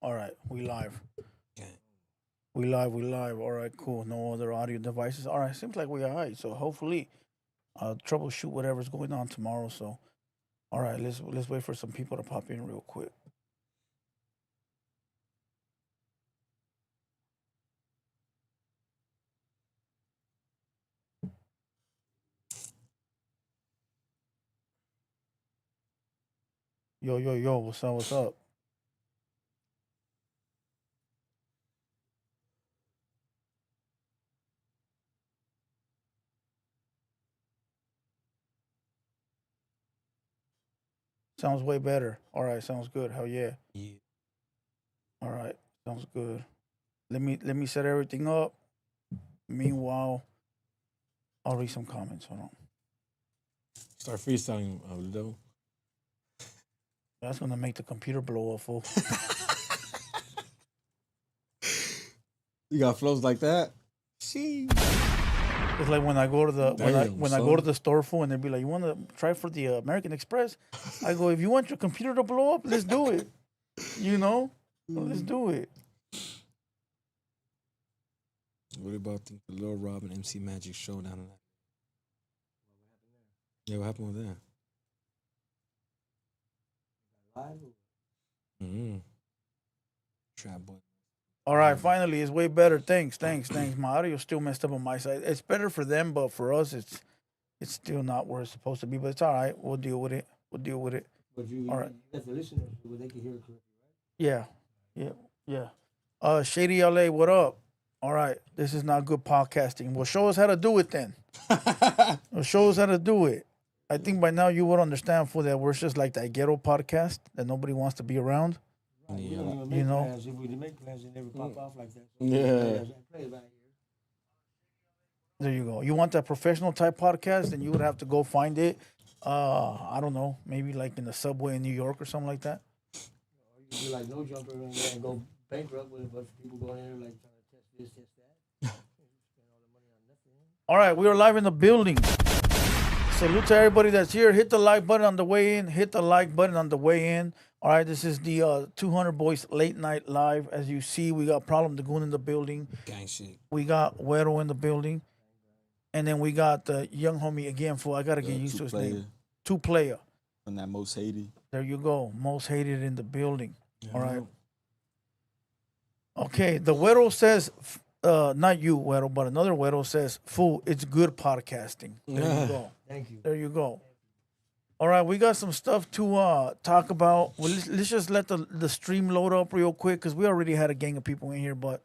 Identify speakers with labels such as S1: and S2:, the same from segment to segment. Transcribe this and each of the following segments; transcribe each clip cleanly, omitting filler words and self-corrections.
S1: All right, we live.
S2: Okay.
S1: We live. We live. All right, cool. No other audio devices. All right, seems like we are right. So hopefully, I'll troubleshoot whatever's going on tomorrow. So, all right, let's wait for some people to pop in real quick. Yo, yo, yo. What's up? What's up? Sounds way better. All right, sounds good. Hell yeah.
S2: Yeah.
S1: All right, sounds good. Let me set everything up. Meanwhile, I'll read some comments. Hold on.
S2: Start freestyling, Ludo.
S1: That's gonna make the computer blow up. Fool.
S2: You got flows like that? See.
S1: It's like when I go to the
S2: Damn,
S1: when I go to
S2: son.
S1: the store fool and they'd be like, "You want to try for the American Express?" I go, "If you want your computer to blow up, let's do it. You know, let's do it."
S2: What about the Lil Rob and MC Magic showdown? And that? Yeah, what happened with that? Mm-hmm. Trap boy.
S1: All right, finally, it's way better. Thanks. My audio's still messed up on my side. It's better for them, but for us, it's still not where it's supposed to be. But it's all right. We'll deal with it. We'll deal with it.
S3: But you,
S1: All right.
S3: as the listeners, well, they can hear it correctly.
S1: Yeah, yeah. Shady LA, what up? All right, this is not good podcasting. Well, show us how to do it then. Well, show us how to do it. I think by now you would understand for that we're just like that ghetto podcast that nobody wants to be around.
S3: Right. We
S2: Yeah.
S3: don't even
S1: You
S3: make
S1: know?
S3: plans. If we make plans, they never pop off like that. So
S2: Yeah.
S3: play it right here.
S1: There you go. You want that professional type podcast, then you would have to go find it. I don't know, maybe like in the subway in New York or something like that.
S3: Or you can do like no jumper in there and go bankrupt with a bunch of people going in there like trying to test this, test that. Spend all the money on nothing.
S1: All right, we are live in the building. Salute to everybody that's here. Hit the like button on the way in. Hit the like button on the way in. All right, this is the 200 Boys Late Night Live. As you see, we got Problem the Goon in the building.
S2: Gang shit.
S1: We got Huero in the building. And then we got the young homie again, fool. I got to get used to his name. Two player.
S4: From that most hated.
S1: There you go. Most hated in the building. All right.
S2: Yeah.
S1: Okay, the Güero says, not you, Güero, but another Güero says, fool, it's good podcasting. There you go.
S3: Thank you.
S1: There you go. All right, we got some stuff to talk about. Well, let's just let the stream load up real quick because we already had a gang of people in here, but,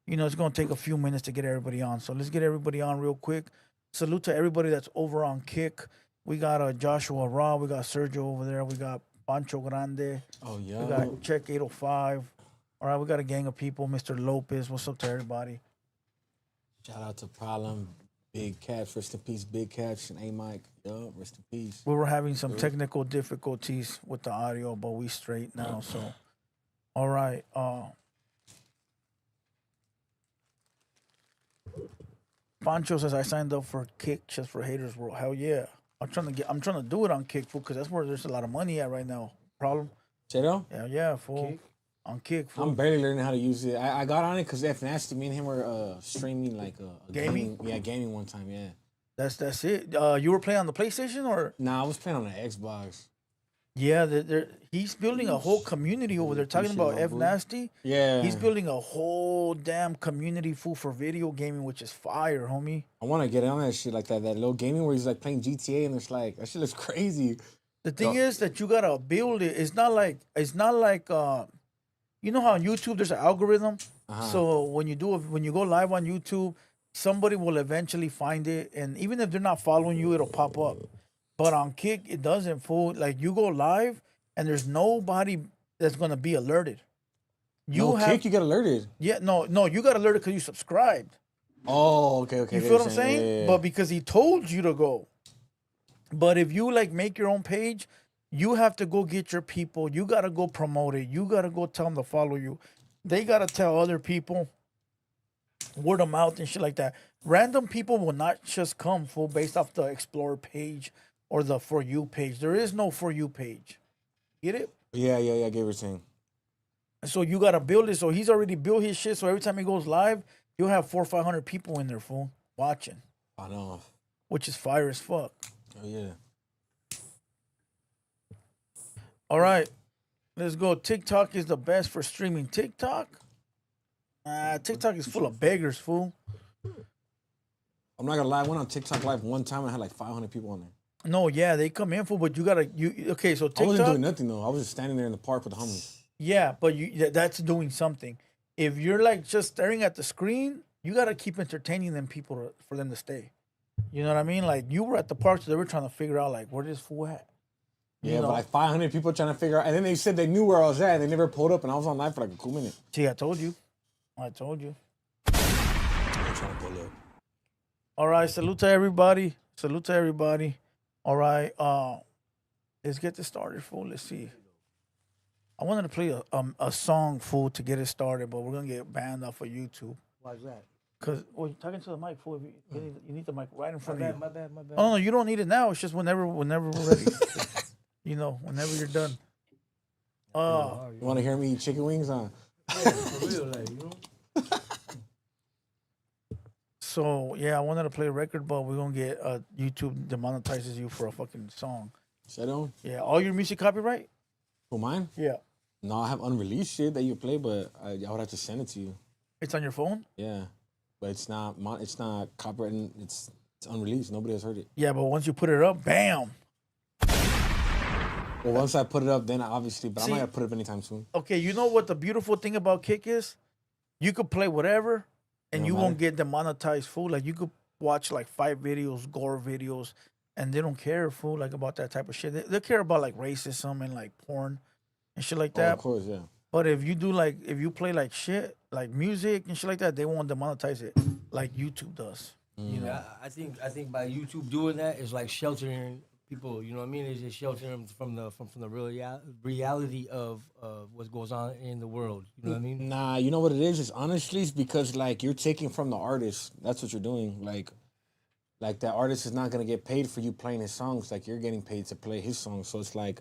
S1: you know, it's going to take a few minutes to get everybody on. So let's get everybody on real quick. Salute to everybody that's over on Kick. We got Joshua Raw. We got Sergio over there. We got Pancho Grande.
S2: Oh,
S1: We
S2: yeah.
S1: got Check 805. All right, we got a gang of people. Mr. Lopez, what's up to everybody?
S2: Shout out to Problem, Big Caps, rest in peace, Big Caps, and A Mike. Yup, rest in peace.
S1: We were having some technical difficulties with the audio, but we straight now. So, all right. Pancho says I signed up for Kick just for Haters World. Hell yeah! I'm trying to do it on Kick, fool, because that's where there's a lot of money at right now. Problem?
S2: Cheto?
S1: Yeah, yeah, fool.
S3: Kick?
S1: On Kick, fool.
S2: I'm barely learning how to use it. I got on it because F Nasty, me and him were streaming like a
S1: Gaming?
S2: gaming one time, yeah.
S1: That's it. You were playing on the PlayStation or?
S2: Nah, I was playing on the Xbox.
S1: Yeah, he's building a whole community over there. Talking about F Nasty.
S2: Yeah.
S1: He's building a whole damn community fool for video gaming, which is fire, homie.
S2: I want to get on that shit like that little gaming where he's like playing GTA and it's like, that shit looks crazy.
S1: The thing is that you gotta build it. It's not like you know how on YouTube there's an algorithm. So when you go live on YouTube, somebody will eventually find it, and even if they're not following you, it'll pop up. But on Kick, it doesn't. Fool, like you go live, and there's nobody that's gonna be alerted.
S2: Kick, you get alerted.
S1: Yeah, no, you got alerted because you subscribed.
S2: Oh, okay.
S1: You
S2: I get
S1: feel what I'm
S2: you're
S1: saying?
S2: Yeah, yeah.
S1: But because he told you to go. But if you like make your own page, you have to go get your people. You gotta go promote it. You gotta go tell them to follow you. They gotta tell other people, word of mouth and shit like that. Random people will not just come full based off the Explore page or the For You page. There is no For You page. Get it?
S2: Yeah, I get what you're saying.
S1: So you gotta build it. So he's already built his shit. So every time he goes live, you'll have 400 or 500 people in there, fool, watching,
S2: I know.
S1: which is fire as fuck.
S2: Oh yeah.
S1: All right, let's go. TikTok is the best for streaming. TikTok? TikTok is full of beggars, fool.
S2: I'm not gonna lie. I went on TikTok live one time and I had like 500 people on there.
S1: No, yeah, they come in, fool, but you gotta, okay, so TikTok.
S2: I wasn't doing nothing though. I was just standing there in the park with the homies.
S1: Yeah, but that's doing something. If you're like just staring at the screen, you gotta keep entertaining them people for them to stay. You know what I mean? Like you were at the park, so they were trying to figure out like where this fool at.
S2: Yeah, but like 500 people trying to figure out, and then they said they knew where I was at, and they never pulled up, and I was on live for like a cool minute.
S1: See, I told you. I told you.
S2: They were trying to pull up.
S1: All right, salute to everybody. Salute to everybody. All right, let's get this started, fool. Let's see. I wanted to play a song, fool, to get it started, but we're gonna get banned off of YouTube.
S3: Why is that?
S1: Cause you're talking to the mic, fool. You need the mic right in front of you.
S3: My bad.
S1: Oh no, you don't need it now. It's just whenever we're ready. Whenever you're done.
S2: You want to hear me eat chicken wings?
S3: Yeah, for real, like, you know?
S1: So yeah, I wanted to play a record, but we're gonna get YouTube demonetizes you for a fucking song.
S2: Shut on.
S1: Yeah, all your music copyright.
S2: For mine?
S1: Yeah,
S2: No, I have unreleased shit that you play, but I would have to send it to you.
S1: it's on your phone.
S2: Yeah, but it's not copyrighted. It's unreleased. Nobody has heard it.
S1: Yeah, but once you put it up, bam.
S2: Well, once I put it up, then obviously, but
S1: See-
S2: I'm not gonna put it up anytime soon.
S1: Okay, you know what the beautiful thing about Kick is? You could play whatever, and
S2: Don't
S1: you won't
S2: matter.
S1: get demonetized, fool. Like you could watch like 5 videos, gore videos, and they don't care, fool, like about that type of shit. They care about like racism and like porn and shit like
S2: Oh,
S1: that.
S2: of course, yeah.
S1: But if you play like shit, like music and shit like that, they won't demonetize it like YouTube does. You know?
S3: Yeah, I think by YouTube doing that is like sheltering people. You know what I mean? It's just sheltering them from the reality of what goes on in the world. You know what I mean?
S2: Nah, you know what it is? It's honestly it's because like you're taking from the artist. That's what you're doing. Like that artist is not gonna get paid for you playing his songs. Like you're getting paid to play his songs. So it's like,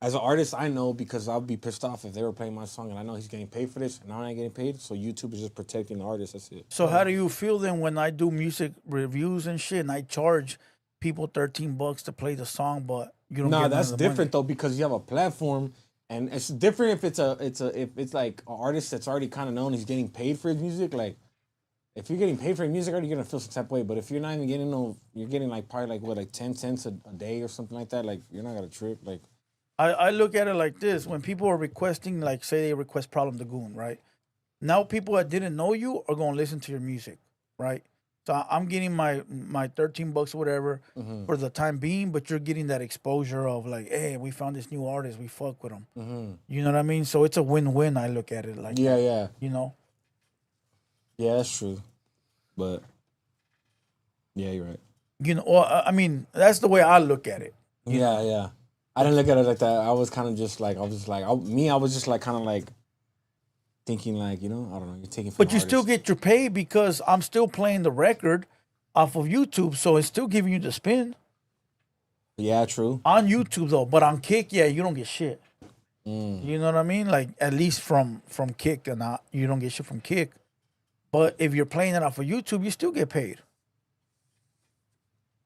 S2: as an artist, I know because I'll be pissed off if they were playing my song and I know he's getting paid for this and I'm not getting paid. So YouTube is just protecting the artist. That's it.
S1: So how do you feel then when I do music reviews and shit and I charge people $13 to play the song, but you don't?
S2: Nah,
S1: get none
S2: that's
S1: of the
S2: different though because you have a platform, and it's different if it's like an artist that's already kind of known. He's getting paid for his music. Like if you're getting paid for your music, already you're gonna feel some type of way. But if you're not even getting you're getting like probably like 10 cents a day or something like that. Like you're not gonna trip. Like
S1: I look at it like this: when people are requesting, like say they request Problem the Goon, right? Now people that didn't know you are gonna listen to your music, right? So I'm getting my $13 or whatever for the time being, but you're getting that exposure of like, hey, we found this new artist, we fuck with him. You know what I mean? So it's a win-win. I look at it like,
S2: yeah,
S1: you know.
S2: yeah, that's true. But yeah, you're right.
S1: You know, well, I mean, that's the way I look at it.
S2: Yeah. I didn't look at it like that. I was kind of just like I was just like kind of like thinking like, you know, I don't know, you're taking.
S1: But you still get your pay because I'm still playing the record off of YouTube, so it's still giving you the spin
S2: Yeah, true.
S1: on YouTube though. But on Kick, yeah, you don't get shit. You know what I mean? Like at least from Kick, and you don't get shit from Kick. But if you're playing it off of YouTube, you still get paid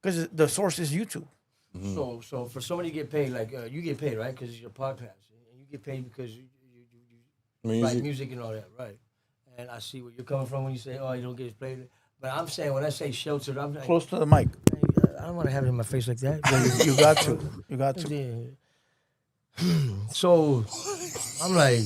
S1: because the source is YouTube.
S3: So for somebody to get paid, like you get paid, right? Because it's your podcast, and you get paid because you write music and all that, right? And I see where you're coming from when you say, "Oh, you don't get paid." But I'm saying when I say sheltered, I'm like,
S1: Close to the mic.
S3: I don't want to have it in my face like that.
S1: You got to. You got to.
S3: Yeah. So I'm like,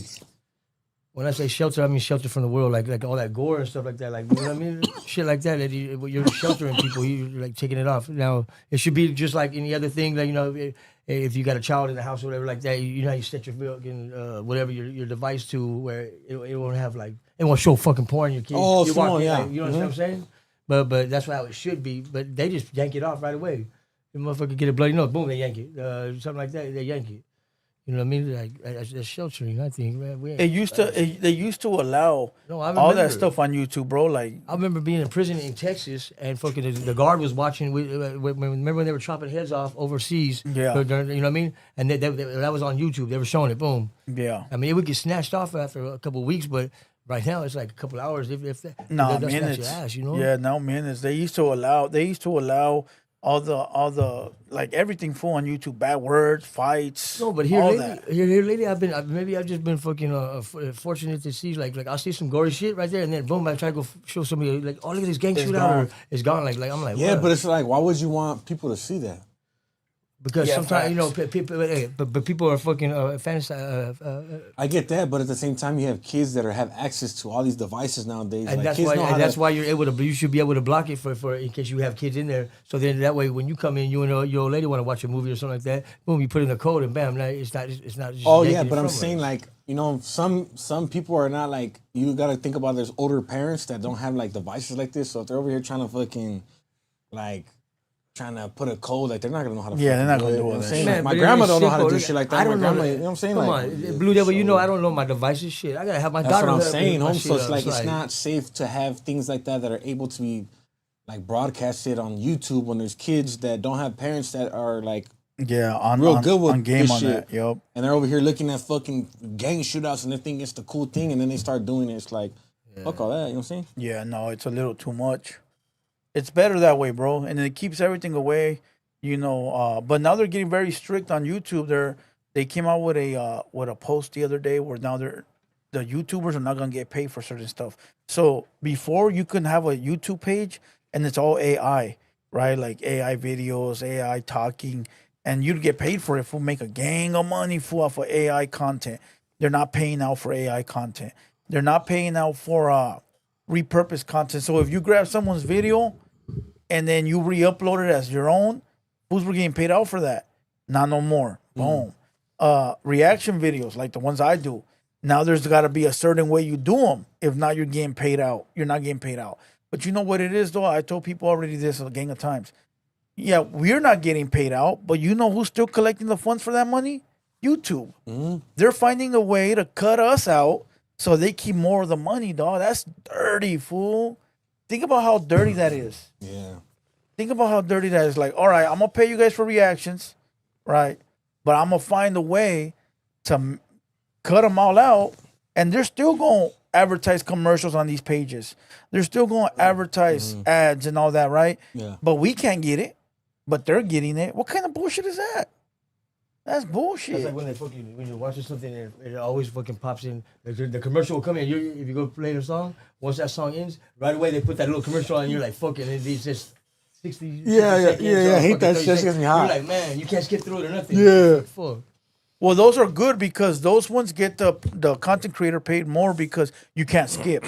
S3: when I say shelter, I mean shelter from the world, like all that gore and stuff like that, like you know what I mean, shit like that. You're sheltering people, you're like taking it off. Now it should be just like any other thing, like you know, if you got a child in the house or whatever like that, you know how you set your fucking whatever your device to where it won't have like it won't show fucking porn. Your kids,
S2: Oh,
S3: you
S2: small,
S3: in,
S2: yeah.
S3: like, you know what I'm saying? But that's how it should be. But they just yank it off right away. The motherfucker get a bloody nose, boom, they yank it. Something like that, they yank it. You know what I mean? Like that's sheltering. I think, man. We ain't,
S1: They used to allow
S3: No, I
S1: all that
S3: remember.
S1: stuff on YouTube, bro. Like,
S3: I remember being in prison in Texas, and fucking the guard was watching. Remember when they were chopping heads off overseas?
S1: Yeah.
S3: You know what I mean? And that was on YouTube. They were showing it. Boom.
S1: yeah.
S3: I mean, it would get snatched off after a couple of weeks, but right now it's like a couple of hours. If that,
S1: Nah,
S3: they'll snatch
S1: minutes.
S3: your ass, you know?
S1: Yeah, no minutes. They used to allow all the like everything full on YouTube. Bad words, fights.
S3: No, but here
S1: all
S3: lately,
S1: that.
S3: here lately, maybe I've just been fucking fortunate to see like I'll see some gory shit right there, and then boom, I try to go show somebody like, oh look at this gang shootout,
S1: gone.
S3: or it's gone. Like I'm like,
S2: Yeah,
S3: what?
S2: but it's like, why would you want people to see that?
S3: Because
S1: Yeah,
S3: sometimes you know
S1: facts.
S3: people, but people are fucking fantasize.
S2: I get that, but at the same time, you have kids that have access to all these devices nowadays.
S3: And
S2: like,
S3: that's
S2: kids
S3: why,
S2: know how
S3: and that's
S2: to-
S3: why you're able to. You should be able to block it for in case you have kids in there. So then that way, when you come in, you and your old lady want to watch a movie or something like that. Boom, you put in the code, and bam, now it's not. Just
S2: Oh
S3: yanking
S2: yeah,
S3: it
S2: but I'm
S3: from her.
S2: saying like, you know, some people are not like, you got to think about there's older parents that don't have like devices like this. So if they're over here trying to fucking like trying to put a code, like they're not gonna know how to.
S1: Yeah, they're not
S2: fucking
S1: gonna do
S2: You know
S1: all
S2: what I'm
S1: that
S2: saying?
S1: shit.
S2: Like, my
S3: but
S2: grandma
S3: it's
S2: don't know how to do
S3: simple.
S2: shit like that.
S3: I don't
S2: My
S3: know.
S2: grandma, you know what I'm saying?
S3: Come
S2: Like,
S3: on, Blue Devil. You know
S2: so-
S3: I don't know my devices. Shit, I gotta have my
S2: That's
S3: daughter.
S2: what I'm
S3: hook
S2: saying,
S3: my
S2: home.
S3: shit
S2: So it's
S3: up.
S2: like it's not safe to have things like that are able to be like broadcasted on YouTube when there's kids that don't have parents that are like
S1: Yeah, on
S2: real good with
S1: on game
S2: this
S1: on
S2: shit.
S1: that. Yup.
S2: And they're over here looking at fucking gang shootouts and they think it's the cool thing, and then they start doing it. It's like, fuck all that. You know what I'm saying?
S1: Yeah, no, it's a little too much. It's better that way, bro, and it keeps everything away. You know, but now they're getting very strict on YouTube. They came out with a post the other day where now the YouTubers are not gonna get paid for certain stuff. So before you couldn't have a YouTube page and it's all AI, right? Like AI videos, AI talking, and you'd get paid for it. Fool, make a gang of money fool off of AI content. They're not paying out for AI content. They're not paying out for repurposed content. So if you grab someone's video and then you re-upload it as your own, who's getting paid out for that? Not no more. Boom. Reaction videos like the ones I do. Now there's got to be a certain way you do them. If not, you're getting paid out. You're not getting paid out. But you know what it is, though? I told people already this a gang of times. Yeah, we're not getting paid out, but you know who's still collecting the funds for that money? YouTube. They're finding a way to cut us out so they keep more of the money, dog. That's dirty, fool. Think about how dirty that is.
S2: Yeah.
S1: Think about how dirty that is. Like, all right, I'm gonna pay you guys for reactions, right? But I'm gonna find a way to cut them all out, and they're still gonna advertise commercials on these pages. They're still gonna advertise ads and all that, right?
S2: Yeah.
S1: But we can't get it, but they're getting it. What kind of bullshit is that? That's bullshit.
S3: That's like when you're watching something, and it always fucking pops in. The commercial will come in. If you go play the song, once that song ends, right away they put that little commercial on, and you're like, fucking, and it's just 60
S2: Yeah,
S3: seconds
S2: yeah,
S3: or
S2: I hate
S3: fucking
S2: that
S3: 30
S2: shit. It
S3: seconds.
S2: gets me hot.
S3: You're like, man, you can't skip through it or nothing.
S2: Yeah.
S3: Fuck.
S1: Well, those are good because those ones get the content creator paid more because you can't skip.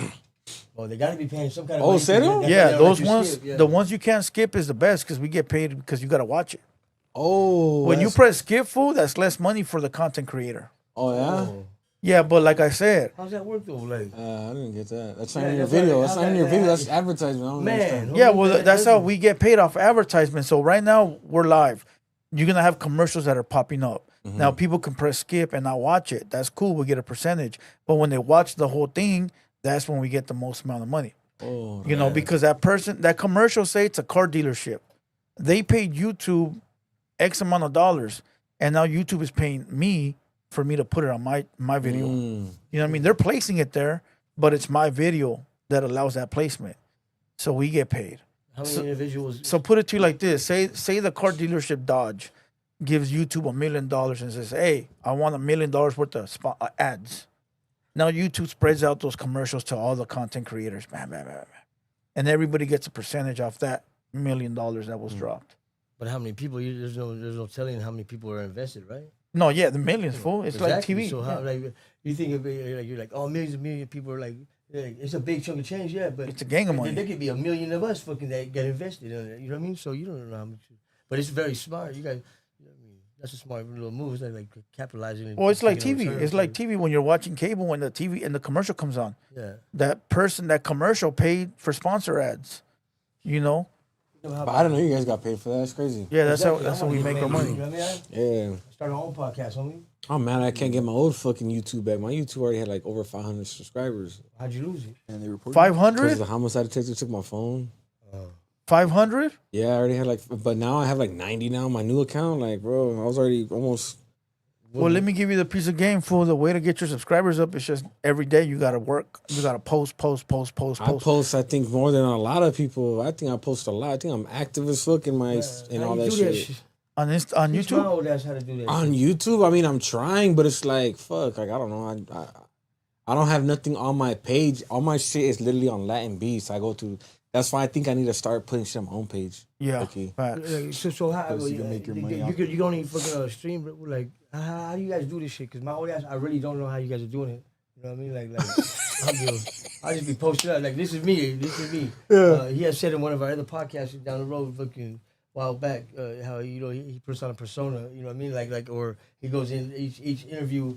S3: Well, they gotta be paying some kind of
S2: Oh,
S3: money.
S2: serio?
S3: That's why
S1: Yeah,
S3: they don't
S1: those
S3: let you
S1: ones,
S3: skip, yeah.
S1: the ones you can't skip is the best because we get paid because you got to watch it.
S2: Oh.
S1: When you
S2: that's-
S1: press skip, fool, that's less money for the content creator.
S2: Oh yeah.
S3: Oh.
S1: Yeah, but like I said,
S3: How's that work though? Like,
S2: I didn't get that. That's
S3: Yeah,
S2: not in your
S3: that's right.
S2: video. That's
S3: How's
S2: not in
S3: that-
S2: your video.
S3: that-
S2: That's advertisement. I don't
S3: man,
S2: understand.
S1: yeah, well, that's how we get paid off advertisement. So right now we're live. You're gonna have commercials that are popping up. Now people can press skip and not watch it. That's cool. We get a percentage. But when they watch the whole thing, that's when we get the most amount of money.
S2: Oh,
S1: You know, because that commercial, say it's a car dealership. They paid YouTube X amount of dollars, and now YouTube is paying me for me to put it on my video. You know what I mean? They're placing it there, but it's my video that allows that placement. So we get paid.
S3: how many individuals?
S1: So put it to you like this: say the car dealership Dodge gives YouTube $1 million and says, "Hey, I want $1 million worth of ads." Now YouTube spreads out those commercials to all the content creators, bam, bam, bam, bam. And everybody gets a percentage off that $1 million that was dropped.
S3: But how many people? There's no telling how many people are invested, right?
S1: No, yeah, the millions, fool. It's
S3: Exactly.
S1: like TV.
S3: So how,
S1: Yeah.
S3: like, you think of it, like you're like, oh, millions and millions of people are like, it's a big chunk of change, yeah, but
S1: It's a gang of money.
S3: There could be $1 million of us fucking that get invested in it. You know what I mean? So you don't know how much. But it's very smart. You guys, you know what I mean? That's a smart little move. It's like capitalizing. And
S1: Well, it's like
S3: taking a
S1: TV.
S3: return
S1: It's
S3: for
S1: like
S3: it.
S1: TV when you're watching cable when the TV and the commercial comes on.
S3: Yeah.
S1: That commercial paid for sponsor ads. You know?
S2: But I don't know. You guys got paid for that. That's crazy.
S1: Yeah, that's
S3: Exactly.
S1: how
S3: I wanna
S1: we
S3: get
S1: make our
S3: paid.
S1: money.
S3: You know what I mean?
S2: Yeah.
S3: Start our own podcast, homie.
S2: Oh man, I can't get my old fucking YouTube back. My YouTube already had like over 500 subscribers.
S3: How'd you lose it?
S4: And they reported.
S1: 500?
S2: Because the homicide detector took my phone.
S1: 500?
S2: Yeah, I already had like, but now I have like 90 now. My new account, like, bro, I was already almost.
S1: Well, let me give you the piece of game, fool. The way to get your subscribers up is just every day you gotta work. You gotta post.
S2: I post, I think, more than a lot of people. I think I post a lot. I think I'm active as fuck in my in
S3: How
S2: all
S3: you
S2: that
S3: do
S2: shit.
S1: on
S3: Teach
S1: YouTube.
S3: my old ass how to do that.
S2: On YouTube, I mean, I'm trying, but it's like, fuck, like, I don't know. I don't have nothing on my page. All my shit is literally on Latin beats. I go to. That's why I think I need to start putting shit on my homepage.
S1: Yeah.
S2: Okay.
S1: Facts.
S3: So how
S4: Because you can make your money off
S3: you don't even fucking stream, but like how do you guys do this shit? Because my old ass, I really don't know how you guys are doing it. You know what I mean? I'll just be posting up like this is me.
S2: Yeah.
S3: He had said in one of our other podcasts down the road, fucking while back, how he puts on a persona. You know what I mean? Like or he goes in each interview.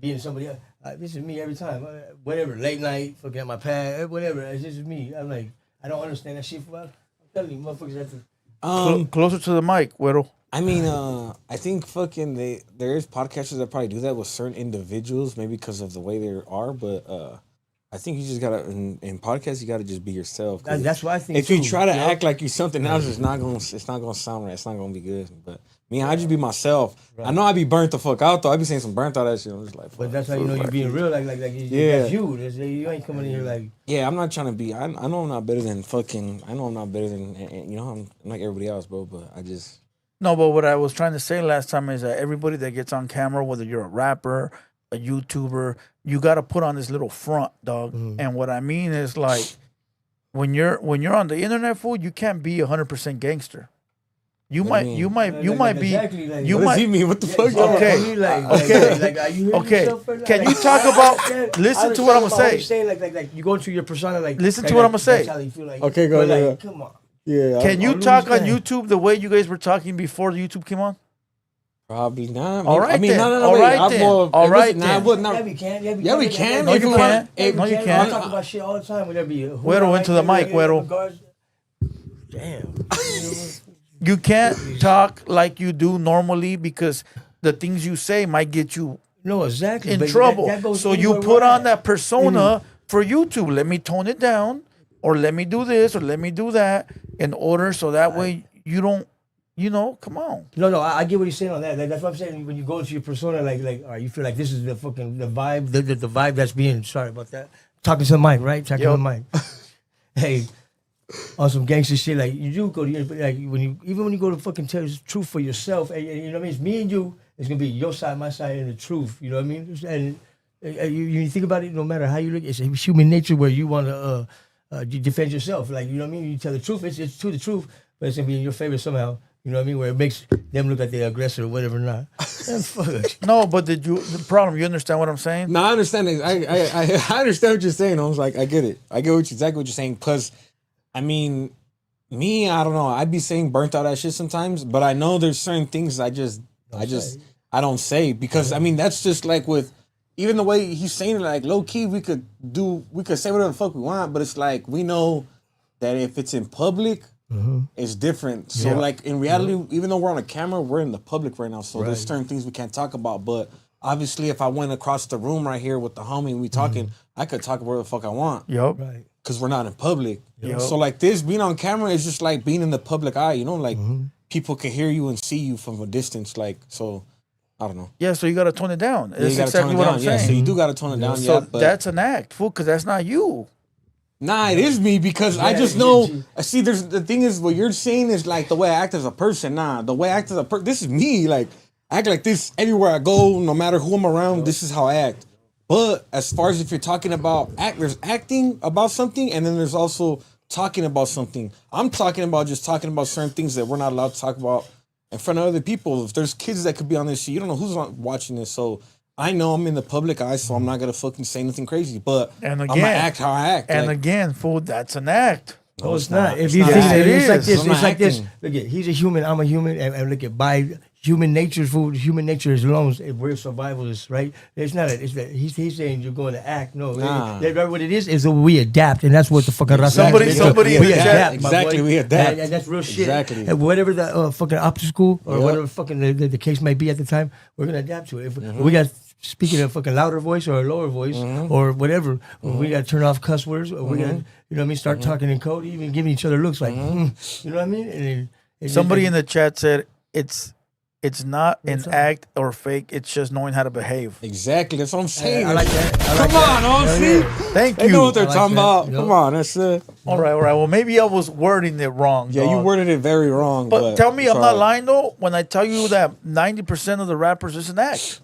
S3: Being somebody else, this is me every time. Whatever, late night, fucking at my pad, whatever. This is me. I'm like, I don't understand that shit. I'm telling you, motherfuckers have to.
S1: Closer to the mic, Huero.
S2: I mean, I think fucking there is podcasters that probably do that with certain individuals, maybe because of the way they are. But I think you just gotta in podcasts you gotta just be yourself.
S3: That's what I think.
S2: If you try to act like you're something else, it's not gonna sound right. It's not gonna be good. But me, I just be myself. Right. I know I be burnt the fuck out though. I be saying some burnt out that shit. I'm just like,
S3: but that's how you know you're being real. Like
S2: yeah,
S3: that's you. You ain't coming in here like.
S2: Yeah, I'm not trying to be. I know I'm not better than fucking. I know I'm not better than I'm like everybody else, bro. But I just.
S1: No, but what I was trying to say last time is that everybody that gets on camera, whether you're a rapper, a YouTuber, you got to put on this little front, dog.
S3: Mm-hmm.
S1: And what I mean is like when you're on the internet, fool, you can't be 100% gangster. You might be.
S3: Exactly,
S1: you
S2: What
S1: might.
S2: does he mean? What the fuck?
S1: Okay. Can you talk about? Listen to what I'm gonna say.
S3: Like you go into your persona. Like
S1: listen to what I'm gonna say.
S3: That's how you feel like.
S2: Okay, go ahead.
S3: Like, come on.
S2: Yeah.
S1: Can you
S3: I'll
S1: talk
S3: lose
S1: on
S3: that.
S1: YouTube the way you guys were talking before YouTube came on?
S2: Probably not.
S1: All right
S2: I mean,
S1: then.
S2: no.
S1: All
S2: wait,
S1: right
S2: I'm
S1: then.
S2: more-
S1: All
S2: it
S1: right
S2: wasn't- nah,
S1: then.
S2: it wasn't-
S3: Yeah, we can.
S2: Yeah, we can.
S1: No,
S2: If
S1: you
S2: we
S1: can't.
S2: want-
S1: No, you
S3: I
S1: can't.
S3: talk about shit all the time. Whenever you.
S1: Huero, into the mic, Huero.
S3: Damn.
S1: You can't talk like you do normally because the things you say might get you
S3: No, exactly.
S1: in
S3: but
S1: trouble.
S3: that goes
S1: So you
S3: anywhere
S1: put
S3: we're
S1: on
S3: at.
S1: that persona for YouTube. Let me tone it down, or let me do this, or let me do that, in order so that way you don't, come on.
S3: No, I get what he's saying on that. Like, that's what I'm saying. When you go into your persona, like, all right, you feel like this is the fucking the vibe, the vibe that's being. Sorry about that. Talking to the mic, right? Talking to the mic. Hey, on some gangster shit, like you do go to your, like when you go to fucking tell the truth for yourself, and you know what I mean. It's me and you. It's gonna be your side, my side, and the truth. You know what I mean? And you think about it, no matter how you look, it's human nature where you want to you defend yourself. Like you know what I mean. You tell the truth. It's to the truth, but it's gonna be in your favor somehow. You know what I mean? Where it makes them look like the aggressor or whatever. Not. Fuck.
S1: No, but the problem? You understand what I'm saying?
S2: No, I understand it. I understand what you're saying. I was like, I get it. I get exactly what you're saying. Because, I mean, me, I don't know. I'd be saying burnt out that shit sometimes, but I know there's certain things I don't say because I mean that's just like with even the way he's saying it, like low key we could say whatever the fuck we want, but it's like we know that if it's in public. It's different. So like in reality, even though we're on a camera, we're in the public right now. So there's certain things we can't talk about. But obviously, if I went across the room right here with the homie and we talking, I could talk whatever the fuck I want.
S1: Yup.
S3: Right.
S2: Because we're not in public.
S1: Yep.
S2: So like this, being on camera is just like being in the public eye. You know, like people can hear you and see you from a distance. Like so, I don't know.
S1: Yeah, so you got to tone it down.
S2: Yeah,
S1: That's
S2: you gotta
S1: exactly
S2: tone it
S1: what
S2: down.
S1: I'm
S2: Yeah,
S1: saying.
S2: so you do gotta tone it down.
S1: So
S2: Yeah, but
S1: that's an act, fool, because that's not you.
S2: Nah, it is me because I just know. See, there's the thing is what you're saying is like the way I act as a person. Nah, the way I act as a person. This is me. Like I act like this everywhere I go, no matter who I'm around. This is how I act. But as far as if you're talking about there's acting about something, and then there's also talking about something. I'm talking about certain things that we're not allowed to talk about in front of other people. If there's kids that could be on this shit, you don't know who's watching this, so. I know I'm in the public eye, so I'm not gonna fucking say nothing crazy. But
S1: And
S2: I'm gonna act how I act.
S1: And
S2: like,
S1: again, fool, that's an act.
S3: No, it's not. If
S2: It's
S3: you
S2: not
S3: think
S2: acting.
S3: that it's like
S1: is.
S3: this,
S2: I'm
S3: it's
S2: not
S3: like this.
S2: acting.
S3: Look at he's a human, I'm a human, and look at by human nature is alone. We're survivalists, right? It's not. It's that he's saying you're going to act. No, what it is we adapt, and that's what the fucking
S1: somebody in the chat.
S2: Exactly, we adapt,
S3: and that's real shit.
S2: Exactly,
S3: and whatever the fucking obstacle or whatever fucking the case may be at the time, we're gonna adapt to it. If we got speaking a fucking louder voice or a lower voice or whatever, we got to turn off cuss words or we got to, you know what I mean, start talking in code, even giving each other looks like, you know what I mean? And
S1: somebody in the chat said it's not an act or fake. It's just knowing how to behave.
S2: Exactly. That's what I'm saying.
S3: I like that.
S2: Come on, see?
S1: Thank
S2: They
S1: you.
S2: know what they're
S3: like
S2: talking
S3: that.
S2: about.
S3: Yep.
S2: Come on, that's it.
S1: All right. Well, maybe I was wording it wrong.
S2: Yeah,
S1: dog.
S2: you worded it very wrong.
S1: But tell me,
S2: it's
S1: I'm not
S2: all right.
S1: lying though when I tell you that 90% of the rappers is an act.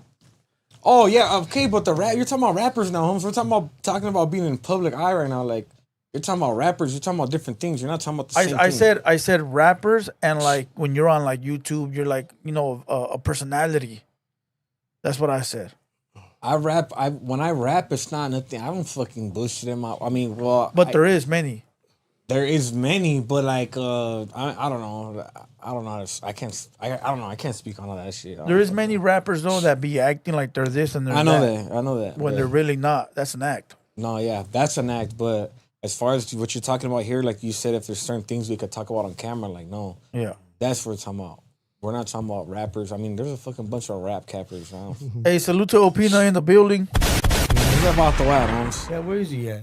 S2: Oh yeah, okay, but you're talking about rappers now, Holmes. We're talking about being in public eye right now. Like you're talking about rappers, you're talking about different things. You're not talking about the same thing.
S1: I said rappers, and like when you're on like YouTube, you're like a personality. That's what I said.
S2: When I rap, it's not nothing. I don't fucking bullshit in my. I mean, well,
S1: But there is many.
S2: There is many, but like I don't know. I don't know. How to, I don't know. I can't speak on all that shit.
S1: There is many rappers though that be acting like they're this and they're
S2: I know
S1: that.
S2: that. I know that.
S1: When they're really not. That's an act.
S2: No, yeah, that's an act. But as far as what you're talking about here, like you said, if there's certain things we could talk about on camera, like no,
S1: Yeah.
S2: that's what we're talking about. We're not talking about rappers. I mean, there's a fucking bunch of rap cappers now.
S1: Hey, salute to Opina in the building.
S2: He's about the wild, Holmes.
S3: Yeah, where is he at?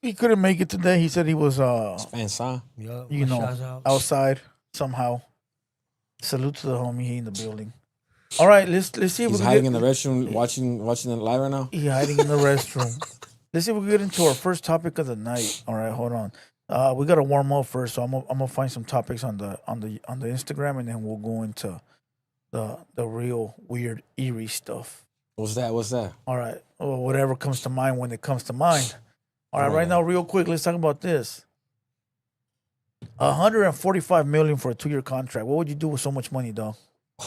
S1: He couldn't make it today. He said he was
S2: Fancy.
S3: Yeah,
S1: you
S3: my
S1: know,
S3: shots out.
S1: outside somehow. Salute to the homie. He in the building. All right, let's see if
S2: He's
S1: we can
S2: hiding
S1: get,
S2: in the restroom, watching it live right now.
S1: He hiding in the restroom. Let's see if we can get into our first topic of the night. All right, hold on. We gotta warm up first, so I'm gonna find some topics on the Instagram, and then we'll go into the real weird eerie stuff.
S2: What's that?
S1: All right, or whatever comes to mind when it comes to mind. All right, right now, real quick, let's talk about this. 145 million for a 2-year contract. What would you do with so much money, dog?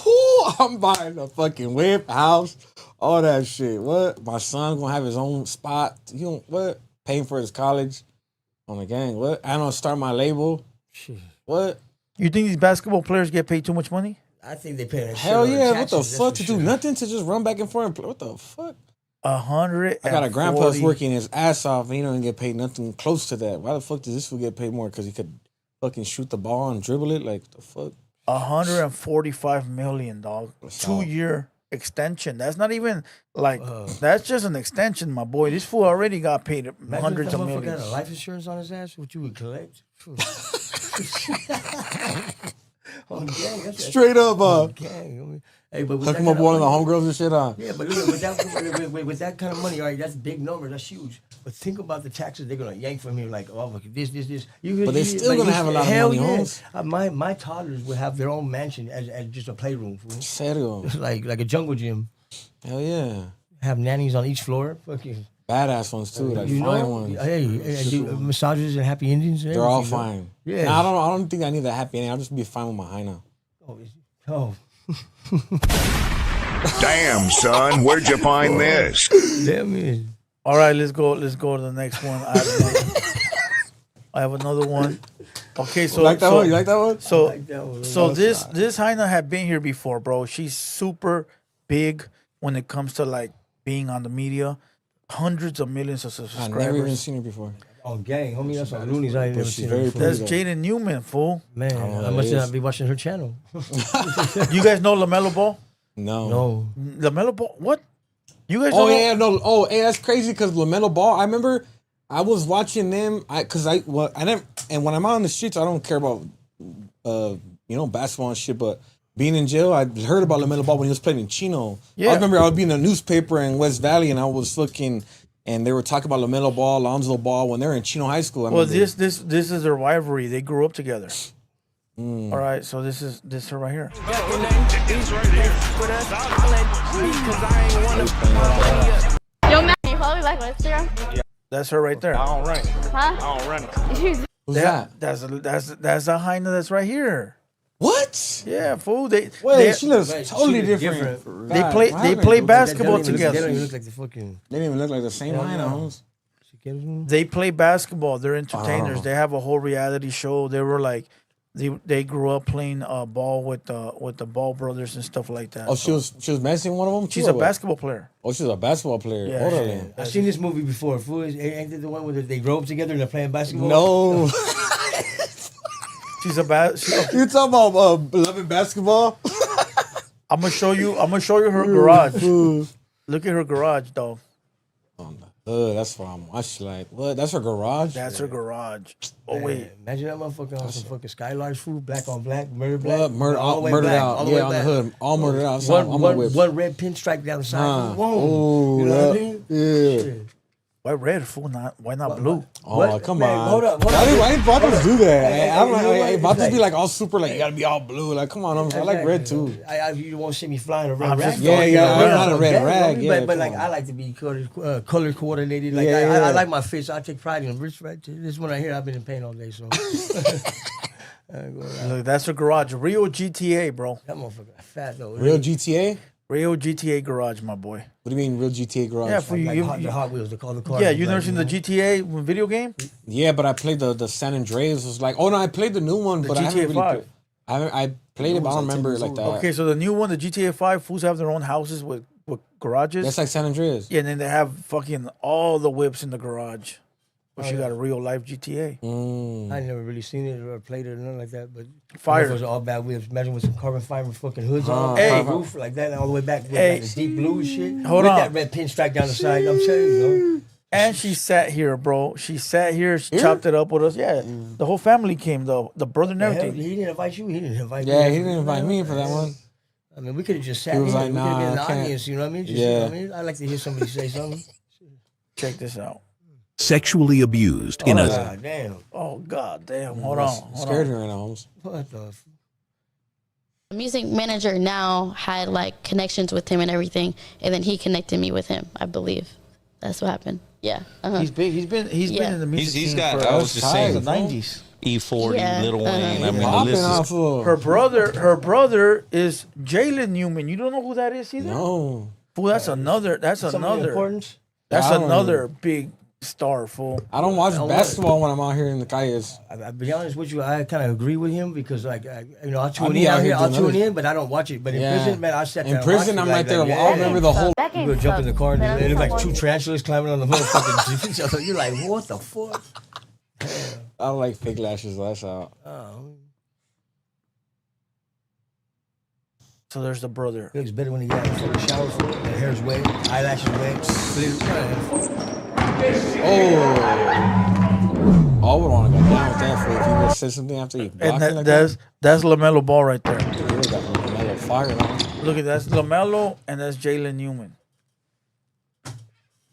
S2: Ooh, I'm buying a fucking whip, house, all that shit. What? My son gonna have his own spot. He don't what? Paying for his college on the gang. What? I don't start my label.
S3: Shit.
S2: What?
S1: You think these basketball players get paid too much money?
S3: I think they pay that
S2: Hell
S3: shit on
S2: yeah! What
S3: taxes,
S2: the
S3: that's
S2: fuck
S3: for
S2: to do
S3: sure.
S2: nothing to just run back and forth and play? What the fuck?
S1: 100.
S2: I got a grandpa that's working his ass off and he don't get paid nothing close to that. Why the fuck does this fool get paid more? Because he could fucking shoot the ball and dribble it? Like, the fuck?
S1: 145 million, dog. 2-year extension. That's not even like that's just an extension, my boy. This fool already got paid hundreds of millions.
S3: Got a life insurance on his ass, what you would collect? On gang, that's
S2: Straight up,
S3: gang. I mean, hey, but
S2: hook him up with one of the homegirls and shit,
S3: Yeah, but look, with that kind of money, all right, that's big numbers, that's huge. But think about the taxes they're gonna yank from him, like, oh, look, this.
S2: But they're still gonna have a lot of money, Holmes.
S3: My toddlers would have their own mansion as just a playroom. Fool.
S2: Serio?
S3: like a jungle gym.
S2: Hell yeah.
S3: Have nannies on each floor. Fucking
S2: badass ones too, like fine ones.
S3: Hey, do massages and happy endings. And
S2: they're all
S3: everything,
S2: fine.
S3: Yeah.
S2: Nah, I don't think I need that happy ending. I'll just be fine with my high now.
S3: Oh.
S4: Damn, son, where'd you find this?
S3: Damn it.
S1: All right, let's go to the next one. I have another one. Okay, so
S2: You like that one? You like that one?
S1: So,
S3: like that one.
S1: so this Heina had been here before, bro. She's super big when it comes to like being on the media. Hundreds of millions of subscribers.
S2: I've never even seen her before.
S3: Oh, gang, homie, that's on Loonies. I ain't never
S2: she's
S3: seen
S2: very
S3: her before.
S1: That's Jaden Newman, fool.
S3: Man,
S2: Oh,
S3: I must
S2: it
S3: not
S2: is.
S3: be watching her channel.
S1: You guys know LaMelo Ball?
S2: No.
S3: No.
S1: LaMelo Ball? What? You guys
S2: Oh
S1: don't know?
S2: yeah, no. Oh, hey, that's crazy because LaMelo Ball. I remember I was watching them. I never. And when I'm out on the streets, I don't care about basketball and shit. But being in jail, I heard about LaMelo Ball when he was playing in Chino.
S1: Yeah.
S2: I remember I would be in a newspaper in West Valley, and I was looking, and they were talking about LaMelo Ball, Lonzo Ball when they were in Chino High School.
S1: Well, this is their rivalry. They grew up together. All right, so this is her right here.
S5: Yo, man, you follow me back on Instagram?
S1: That's her right there.
S5: Huh?
S2: Who's that?
S1: That's a Heina that's right here.
S2: What?
S1: Yeah, fool.
S2: Wait, she looks
S3: Right,
S2: totally
S3: she looks
S2: different.
S3: different.
S1: They
S2: God,
S1: play
S2: what
S1: they
S2: happened?
S1: play
S3: They
S1: basketball
S3: don't even
S1: together.
S3: look like the fucking.
S2: They didn't even look like the same line,
S3: no.
S2: Holmes.
S1: They play basketball. They're entertainers. They have a whole reality show. They were like they grew up playing ball with the Ball brothers and stuff like that.
S2: Oh,
S1: So
S2: she was messing one of them.
S1: she's
S2: too,
S1: a
S2: or what?
S1: basketball player.
S2: Oh, she's a basketball player.
S1: Yeah,
S2: Órale.
S3: I seen this movie before. Fool, ain't it the one where they grow up together and they're playing basketball?
S2: No,
S1: She's a
S2: you talking about beloved basketball?
S1: I'm gonna show you her garage. Look at her garage, dog.
S2: That's why I'm watching. Like, what? That's her garage.
S1: That's her garage. Oh wait,
S3: Imagine that motherfucker on some fucking Skylarks food, black on black, murder black.
S2: What? Murdered
S3: black,
S2: out.
S3: all the
S2: Yeah,
S3: way
S2: on the
S3: black.
S2: hood. All murdered out. So I'm
S3: One,
S2: with.
S3: one red pinstripe down the side. Whoa.
S2: Oh,
S3: You know what I mean?
S2: yeah.
S3: Shit.
S1: why red? Fool, not why not blue?
S2: Oh,
S3: What?
S2: come
S3: Man,
S2: on.
S3: hold up.
S2: Why ain't Vatos do that?
S3: Hey,
S2: I'm
S3: you
S2: like,
S3: know what?
S2: hey,
S3: It's
S2: Vatos be
S3: like-
S2: like all super, like, you gotta be all blue. Like, come on, I like red too.
S3: You won't see me flying a red
S1: I'm
S3: rag.
S1: just
S2: Yeah,
S1: throwing
S2: yeah,
S1: it
S2: I'm
S1: around.
S2: not a red rag. Yeah,
S3: but
S2: come
S3: like
S2: on.
S3: I like to be color coordinated. Like
S2: Yeah,
S3: I
S2: yeah.
S3: like my fits. I take pride in them. This one right here, I've been in pain all day, so
S1: Look, that's her garage. Rio GTA, bro.
S3: that motherfucker fat though.
S2: Real GTA?
S1: Rio GTA garage, my boy.
S2: What do you mean, real GTA garage?
S1: Yeah, for you.
S3: Like the Hot Wheels, they call the car.
S1: Yeah, you never seen the GTA video game?
S2: Yeah, but I played the San Andreas. It was like, oh no, I played the new one, but I haven't
S1: GTA
S2: really
S1: 5.
S2: played. I played it, but I don't remember it like that.
S1: Okay, so the new one, the GTA 5, fools have their own houses with garages.
S2: That's like San Andreas.
S1: Yeah, and then they have fucking all the whips in the garage. But she got a real life GTA.
S3: I never really seen it or played it or nothing like that. But
S1: Fire.
S3: It was all bad wheels. Imagine with some carbon fiber fucking hoods on,
S1: Hey.
S3: the roof like that, and all the way back with
S1: Hey.
S3: like the deep blue and shit.
S1: Hold
S3: with
S1: on.
S3: that red pinstripe down the side. I'm telling you,
S1: And she sat here, bro. She sat here. She chopped it up with us. Yeah, the whole family came, the brother and
S3: Hell,
S1: everything.
S3: he didn't invite you. He didn't invite me.
S2: Yeah, he didn't invite me for that one.
S3: I mean, we could have just sat
S2: He
S3: here.
S2: was like,
S3: we could have been in
S2: nah,
S3: the
S2: I can't.
S3: audience. You know what I mean? Just,
S2: Yeah.
S3: you know what I mean? I like to hear somebody say something.
S1: Check this out.
S6: Sexually abused in a
S3: God damn.
S1: Oh god damn! Hold on. Hold
S2: Scared
S1: on.
S2: me right now, Holmes.
S3: What the?
S5: The music manager now had like connections with him and everything, and then he connected me with him. I believe that's what happened. Yeah.
S1: He's big. He's been
S5: Yeah.
S1: in the music
S7: He's
S1: scene
S7: got.
S1: for
S7: I was just saying,
S1: the '90s.
S7: E40,
S5: Yeah,
S7: Lil Wayne. I mean, the
S2: Popping
S7: list
S2: off
S7: is.
S2: of.
S1: Her brother is Jalen Newman. You don't know who that is either?
S2: No.
S1: Fool, that's another. That's
S3: Something
S1: another.
S3: important?
S1: That's
S2: I don't
S1: another big star. Fool.
S2: I don't watch basketball when I'm out here in the calles.
S3: I'll be honest with you, I kind of agree with him because, like, I'll tune
S2: be
S3: in
S2: out
S3: out
S2: here
S3: here, I'll
S2: doing
S3: tune
S2: other-
S3: in, but I don't watch it. But in
S2: Yeah.
S3: prison, man, I sat there
S2: In
S3: and
S2: prison,
S3: watched
S2: I'm
S3: it,
S2: right there.
S3: yeah.
S2: I'll remember the whole.
S5: That
S3: You
S5: game
S3: go jump in the car and
S5: sucked.
S3: it look like two tarantulas climbing on the motherfucking each other. You're like, what the fuck?
S2: I don't like fake lashes. That's out.
S1: So there's the brother.
S3: It looks better when he got a shower for it. The hair's wet, eyelashes wet.
S2: Oh, I would want to go down with that for if you would have said something after you blocked
S1: And
S2: it like that.
S1: that's LaMelo Ball right there.
S2: You would have got mellow fire on.
S1: Look at that's LaMelo and that's Jalen Newman.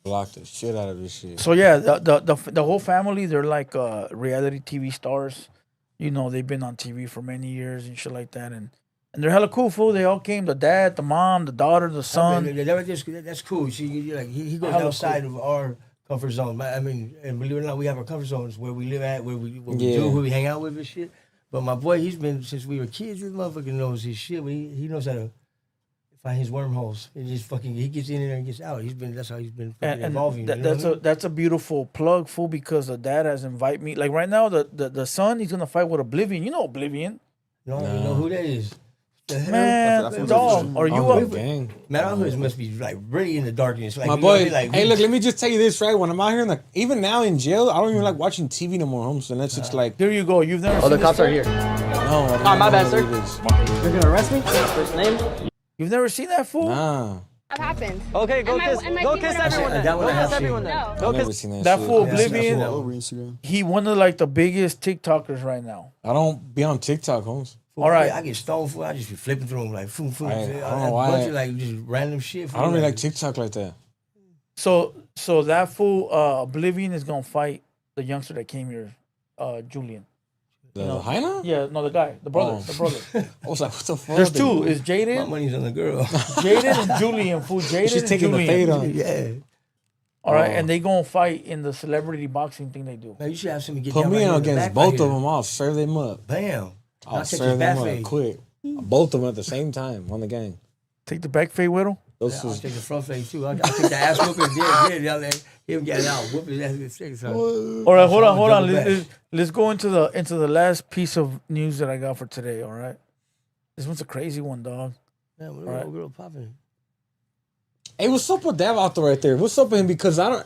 S2: Blocked the shit out of this shit.
S1: So yeah, the whole family, they're like reality TV stars. You know, they've been on TV for many years and shit like that, and they're hella cool, fool. They all came, the dad, the mom, the daughter, the son.
S3: That's cool. See, like he goes
S1: Hella
S3: outside of our comfort zone. I mean, and believe it or not, we have our comfort zones where we live at, where we
S2: Yeah.
S3: do, who we hang out with and shit. But my boy, he's been since we were kids. This motherfucker knows his shit. But he knows how to find his wormholes. And just fucking, he gets in there and gets out. That's how he's been fucking
S1: And
S3: evolving. You know what I mean?
S1: that's a beautiful plug, fool, because the dad has invited me. Like right now, the son, he's gonna fight with Oblivion. You know Oblivion,
S3: You know who that is? The hell?
S1: man. Dog, are you
S2: Oh,
S1: up?
S2: gang.
S3: Man, our hoods must be like really in the darkness. Like,
S2: My
S3: you know what I
S2: boy,
S3: mean? Like,
S2: hey, look, let me just tell you this, right? When I'm out here in the, even now in jail, I don't even like watching TV no more, Holmes. And that's just like,
S1: Here you go. You've never.
S8: Oh,
S1: seen
S8: the
S1: this
S8: cops are
S1: stuff?
S8: here.
S2: no. I don't
S8: Oh, my
S2: know
S8: bad,
S2: what
S8: sir.
S2: it is.
S8: You're gonna arrest me? First name?
S1: You've never seen that, fool?
S2: Nah,
S9: What happened?
S8: Okay, go
S9: Am I-
S8: kiss.
S9: am I
S8: Go
S9: seeing
S8: kiss
S9: what I'm
S8: everyone
S3: seeing?
S8: then.
S3: That one
S8: Go
S3: I have
S8: kiss everyone
S3: seen.
S8: then.
S9: No.
S8: Go
S2: I've never
S8: kiss.
S2: seen that,
S1: That
S2: shit.
S1: fool
S3: Yeah, that's
S1: Oblivion.
S3: cool.
S1: He one of like the biggest TikTokers right now.
S2: I don't be on TikTok, Holmes.
S1: All right.
S3: I get stoned for. I just be flipping through them like, foom, foom.
S2: I don't know
S3: A
S2: why.
S3: bunch of like just random shit.
S2: I don't really like TikTok like that.
S1: So that fool Oblivion is gonna fight the youngster that came here, Julian.
S2: The hyena?
S1: Yeah, no, the guy, the brother,
S2: Oh.
S1: the brother.
S2: I was like, what the fuck?
S1: There's two. It's
S3: My
S1: Jaden,
S3: money's on the girl.
S1: Jaden and Julian. Fool, Jaden
S2: She's
S1: and
S2: taking the
S1: Julian.
S2: fade on.
S3: Yeah.
S1: All right,
S2: Oh.
S1: and they gonna fight in the celebrity boxing thing they do.
S3: Man, you should have somebody get
S2: Put
S3: down
S2: me
S3: right
S2: in
S3: here in the
S2: against
S3: back
S2: both
S3: right
S2: of
S3: here.
S2: them. I'll serve them up.
S3: Bam.
S2: I'll
S3: catch
S2: serve
S3: his
S2: them
S3: bat
S2: up
S3: fade.
S2: quick. Both of them at the same time on the gang.
S1: Take the back fade, Whittle.
S2: Those
S3: I'll
S2: fools.
S3: take the front face too. I'll take the ass whooping. Yeah. Let him get it out. Whoop his ass in the face.
S1: All right, hold on.
S3: Double
S1: Let's go into the last piece of news that I got for today. All right, this one's a crazy one, dog.
S3: Man, what
S1: Right.
S3: girl popping?
S2: Hey, what's up with that out there right there? What's up with him? Because I don't.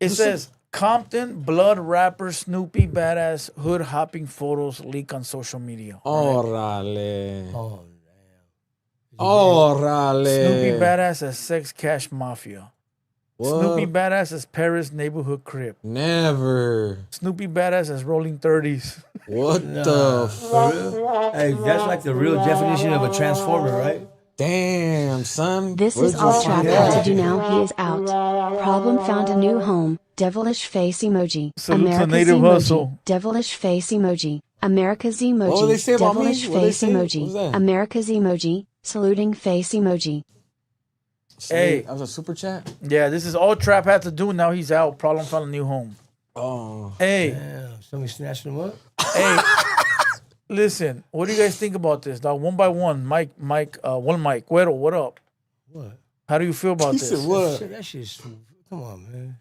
S1: It says Compton blood rapper Snoopy badass hood hopping photos leak on social media.
S2: Órale.
S3: Oh,
S2: Órale.
S1: Snoopy badass as sex cash mafia.
S2: What?
S1: Snoopy badass as Paris neighborhood crib.
S2: Never.
S1: Snoopy badass as rolling 30s.
S2: What the
S3: for real? Hey, that's like the real definition of a transformer, right?
S2: damn, son?
S7: This
S2: Where'd
S7: is
S2: you
S7: all
S2: find
S7: Trap had
S2: that?
S7: to do now. He is out. Problem found a new home. Devilish face emoji.
S1: Salute to
S7: America's
S1: Native
S7: emoji.
S1: Hustle.
S7: Devilish face emoji. America's emoji.
S2: What would they say about me?
S7: Devilish
S2: What'd they
S7: face
S2: say? What was
S7: emoji.
S2: that?
S7: America's emoji. Saluting face emoji.
S1: Hey.
S2: That was a super chat?
S1: Yeah, this is all Trap had to do. Now he's out. Problem found a new home.
S2: Oh.
S1: Hey,
S3: Damn, somebody snatched him up.
S1: hey. Listen, what do you guys think about this, dog? One by one. Mike, Huero, what up?
S3: What?
S1: How do you feel about
S2: He
S1: this?
S2: said what?
S3: That shit's. Come on, man.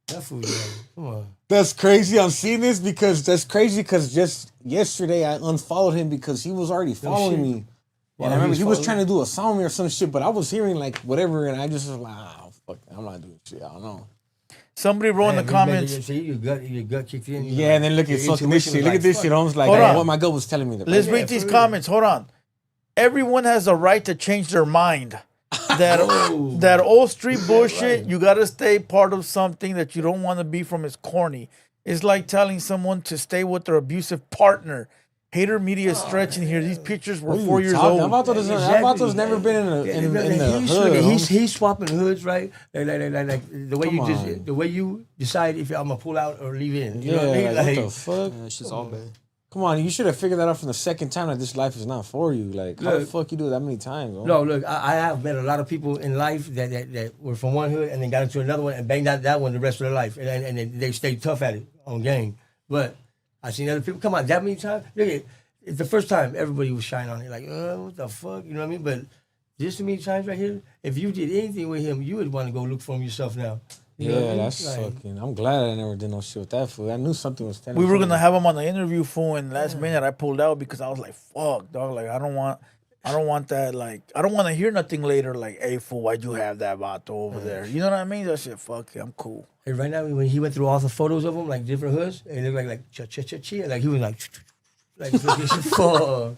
S3: That fool, yeah. Come on.
S2: That's crazy. I'm seeing this because just yesterday I unfollowed him because he was already following me.
S3: Wow,
S2: And I remember he was
S3: following
S2: trying to do a song or some shit, but I was hearing like whatever, and I just was like, fuck, I'm not doing shit. I don't know.
S1: Somebody wrote in the comments.
S3: See, your gut kicked in.
S2: Yeah, and then look at
S3: your
S2: fucking this
S3: intuition
S2: shit.
S3: was
S2: Look at this
S3: fuck.
S2: shit. I was like,
S1: Hold on.
S2: what my gut was telling me.
S1: Let's
S3: Yeah,
S1: read these
S3: for real.
S1: comments. Hold on. Everyone has the right to change their mind. That old street bullshit, you gotta stay part of something that you don't want to be from is corny. It's like telling someone to stay with their abusive partner. Hater media is stretching here. These pictures were 4 years old.
S2: Alvato's never been in the hood.
S3: He's swapping hoods, right? Like the way
S2: Come
S3: you
S2: on.
S3: the way you decide if I'm gonna pull out or leave in. You know
S2: Yeah,
S3: what I mean?
S2: like, what the fuck?
S8: Yeah, she's all bad.
S2: Come on, you should have figured that out from the second time that this life is not for you. Like, how the
S3: Look.
S2: fuck you do it that many times? Bro?
S3: No, look, I have met a lot of people in life that were from one hood and then got into another one and banged out that one the rest of their life, and they stayed tough at it on game. But I seen other people come out that many times. Look at it's the first time everybody was shining on it, like, what the fuck, you know what I mean? But this many times right here, if you did anything with him, you would want to go look for him yourself now. You know what I
S2: Yeah,
S3: mean?
S2: that's
S3: Like,
S2: fucking. I'm glad I never did no shit with that fool. I knew something was telling
S1: We
S2: me
S1: were
S2: something.
S1: gonna have him on the interview, fool, and last minute I pulled out because I was like, "Fuck, dog! Like I don't want that. Like I don't want to hear nothing later. Like, hey, fool, why'd you have that vato over there? You know what I mean? That shit. Fuck it, I'm cool.
S3: Hey, right now, when he went through all the photos of him, like different hoods, it looked like cha-cha-cha-cha. Like he was like fuck.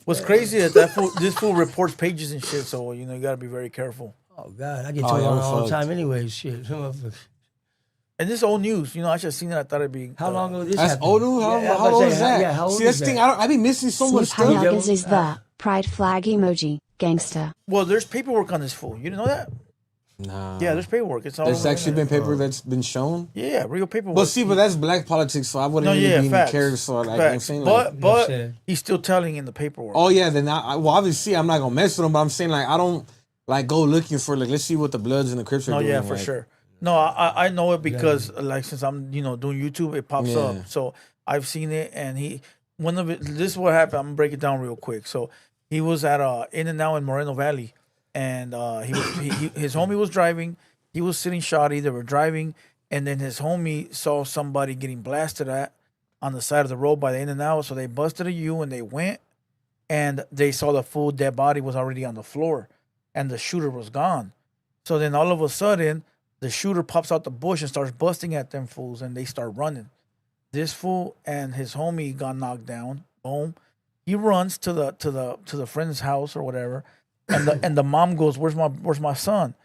S1: What's crazy is that this fool reports pages and shit. So you know you gotta be very careful.
S3: Oh, God, I get
S2: Oh,
S3: told
S2: yeah,
S3: on
S2: I'm
S3: all the
S2: fucked.
S3: time anyway, shit.
S1: And this old news. You know, I should have seen it. I thought it'd be.
S3: How long ago this
S2: That's
S3: happened?
S2: old news?
S3: Yeah, I was
S2: How
S3: about
S2: old
S3: to
S2: is
S3: say,
S2: that?
S3: Yeah, how old
S2: See,
S3: is
S2: that's the thing.
S3: that?
S2: I be missing so much
S7: Steve
S2: stuff.
S7: Hayek's is the pride flag emoji. Gangsta.
S1: Well, there's paperwork on this fool. You didn't know that?
S2: Nah.
S1: Yeah, there's paperwork. It's all.
S2: There's
S1: over the
S2: actually been
S1: internet.
S2: paper that's been shown.
S1: Yeah, real paperwork.
S2: But see, but that's black politics, so I wouldn't
S1: no,
S2: really
S1: yeah,
S2: be
S1: facts.
S2: cared. So like,
S1: facts.
S2: I'm saying,
S1: but
S2: like,
S1: but
S3: saying.
S1: he's still telling in the paperwork.
S2: oh yeah, then well, obviously I'm not gonna mess with him, but I'm saying like I don't like go looking for like let's see what the Bloods and the Crips are
S1: No,
S2: doing.
S1: yeah, for
S2: like,
S1: sure. No, I know it because like since I'm doing YouTube, it pops
S2: Yeah.
S1: up. So I've seen it, and this is what happened. I'm gonna break it down real quick. So he was at In-N-Out in Moreno Valley, and his homie was driving. He was sitting shoddy. They were driving, and then his homie saw somebody getting blasted at on the side of the road by the In-N-Out. So they busted a U and they went, and they saw the full dead body was already on the floor, and the shooter was gone. So then all of a sudden, the shooter pops out the bush and starts busting at them fools, and they start running. This fool and his homie got knocked down. Boom. He runs to the friend's house or whatever, and the mom goes, "Where's my son?"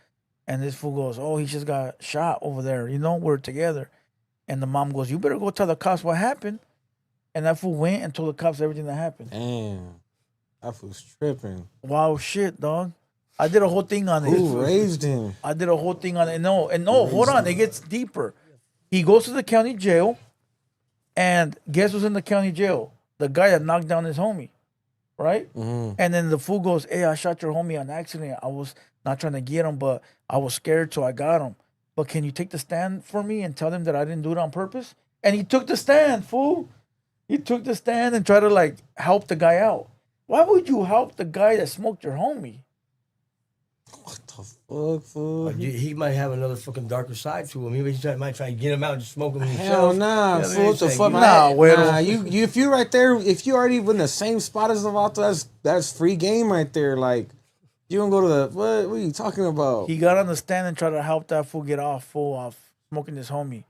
S1: And this fool goes, "Oh, he just got shot over there. We're together." And the mom goes, "You better go tell the cops what happened." And that fool went and told the cops everything that happened.
S2: Damn, that was tripping.
S1: Wow, shit, dog. I did a whole thing on it.
S2: Who raised him?
S1: I did a whole thing on it. No, hold on. It gets deeper. He goes to the county jail, and guess who's in the county jail? The guy that knocked down his homie, right?
S2: Mm-hmm.
S1: And then the fool goes, "Hey, I shot your homie on accident. I was not trying to get him, but I was scared, so I got him. But can you take the stand for me and tell them that I didn't do it on purpose?" And he took the stand, fool. He took the stand and tried to like help the guy out. Why would you help the guy that smoked your homie?
S2: What the fuck, fool?
S3: He might have another fucking darker side to him. He might try to get him out and smoke him
S2: Hell
S3: himself.
S2: nah,
S3: You know what I
S2: fool.
S3: mean?
S2: What the
S3: It's
S2: fuck?
S3: like,
S1: Nah, Huero.
S2: Nah, you if you right there, if you already in the same spot as the Vato, that's free game right there. Like, you don't go to the what are you talking about?
S1: He got on the stand and tried to help that fool get off smoking his homie.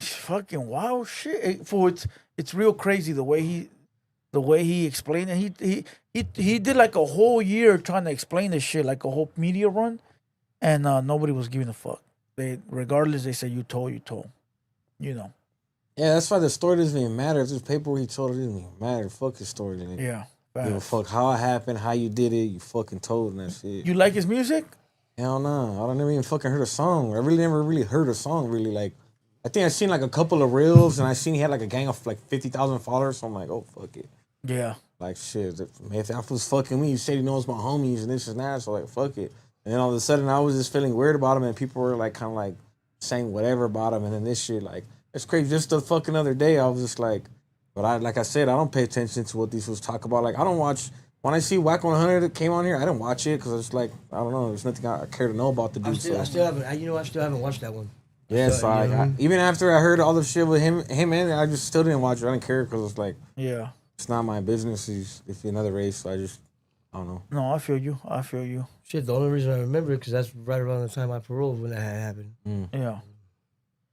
S1: Fucking wild shit. Fool, it's real crazy the way he explained it. He did like a whole year trying to explain this shit, like a whole media run, and nobody was giving a fuck. Regardless, they said you told. You know.
S2: Yeah, that's why the story doesn't even matter. If there's paper where he told it, doesn't even matter. Fuck his story. Nigga.
S1: Yeah.
S2: Give a fuck how it happened, how you did it. You fucking told and that shit.
S1: You like his music?
S2: Hell no, I never even fucking heard a song. I really never really heard a song. Really, like, I think I seen like a couple of reels, and I seen he had like a gang of like 50,000 followers. So I'm like, oh fuck it.
S1: Yeah.
S2: Like shit, if that was fucking me, he said he knows my homies and this and that. So like, fuck it. And then all of a sudden, I was just feeling weird about him, and people were like, kind of like saying whatever about him, and then this shit, like, it's crazy. Just the fucking other day, I was just like, but like I said, I don't pay attention to what these fools talk about. Like, I don't watch. When I see Whack 100 that came on here, I didn't watch it because it's like, I don't know, there's nothing I care to know about the dude.
S3: I still haven't. I still haven't watched that one.
S2: Yeah, so even after I heard all the shit with him and I just still didn't watch it. I didn't care because it's like,
S1: Yeah.
S2: it's not my business. If you're another race, so I don't know.
S1: No, I feel you.
S3: Shit, the only reason I remember it because that's right around the time I paroled when that had happened.
S1: Yeah.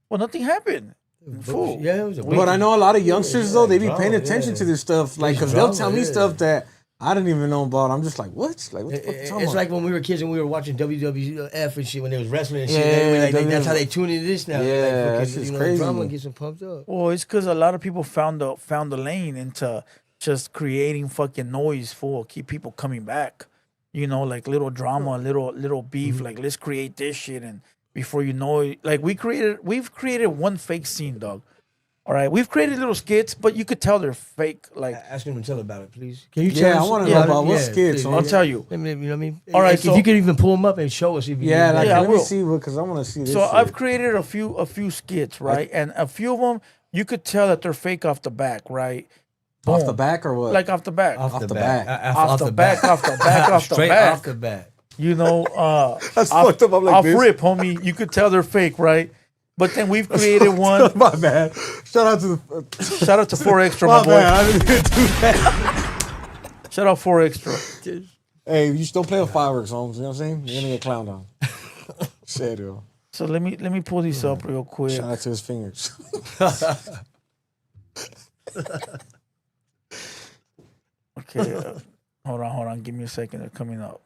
S1: Well, nothing happened. Fool.
S3: Yeah, it was a
S2: But I know a lot of youngsters though, they be paying
S3: drama,
S2: attention
S3: yeah.
S2: to this stuff, like, because they'll tell me stuff that I didn't even know about. I'm just like, what? Like, what the fuck you talking
S3: It's
S2: about?
S3: like when we were kids and we were watching WWF and shit when they was wrestling and shit.
S2: Yeah,
S3: That's how they tune into this now.
S2: Yeah,
S3: Like,
S2: that's
S3: fucking,
S2: just crazy.
S3: drama gets them pumped up.
S1: Well, it's because a lot of people found the lane into just creating fucking noise for keep people coming back. You know, like little drama, little beef. Like, let's create this shit, and before you know it, like we've created one fake scene, dog. All right, we've created little skits, but you could tell they're fake. Like,
S3: Ask him to tell about it, please. Can you
S2: Yeah,
S3: tell
S2: I
S3: us?
S2: want to know about what skits.
S3: please.
S1: I'll tell you.
S3: You know what I mean?
S1: All right,
S3: Like,
S1: so-
S3: if you could even pull them up and show us. If you
S2: Yeah, like,
S1: Yeah, I
S2: let me
S1: will.
S2: see, because I want to see this
S1: So
S2: shit.
S1: I've created a few skits, right? And a few of them you could tell that they're fake off the back, right?
S2: Off
S1: Boom.
S2: the back or what?
S1: Like off the back.
S3: off the
S2: the
S3: back,
S2: back.
S1: Off the back, off the back, off the
S3: Straight
S1: back.
S3: off the bat.
S1: You know,
S2: That's
S1: off,
S2: fucked up. I'm like
S1: off
S2: this.
S1: rip, homie. You could tell they're fake, right? But then we've created one.
S2: My bad. Shout out to the.
S1: Shout out to 4 Extra, my
S2: My
S1: boy.
S2: bad. I didn't even do that.
S1: Shout out 4 Extra.
S2: Hey, you still play with fireworks, Holmes. You know what I'm saying? You're gonna get clowned on. Shit, yo.
S1: So let me pull these up real quick.
S2: Shout out to his fingers.
S1: Okay, hold on. Give me a second. They're coming up.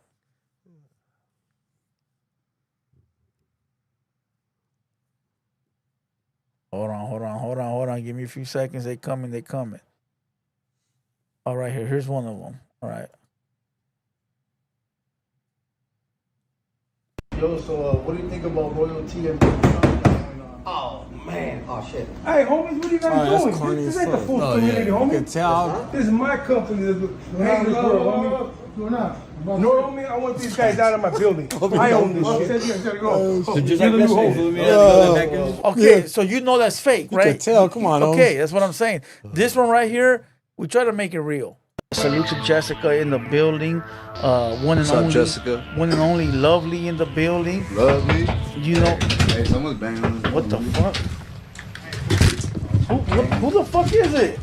S1: Hold on. Give me a few seconds. They coming. All right, here's one of them. All right.
S9: Yo, so what do you think about royalty and
S8: Oh man, oh shit.
S9: Hey, homies, what are you guys
S2: Oh, that's
S9: doing?
S2: corny
S9: This
S2: as
S9: ain't the
S2: fuck.
S9: food
S3: Oh,
S9: community,
S3: yeah.
S2: You can
S9: homie.
S2: tell.
S9: This is my company. Hey, this world, homie. What's going on? No, homie, I want these guys out of my building. I own this shit.
S3: So just
S9: You're
S3: like
S9: the new
S3: that
S9: home.
S3: shit.
S1: Okay, so you know that's fake, right?
S2: can tell. Come on,
S1: Okay, that's what I'm saying. This one right here, we try to make it real. Salute to Jessica in the building. One and only
S10: Jessica?
S1: One and only Lovely in the building.
S10: Love me.
S1: You know
S10: Hey, someone's banging on this.
S1: what the fuck? Who the fuck is it?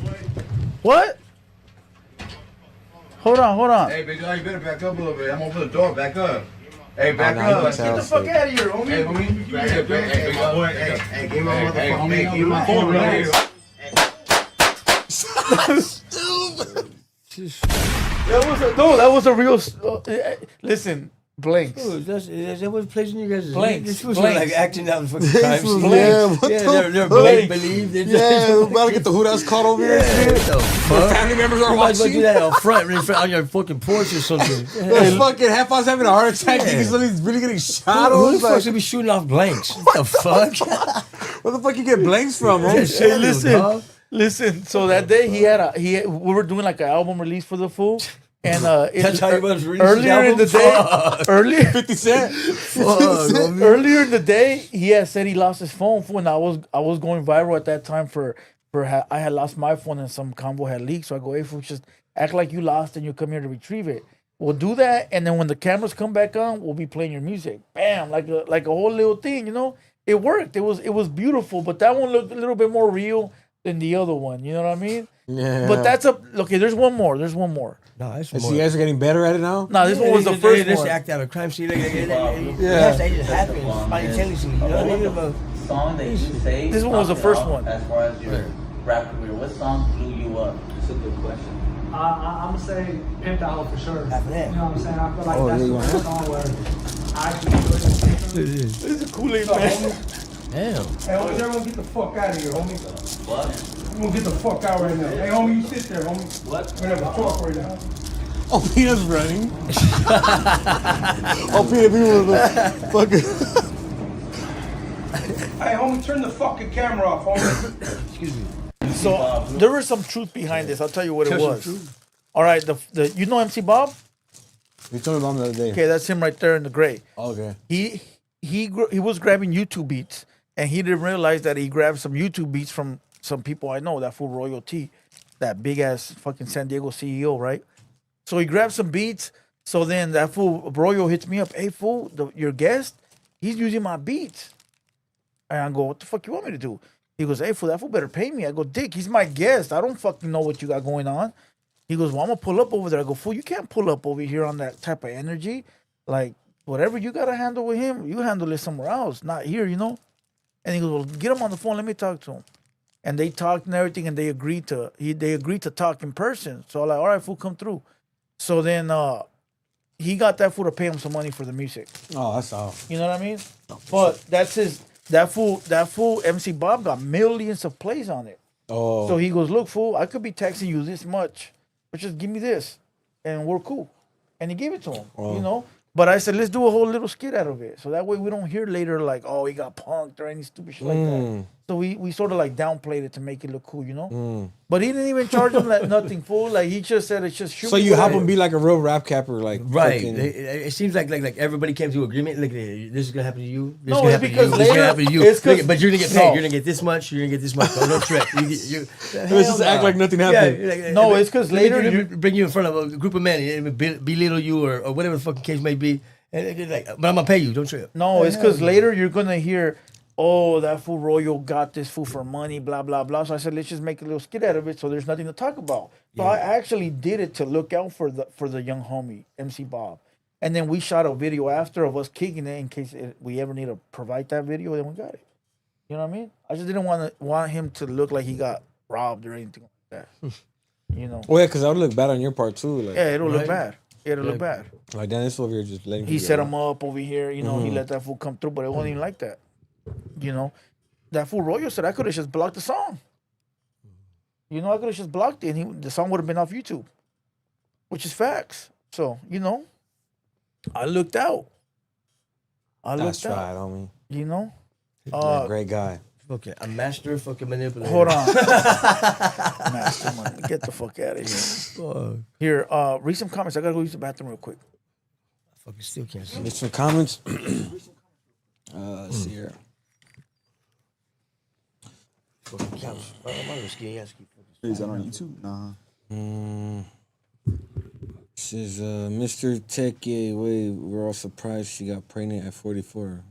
S1: What? Hold on.
S10: Hey, big guy, you better back up a little bit. I'm open the door. Back up. Hey, back
S2: nah, you
S10: up.
S2: can tell.
S1: Get the fuck out of here, homie.
S10: Hey, homie. Back up. Hey, big boy. Hey, give me my motherfucker. Hey, give me my phone right here.
S1: That was a real. Listen, blanks.
S3: Is that what plays in you guys?
S1: Blanks,
S3: This was
S1: blanks.
S3: like acting out the fucking time.
S2: was-
S3: scene.
S2: yeah, what
S3: yeah,
S2: the
S3: they're
S2: fuck?
S3: make believe.
S2: Yeah, we're about to get the who that's caught over here. and shit.
S3: What the fuck?
S2: Family members are
S3: You might as well do
S2: watching.
S3: that out front, right on your fucking porch or something.
S2: There's fucking half us having a heart attack thinking somebody's really getting shot.
S3: Who the
S2: Who
S3: fuck should be shooting off blanks? What the fuck?
S2: Where the fuck you get blanks from, bro?
S1: Hey, listen. So that day we were doing like an album release for the fool, and
S3: That's how you must release
S1: earlier in the
S3: his
S1: day,
S3: album?
S1: earlier
S2: 50 Cent.
S1: earlier in the day, he had said he lost his phone, fool, and I was going viral at that time for I had lost my phone and some combo had leaked, so I go, hey, fool, just Act like you lost and you come here to retrieve it. We'll do that, and then when the cameras come back on, we'll be playing your music. Bam, like a whole little thing, you know. It worked. It was beautiful, but that one looked a little bit more real than the other one. You know what I mean?
S2: Yeah.
S1: But that's okay. There's one more. There's one more.
S3: No, that's
S2: So
S3: more.
S2: you guys are getting better at it now?
S1: No, this one was the first
S3: This
S1: one.
S3: act out of crime scene. It
S2: Yeah.
S3: just happens spontaneously. You know what I mean? About-
S8: Song that you say.
S1: This one was the first one.
S8: As far as your rap career, what song blew you up? It's a good question.
S9: I'm gonna say Pimped Out for sure.
S3: After that.
S9: You know what I'm saying? I feel like
S2: Oh,
S9: that's
S2: really?
S9: the first song where I actually enjoyed it.
S1: This is a Kool-Aid man.
S3: Damn.
S9: Hey, homie, everyone get the fuck out of here, homie.
S8: What?
S9: Everyone get the fuck out right now. Hey, homie, you sit there, homie.
S8: What?
S9: We're gonna have a talk right now.
S2: Oh, Peter's running. Oh, Peter was fucking.
S9: Hey, homie, turn the fucking camera off, homie.
S3: Excuse me.
S1: So there was some truth behind this. I'll tell you what it was. All right, the you know MC Bob?
S2: You told me about him the other day.
S1: Okay, that's him right there in the gray.
S2: Okay.
S1: He was grabbing YouTube beats, and he didn't realize that he grabbed some YouTube beats from some people I know. That fool Royalty, that big ass fucking San Diego CEO, right? So he grabbed some beats. So then that fool Royal hits me up. Hey fool, your guest, he's using my beats. And I go, what the fuck you want me to do? He goes, hey fool, that fool better pay me. I go, Dick, he's my guest. I don't fucking know what you got going on. He goes, well, I'm gonna pull up over there. I go, fool, you can't pull up over here on that type of energy. Like, whatever you gotta handle with him, you handle it somewhere else, not here, you know? And he goes, well, get him on the phone, let me talk to him. And they talked and everything, and they agreed to talk in person. So I'm like, all right, fool, come through. So then he got that fool to pay him some money for the music.
S2: Oh, that's all.
S1: You know what I mean? But that's that fool MC Bob got millions of plays on it.
S2: Oh.
S1: So he goes, look, fool, I could be texting you this much, but just give me this, and we're cool. And he gave it to him, you know? But I said, let's do a whole little skit out of it. So that way we don't hear later like, oh, he got punked or any stupid shit like that. So we sort of like downplayed it to make it look cool, you know? But he didn't even charge him like nothing, fool. Like he just said, it's just shoot.
S2: So you help him be like a real rap capper, like
S3: Right.
S2: fucking-
S3: It seems like everybody came to agreement. Like this is gonna happen to you. This
S1: No,
S3: is gonna
S1: it's
S3: happen
S1: because
S3: to you. This is gonna
S1: later-
S3: happen to you.
S1: it's 'cause-
S3: But you're gonna get paid.
S1: No.
S3: You're gonna get this much. You're gonna get this much. Oh, no trip.
S2: Let's just act like nothing happened.
S1: No, it's 'cause later
S3: you
S1: you-
S3: bring you in front of a group of men and belittle you or whatever the fucking case may be. And it's like, but I'm gonna pay you. Don't trip.
S1: No, it's because later you're gonna hear, oh, that fool Royal got this fool for money, blah blah blah. So I said, let's just make a little skit out of it, so there's nothing to talk about. So I actually did it to look out for the young homie MC Bob, and then we shot a video after of us kicking it in case we ever need to provide that video. Then we got it. You know what I mean? I just didn't want him to look like he got robbed or anything like that. You know?
S2: Well, yeah, because that would look bad on your part too. Like,
S1: Yeah, it'll look bad. It'll look bad.
S2: like Dennis over here just letting
S1: He
S2: people
S1: set
S2: go.
S1: him up over here, you know, he let that fool come through, but it wasn't even like that. You know, that fool Royal said I could have just blocked the song. You know, I could have just blocked it and the song would have been off YouTube, which is facts. So, you know, I looked out.
S2: That's right, homie.
S1: You know?
S2: You're a great guy.
S3: Okay, a master fucking manipulator.
S1: Hold on. Master money. Get the fuck out of here. Here, read some comments. I gotta go use the bathroom real quick.
S3: I fucking still can't see.
S2: There's some comments. Let's see here.
S3: Fucking couch. I'm on the ski.
S11: Is that on YouTube? Nah.
S2: This is Mr. Techie. Wait, we're all surprised she got pregnant at 44.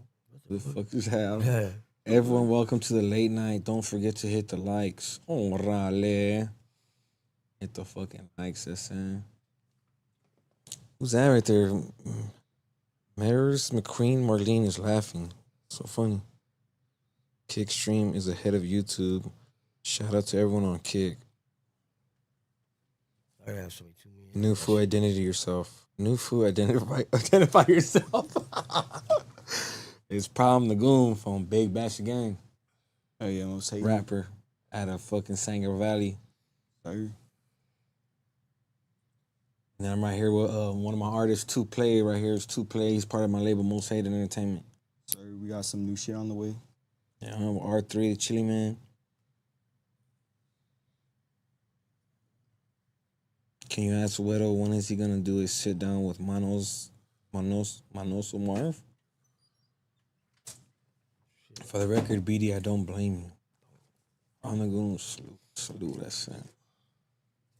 S2: What the fuck is that?
S3: Yeah.
S2: Everyone, welcome to the late night. Don't forget to hit the likes. Orale. Hit the fucking likes, that's saying. Who's that right there? Maris McQueen Marlene is laughing. So funny. Kickstream is ahead of YouTube. Shout out to everyone on Kick.
S3: I have so many too many.
S2: New food, identity yourself. New food, identify yourself. It's Problem the Goon from Big Bash Gang.
S11: Oh yeah, I'm saying.
S2: Rapper out of fucking Sanger Valley.
S11: Sorry.
S2: And then I'm right here with one of my artists, 2Play. Right here is 2Play. He's part of my label, Most Hated Entertainment.
S11: Sorry, we got some new shit on the way.
S2: Yeah, I'm R3, the Chili Man. Can you ask Huero when is he gonna do his sit down with Manoso Marv? For the record, BD, I don't blame you. On the Goon, salute, that's it.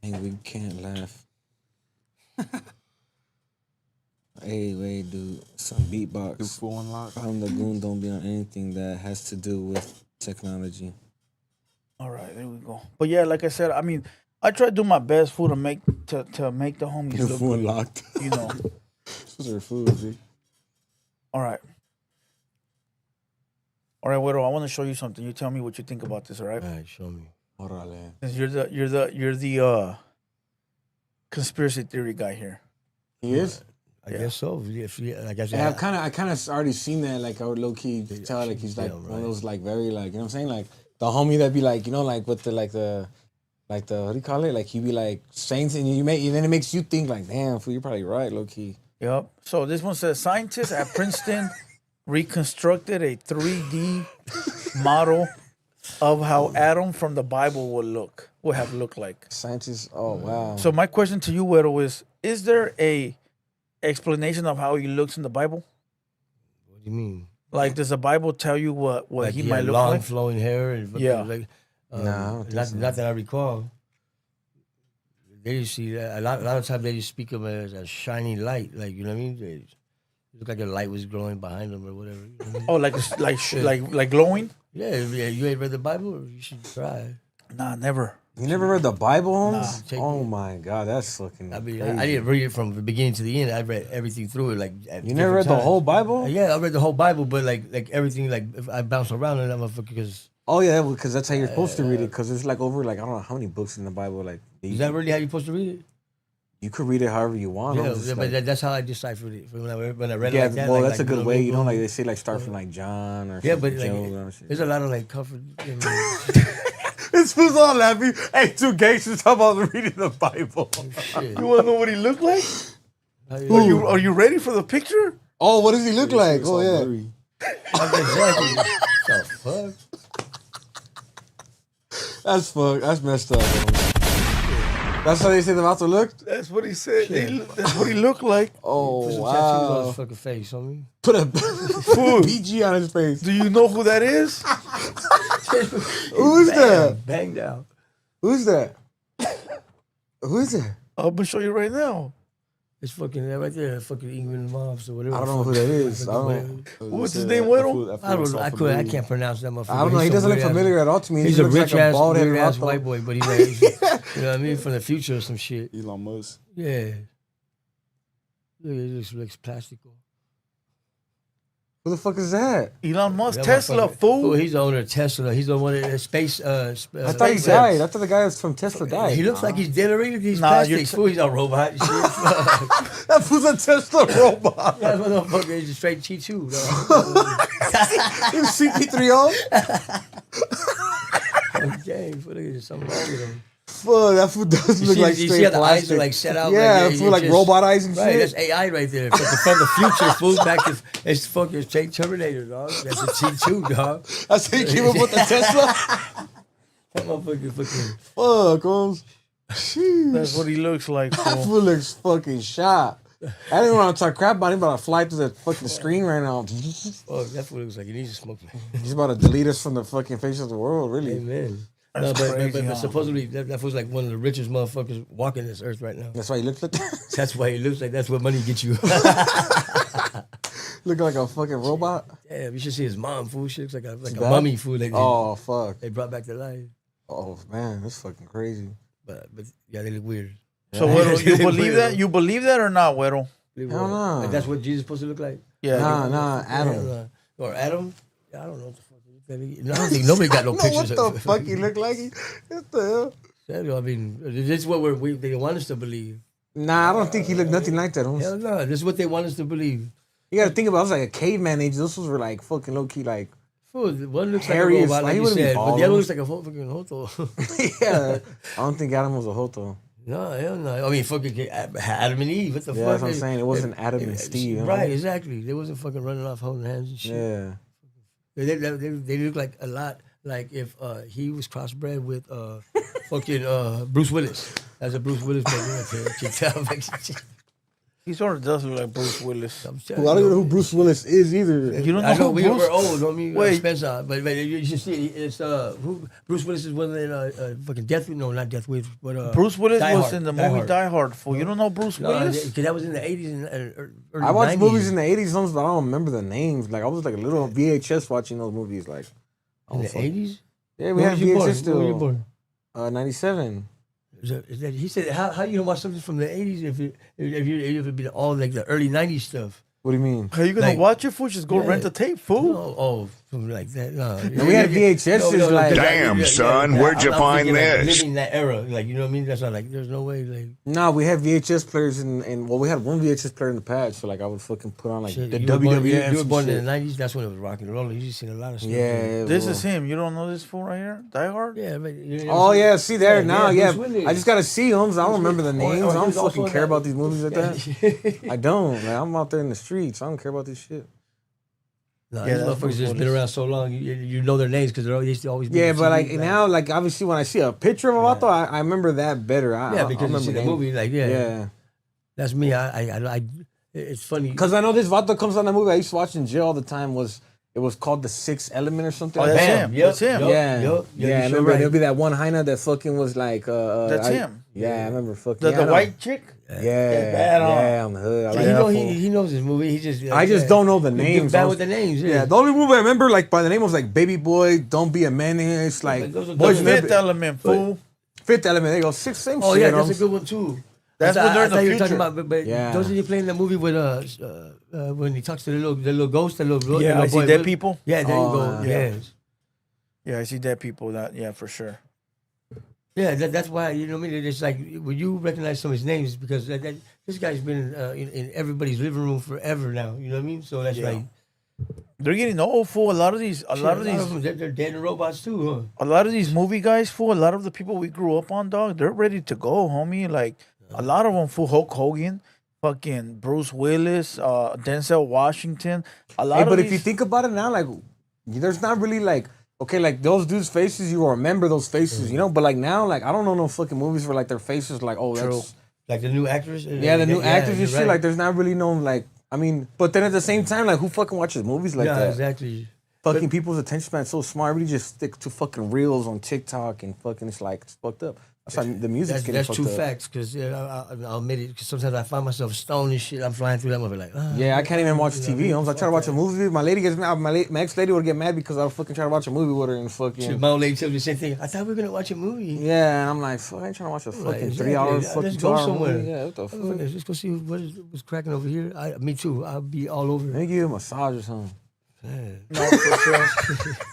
S2: Hey, we can't laugh. Hey, wait, dude. Some beatbox.
S11: Do full unlock.
S2: Problem the Goon don't be on anything that has to do with technology.
S1: All right, there we go. But yeah, like I said, I mean, I try to do my best food to make the homies
S2: Your
S1: look
S2: phone
S1: good,
S2: locked.
S1: you know.
S2: Those are food, dude.
S1: All right. All right, Huero, I want to show you something. You tell me what you think about this, all right?
S3: All right, show me.
S2: Órale.
S1: Since you're the conspiracy theory guy here.
S2: He is?
S3: I guess so. I guess.
S2: Yeah, I kind of already seen that. Like, I would low key tell, like, he's like
S3: Yeah,
S2: one of those, like, very, like, you know what I'm saying? Like, the homie that be like, you know, like, with the, like, the, what do you call it? Like, he be like saying things, and then it makes you think, like, damn, fool, you're probably right, low key.
S1: Yep. So this one says scientists at Princeton reconstructed a 3D model of how Adam from the Bible would have looked like.
S2: Scientists, oh, wow.
S1: So my question to you, Huero, is there a explanation of how he looks in the Bible?
S3: What do you mean?
S1: Like, does the Bible tell you what
S3: Like
S1: he
S3: he
S1: might
S3: had
S1: look
S3: long
S1: like?
S3: flowing hair and
S1: Yeah.
S3: like,
S2: Nah, I don't think
S3: not,
S2: so.
S3: not that I recall. They just see that a lot of times they just speak of it as a shiny light, like, you know what I mean? It looked like a light was glowing behind them or whatever. You know what I mean?
S1: Oh, like glowing?
S3: Yeah, you ain't read the Bible, you should try.
S1: Nah, never.
S2: You never read the Bible, Holmes?
S3: Nah.
S2: Oh, my God, that's fucking
S3: I mean,
S2: crazy.
S3: I didn't read it from the beginning to the end. I read everything through it. Like,
S2: You never read the whole Bible?
S3: Yeah, I read the whole Bible, but like everything, like if I bounce around in that motherfucker because.
S2: Oh, yeah, because that's how you're supposed to read it, because there's like over, like, I don't know how many books in the Bible, like.
S3: Is that really how you're supposed to read it?
S2: You could read it however you want.
S3: Yeah,
S2: Holmes.
S3: but
S2: Like,
S3: that's how I deciphered it. When I read it
S2: yeah,
S3: like that.
S2: well,
S3: like,
S2: that's a good
S3: you know
S2: way.
S3: what I
S2: You know,
S3: mean?
S2: like they say, like start from like John or
S3: Yeah, but
S2: Job
S3: like,
S2: or shit.
S3: there's a lot of like comfort.
S2: This fool's all laughing. Hey, two gangsters talking about reading the Bible.
S3: Shit.
S1: You want to know what he looked like? Are you ready for the picture?
S2: Oh, what does he look like? Oh, yeah.
S11: Blurry.
S3: Exactly. The fuck?
S2: That's fuck. That's messed up. Bro. That's how they say the mouth will look?
S1: That's what he said. That's what he looked like.
S2: Oh,
S3: Put some tattoos on
S2: wow.
S3: his fucking face, homie.
S2: Put a PG on his face.
S1: Do you know who that is?
S2: Who's that?
S3: Banged out.
S2: Who's that? Who's that?
S1: I'm gonna show you right now.
S3: It's fucking that right there, fucking England Mobs or whatever.
S2: I don't know who that is. I don't.
S1: What's his name, Huero?
S3: I don't know. I can't pronounce that motherfucker.
S2: I don't know. He doesn't look familiar at all to me.
S3: He's
S2: He
S3: a
S2: looks
S3: rich
S2: like a
S3: ass,
S2: bald-headed
S3: weird ass
S2: vato.
S3: white boy, but he's like, you know what I mean, from the future or some shit.
S11: Elon Musk.
S3: Yeah. Look, it just looks plastical.
S2: Who the fuck is that?
S1: Elon Musk,
S3: That
S1: Tesla,
S3: motherfucker-
S1: fool.
S3: He's the owner of Tesla. He's the one that space.
S2: I thought he died. I thought the guy was from Tesla died.
S3: He looks like he's dead already. He's
S1: Nah,
S3: plastic.
S1: you're
S3: Fool, he's a robot. and shit.
S2: That was a Tesla robot.
S3: That motherfucker is a straight T2.
S2: He was CP3O.
S3: Okay, fool, there's something wrong with him.
S2: Fuck, that fool does look like
S3: you
S2: straight
S3: see how the eyes
S2: plastic.
S3: are like set out?
S2: Yeah,
S3: like,
S2: fool, like
S3: just-
S2: robot eyes and
S3: right,
S2: shit.
S3: that's AI right there. From the future, fool, back to it's fucking straight Terminator, dog. That's a T2, dog.
S2: That's how you came up with the Tesla.
S3: That motherfucker fucking.
S2: Fuck, Holmes.
S1: That's what he looks like,
S2: That
S1: fool.
S2: fool looks fucking shot. I didn't want to talk crap about him, but I fly through the fucking screen right now.
S3: Oh, that's what it looks like. He needs to smoke.
S2: He's about to delete us from the fucking face of the world, really.
S3: Amen.
S1: That's
S3: No,
S1: crazy, huh?
S3: but supposedly that was like one of the richest motherfuckers walking this earth right now.
S2: That's why he looks like that.
S3: That's why he looks like that's what money gets you.
S2: Look like a fucking robot.
S3: Yeah, you should see his mom, fool. She looks like a
S2: bad?
S3: mummy, fool.
S2: Oh, fuck.
S3: They brought back to life.
S2: Oh, man, that's fucking crazy.
S3: But yeah, they look weird.
S1: So, Huero, you believe that? You believe that or not, Huero?
S2: Hell no.
S3: Like, that's what Jesus is supposed to look like?
S1: Yeah.
S2: Nah, Adam.
S3: Yeah, or Adam? Yeah, I don't know what the fuck he looked like. I don't think nobody got no
S2: What
S3: pictures
S2: the
S3: of
S2: fuck he look like? What the hell?
S3: I mean, this is what they want us to believe.
S2: Nah, I don't think he looked nothing like that. Holmes.
S3: Hell no, this is what they want us to believe.
S2: You gotta think about it. I was like a caveman age. Those were like fucking low key, like.
S3: Fool, one looks
S2: Hairy
S3: like a
S2: as-
S3: robot,
S2: like,
S3: like
S2: he
S3: you
S2: wouldn't be
S3: said, but
S2: bald.
S3: the other looks like a fucking hoto.
S2: Yeah. I don't think Adam was a hoto.
S3: No, hell no. I mean, fucking Adam and Eve. What the
S2: Yeah,
S3: fuck?
S2: that's what I'm saying. It wasn't Adam and Steve.
S3: Right, exactly. They wasn't fucking running off holding hands and shit.
S2: Yeah.
S3: They look like a lot like if he was crossbred with fucking Bruce Willis. That's a Bruce Willis baby right there.
S1: He sort of does look like Bruce Willis.
S3: I'm
S2: I
S3: telling
S2: don't even
S3: you.
S2: know who Bruce Willis is either.
S1: You don't know
S3: I know
S1: who
S3: we're
S1: Bruce?
S3: old. Don't mean
S1: Wait.
S3: Spencer, but you should see it's Bruce Willis is one in fucking Death. No, not Death Wish, but
S1: Bruce Willis
S3: Die
S1: was
S3: Hard.
S1: in the
S3: Die
S1: movie
S3: Hard.
S1: Die Hard. Fool, you don't know Bruce
S3: No,
S1: Willis?
S3: because that was in the 80s and early
S2: I watched
S3: 90s.
S2: movies in the 80s, sometimes, but I don't remember the names. Like I was like a little VHS watching those movies. Like
S3: In the 80s?
S2: Yeah, we
S3: When
S2: had
S3: was you born?
S2: VHS
S3: When
S2: still.
S3: were you born?
S2: 97.
S3: Is that, he said, how you gonna watch something from the 80s if it be all like the early 90s stuff?
S2: What do you mean?
S1: How you gonna
S3: Like-
S1: watch it, fool? Just go
S3: Yeah.
S1: rent the tape, fool.
S3: Oh, something like that. No,
S2: No, we had VHSs, like-
S4: Damn, son, where'd you
S3: I'm
S4: find
S3: thinking, like,
S4: this?
S3: living that era, like, you know what I mean? That's not like, there's no way, like.
S2: Nah, we had VHS players and well, we had one VHS player in the past, so like I would fucking put on like
S3: Shit,
S2: the
S3: you were born-
S2: WWF.
S3: You were born
S2: and
S3: in
S2: shit.
S3: the 90s. That's when it was rock and roll. You just seen a lot of stuff.
S2: Yeah.
S1: This
S2: well.
S1: is him. You don't know this fool right here? Die Hard?
S3: Yeah. But
S2: Oh yeah, see there now, yeah.
S3: Bruce Willis.
S2: I just gotta see them. So I don't remember the
S3: Or-
S2: names.
S3: or
S2: I
S3: he
S2: don't
S3: was also
S2: fucking
S3: in
S2: care
S3: that-
S2: about these movies like that. I don't. Like, I'm out there in the streets. I don't care about this shit.
S3: No,
S1: Yeah,
S3: these
S1: that's
S3: motherfuckers
S1: Bruce
S3: just been
S1: Willis.
S3: around so long. You know their names because they used to always be
S2: Yeah,
S3: on
S2: but
S3: TV,
S2: like now, like obviously when I see a picture of Vato, I remember that better.
S3: Yeah, because you see the
S2: names.
S3: movie, like, yeah.
S2: Yeah.
S3: That's me. I it's funny.
S2: Because I know this Vato comes on that movie I used to watch in jail all the time. It was called The Sixth Element or something.
S1: Oh,
S2: like
S1: that's
S2: that.
S1: him. That's him.
S2: Yeah,
S3: Yup.
S2: yeah. I
S3: you're
S2: remember
S3: right.
S2: there'll be that one hyena that fucking was like.
S1: That's him.
S2: Yeah, I remember fucking.
S1: The
S2: yeah, I know.
S1: white chick?
S2: Yeah,
S1: bad on.
S2: yeah, on the hood. I
S3: So
S2: like
S3: he,
S2: that
S3: know,
S2: fool.
S3: he knows his movie. He just
S2: I just don't know the
S3: He's
S2: names.
S3: bad
S2: I was-
S3: with the names.
S2: Yeah, the only movie I remember like by the name was like Baby Boy, Don't Be a Menace, like
S3: those are
S2: Boys
S3: good.
S2: in
S1: Fifth
S2: the
S1: Element, fool.
S2: Fifth Element. They go same
S3: Oh
S2: shit.
S3: yeah, that's
S2: homes.
S3: a good one too.
S1: That's
S3: I
S1: when they're in
S3: thought
S1: the
S3: you were talking
S1: future.
S3: about, but
S2: Yeah.
S3: doesn't he play in the movie with when he talks to the little ghost, the little
S1: Yeah,
S3: little
S1: I see
S3: boy?
S1: dead people.
S3: Yeah, there you
S2: Oh,
S3: go.
S2: yeah.
S3: Yes.
S1: Yeah, I see dead people. Yeah, for sure.
S3: Yeah, that's why, you know what I mean? It's like, when you recognize some of his names, because this guy's been in everybody's living room forever now, you know what I mean? So that's
S1: Yeah.
S3: like,
S1: They're getting old, fool. A lot of these,
S3: them, they're dead and robots too, huh?
S1: a lot of these movie guys, fool. A lot of the people we grew up on, dog. They're ready to go, homie. Like a lot of them, fool. Hulk Hogan, fucking Bruce Willis, Denzel Washington. A lot
S2: Hey,
S1: of
S2: but
S1: these,
S2: if you think about it now, like there's not really like okay, like those dudes' faces, you will remember those faces, you know. But like now, like I don't know no fucking movies where like their faces like oh that's
S3: Like the new actress?
S2: yeah the new actors and
S3: you're
S2: shit.
S3: right.
S2: Like there's not really no like I mean, but then at the same time, like who fucking watches movies like
S3: yeah,
S2: that?
S3: exactly.
S2: Fucking people's attention span is so smart. Everybody just stick to fucking reels on TikTok and fucking it's like it's fucked up. That's why the music's getting
S3: That's
S2: fucked
S3: true
S2: up.
S3: facts, because I'll admit it, because sometimes I find myself stoned and shit. I'm flying through that movie like,
S2: Yeah, I can't even watch TV. I try to watch a movie. My lady gets mad. My ex lady would get mad because I fucking try to watch a movie with her and fucking.
S3: shit, my old lady tells me the same thing. I thought we were going to watch a movie.
S2: Yeah, and I'm like, fuck, I ain't trying to watch a fucking
S3: Right,
S2: 3 hour
S3: exactly.
S2: fucking
S3: Let's
S2: 2
S3: go
S2: hour
S3: somewhere.
S2: movie. Yeah, what the fuck?
S3: Let's go see what's cracking over here. Me too. I'll be all over.
S2: Let me give you a massage or something.
S1: no, for sure,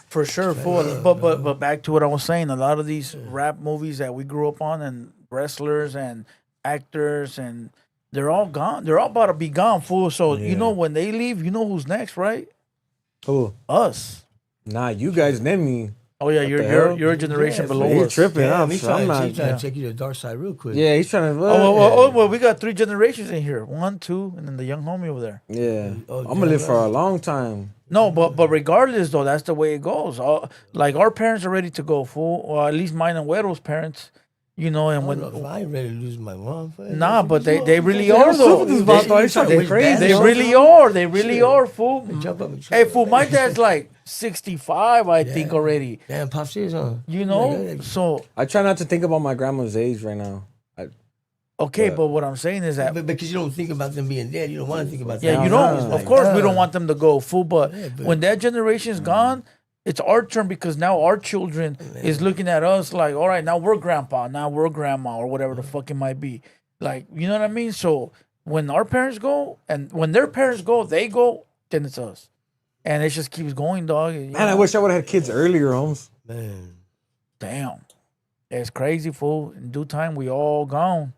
S1: for sure, fool. But back to what I was saying. A lot of these rap movies that we grew up on, and wrestlers and actors, and they're all gone. They're all about to be gone, fool. So you know when they leave, you know who's next, right?
S2: Who?
S1: Us.
S2: Nah, you guys named me.
S1: Oh yeah,
S2: the
S1: you're
S2: hell?
S1: you're a generation
S3: Yeah,
S1: below
S2: He
S1: us.
S2: tripping.
S3: Yeah,
S2: I'm
S3: he's
S2: trying
S3: trying
S2: not.
S3: to take you to the dark side real quick.
S2: Yeah, he's trying to.
S1: Well, we got 3 generations in here. 1, 2, and then the young homie over there.
S2: Yeah,
S3: Oh,
S2: I'm gonna live for a long time.
S1: No, but regardless though, that's the way it goes. Like our parents are ready to go, fool. Or at least mine and Huero's parents. You know, and when
S3: I ain't ready to lose my mom.
S1: nah, but they really are though.
S2: This Vato, he's fucking crazy.
S1: They really are. They really are, fool.
S3: Jump up and
S1: Hey, fool, my dad's like 65, I think already.
S3: Damn, Pops is, huh?
S1: You know, so
S2: I try not to think about my grandma's age right now.
S1: okay, but what I'm saying is that
S3: Because you don't think about them being dead. You don't want to think about
S1: yeah,
S3: them.
S1: you
S2: No,
S1: know,
S2: no,
S1: of course we
S3: nah.
S1: don't want them to go, fool. But
S3: but-
S1: when that generation's gone, it's our turn because now our children is looking at us like, all right, now we're grandpa, now we're grandma, or whatever the fuck it might be. Like, you know what I mean? So when our parents go and when their parents go, they go, then it's us. And it just keeps going, dog.
S2: Man, I wish I would have had kids earlier, Holmes.
S3: Man.
S1: Damn. It's crazy, fool. In due time, we all gone.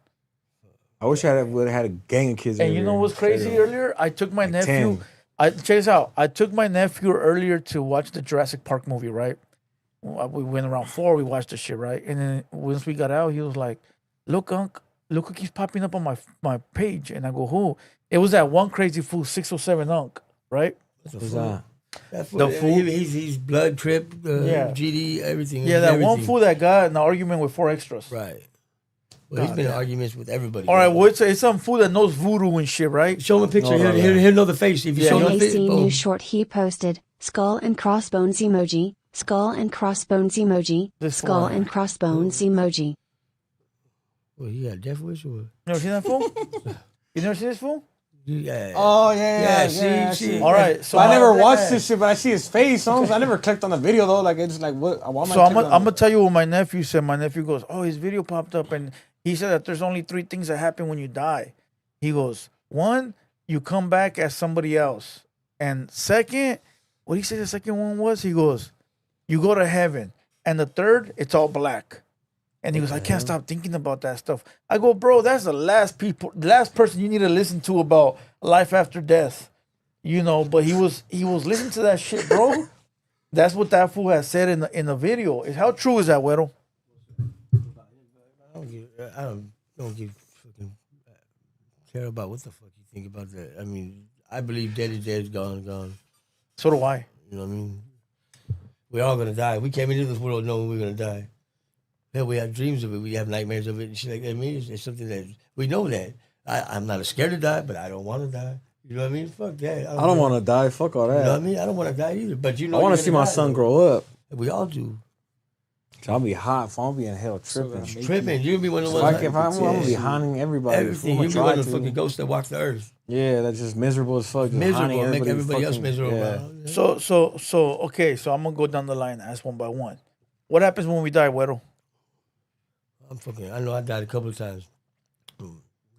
S2: I wish I would have had a gang of kids.
S1: And you know
S2: earlier.
S1: what's crazy earlier? I took my nephew.
S2: 10.
S1: Check this out. I took my nephew earlier to watch the Jurassic Park movie, right? We went around 4, we watched the shit, right? And then once we got out, he was like, look, Unc, look what keeps popping up on my page. And I go, who? It was that one crazy fool, 607 Unc, right?
S2: Who's that?
S3: That
S1: The fool-
S3: he's blood trip,
S1: Yeah.
S3: GD, everything.
S1: Yeah, that one
S3: everything.
S1: fool that got in an argument with 4 extras.
S3: Right. Well, he's
S1: God
S3: been in
S1: damn.
S3: arguments with everybody.
S1: All right, well, it's some fool that knows voodoo and shit, right?
S3: Show him a picture. He'll know the face. If you show him the face,
S7: AC
S3: boom.
S7: new short he posted, skull and crossbones emoji, skull and crossbones emoji,
S1: This
S7: skull
S1: one.
S7: and crossbones emoji.
S3: Well, he got death wish or what?
S1: You never seen that fool? You never seen this fool?
S3: Yeah.
S2: Oh yeah.
S3: See.
S1: All right, so
S2: I never watched this shit, but I see his face. I never clicked on the video though. Like it's just like what? Why am I
S1: So I'm
S2: clicking on
S1: gonna
S2: it?
S1: tell you what my nephew said. My nephew goes, "Oh, his video popped up, and he said that there's only 3 things that happen when you die." He goes, 1, you come back as somebody else, and second, what he said the second one was, he goes, you go to heaven, and the third, it's all black. And he goes, I can't stop thinking about that stuff. I go, bro, that's the last person you need to listen to about life after death, you know. But he was listening to that shit, bro. That's what that fool has said in the video. How true is that, Huero?
S3: I don't give fucking care about what the fuck you think about that. I mean, I believe dead is dead, gone.
S1: So do I.
S3: You know what I mean? We're all gonna die. We came into this world knowing we're gonna die. Hell, we have dreams of it. We have nightmares of it and shit like that. I mean, it's something that we know that. I'm not scared to die, but I don't want to die. You know what I mean? Fuck that.
S2: I don't want to die. Fuck all that.
S3: You know what I mean? I don't want to die either. But you know,
S2: I want to see my son grow up.
S3: We all do.
S2: I'll be hot. I'll be in hell tripping.
S3: Tripping. You'll be one of the
S2: Like
S3: ones.
S2: if I'm gonna be haunting everybody.
S3: Everything. You'll be one of the fucking ghosts that walk the earth.
S2: Yeah, that's just miserable as fuck. Just haunting
S3: Miserable. Make everybody else
S2: fucking-
S3: miserable.
S2: Yeah.
S1: So okay, so I'm gonna go down the line, ask one by one. What happens when we die, Huero?
S3: I know I died a couple of times.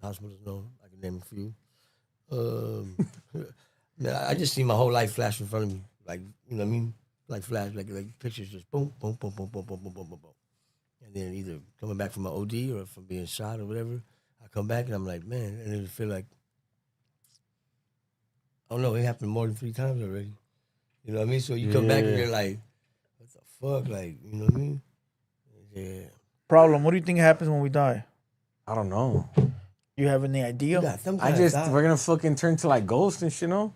S3: Hospitals, no, I can name a few. Man, I just see my whole life flash in front of me, like, you know what I mean, like flash, like pictures just boom, boom, boom, boom, boom, boom, boom, boom, boom, boom, and then either coming back from my OD or from being shot or whatever, I come back and I'm like, man, and it feel like, I don't know, it happened more than 3 times already. You know what I mean? So you come back and you're like, what the fuck, like, you know what I mean? Yeah.
S1: Problem. What do you think happens when we die?
S2: I don't know.
S1: You have any idea?
S2: We're gonna fucking turn to like ghosts and shit, no?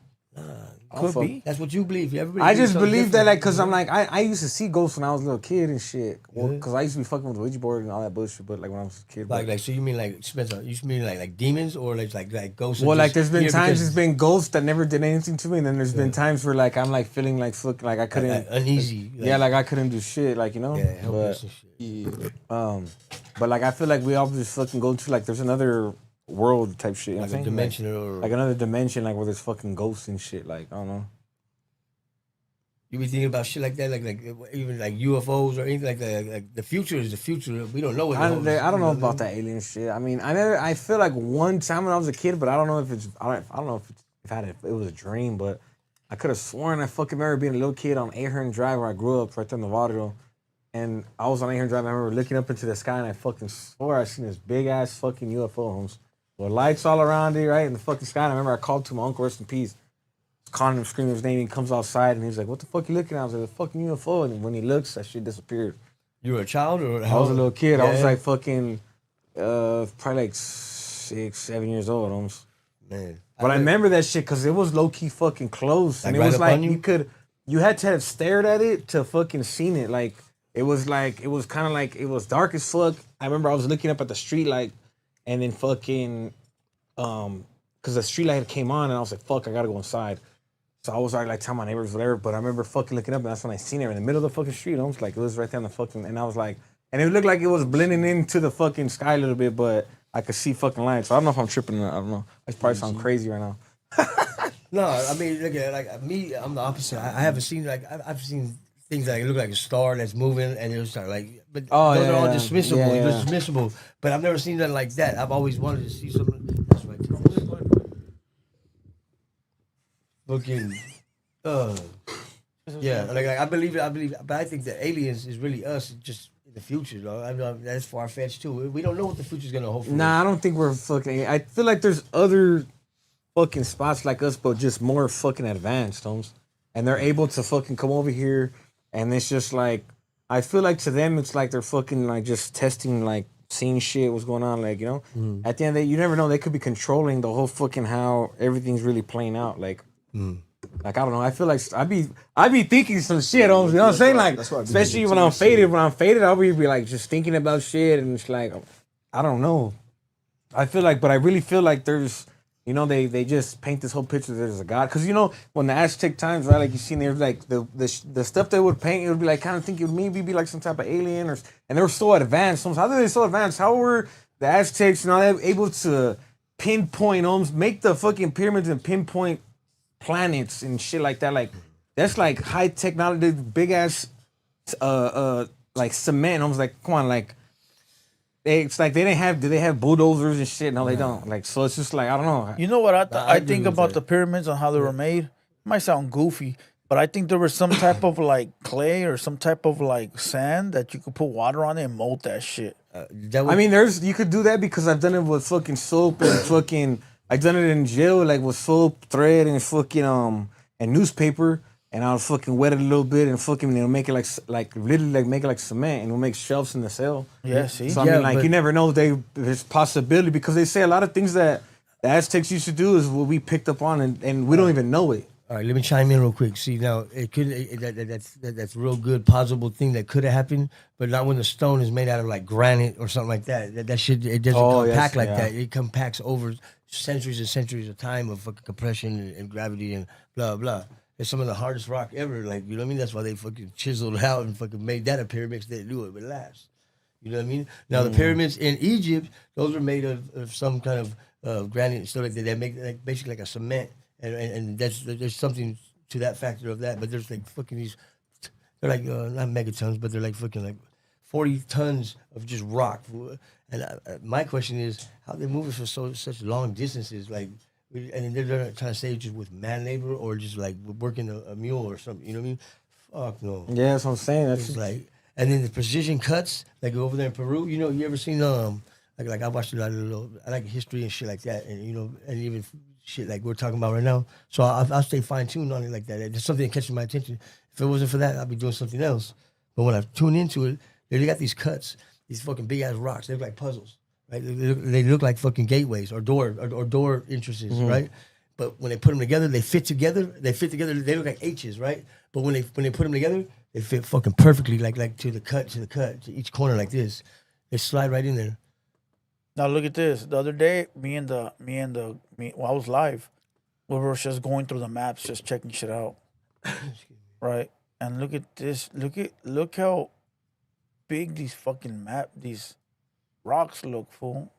S1: Could be.
S3: That's what you believe. Everybody
S2: I just
S3: believes something
S2: believe that,
S3: different.
S2: like, cause I'm like, I used to see ghosts when I was a little kid and shit. Well, cause I used to be fucking with the Ouija board and all that bullshit. But like when I was a kid,
S3: Like, so you mean like Spencer? You mean like demons or like ghosts?
S2: well,
S3: are
S2: like
S3: just
S2: there's been
S3: here
S2: times
S3: because-
S2: there's been ghosts that never did anything to me, and then there's been times where like I'm like feeling like fuck, like I couldn't
S3: like uneasy.
S2: yeah, like I couldn't do shit, like, you know.
S3: Yeah, helpless and shit.
S2: But like I feel like we all just fucking go to like there's another world type shit, you know
S3: Like
S2: what
S3: a
S2: I'm saying?
S3: dimension or
S2: like another dimension, like where there's fucking ghosts and shit. Like I don't know.
S3: You be thinking about shit like that, like even like UFOs or anything like the future is the future. We don't know what.
S2: I don't know about that alien shit. I mean, I feel like one time when I was a kid, but I don't know if it's I don't know if it was a dream, but I could have sworn I fucking remember being a little kid on Ahern Drive where I grew up right there in Nevada, and I was on Ahern Drive. And I remember looking up into the sky and I fucking swore I seen this big ass fucking UFO, homes, with lights all around it, right in the fucking sky. And I remember I called to my uncle, rest in peace, calling him, screaming his name. He comes outside and he's like, "What the fuck you looking at?" I was like, "A fucking UFO." And when he looks, that shit disappeared.
S3: You were a child or
S2: I was a little kid. I was
S3: Yeah.
S2: like fucking, probably like 6, 7 years old, almost.
S3: Man,
S2: But I remember that shit because it was low key fucking close, and
S3: Like
S2: it was
S3: right up
S2: like
S3: on
S2: you had to have stared at it to fucking seen it. Like it was kind of like it was dark as fuck. I remember I was looking up at the street light, and then fucking, because the street light came on, and I was like, "Fuck, I gotta go inside." So I was already like telling my neighbors whatever, but I remember fucking looking up, and that's when I seen it in the middle of the fucking street. I was like, it was right there in the fucking, and I was like, and it looked like it was blending into the fucking sky a little bit, but I could see fucking lights. So I don't know if I'm tripping or not. I don't know. I probably sound crazy right now.
S3: No, I mean, look at it, like me. I'm the opposite. I haven't seen I've seen things that look like a star that's moving, and it's like, but
S2: Oh,
S3: those
S2: yeah,
S3: are all
S2: yeah.
S3: dismissible.
S2: Yeah, yeah.
S3: Dismissible. But I've never seen nothing like that. I've always wanted to see something. That's right. Fucking. Yeah, like I believe it. But I think that aliens is really us, just in the future. Though I know that's far fetched too. We don't know what the future's gonna hold for us.
S2: Nah, I don't think we're fucking. I feel like there's other fucking spots like us, but just more fucking advanced, homes. And they're able to fucking come over here, and it's just like, I feel like to them, it's like they're fucking like just testing, like seeing shit, what's going on, like, you know? At the end of the day, you never know, they could be controlling the whole fucking how everything's really playing out, like. Like, I don't know. I feel like I be thinking some shit on, you know what I'm saying? Like, especially when I'm faded. When I'm faded, I'll be like just thinking about shit, and it's like I don't know. I feel like, but I really feel like there's, you know, they just paint this whole picture that there's a god. Because, you know, when the Aztec times, right, like you seen there, like the stuff they would paint, it would be like, kind of think it would maybe be like some type of alien, or, and they were so advanced. How are they so advanced? How were the Aztecs, you know, able to pinpoint, almost make the fucking pyramids and pinpoint planets and shit like that? Like, that's like high technology, big ass, like cement. Almost like, come on, like, it's like they didn't have. Do they have bulldozers and shit? No, they don't. Like, so it's just like, I don't know.
S1: You know what I
S3: agree
S1: think
S3: with
S1: about
S3: that.
S1: the pyramids and how they were made? It might sound goofy, but I think there was some type of like clay or some type of like sand that you could put water on it and mold that shit.
S2: I mean, you could do that because I've done it with fucking soap and fucking. I've done it in jail, like with soap, thread, and fucking and newspaper, and I'll fucking wet it a little bit and fucking make it like literally like make it like cement, and we'll make shelves in the cell.
S1: Yeah, see.
S2: So I mean, like,
S3: but-
S2: you never know. There's possibility because they say a lot of things that the Aztecs used to do is what we picked up on, and we don't even know it.
S3: All right, let me chime in real quick. See, now that's a real good possible thing that could have happened, but not when the stone is made out of like granite or something like that. That shit, it doesn't compact like that. It compacts over centuries and centuries of time of fucking compression and gravity and blah blah. It's some of the hardest rock ever. Like, you know what I mean? That's why they fucking chiseled it out and fucking made that a pyramid. They knew it would last. You know what I mean? Now the pyramids in Egypt, those are made of some kind of granite and stuff like that. They make like basically like a cement. And there's something to that factor of that, but there's like fucking these, they're like not megatons, but they're like fucking like 40 tons of just rock. And my question is, how they move it for such long distances? Like, and they're not trying to say just with man labor or just like working a mule or something. You know what I mean? Fuck no.
S2: Yeah, that's what I'm saying. That's
S3: It's like, and then the precision cuts, like over there in Peru. You know, you ever seen like I watched a lot of I like history and shit like that, and you know, and even shit like we're talking about right now. So I'll stay fine tuned on it like that. There's something that catches my attention. If it wasn't for that, I'd be doing something else. But when I tune into it, they got these cuts, these fucking big ass rocks. They look like puzzles, right? They look like fucking gateways or door entrances, right? But when they put them together, they fit together. They look like H's, right? But when they put them together, they fit fucking perfectly, like to the cut, to each corner like this. They slide right in there.
S1: Now look at this. The other day, I was live. We were just going through the maps, just checking shit out. Right? And look at this. Look how big these these rocks look, fool.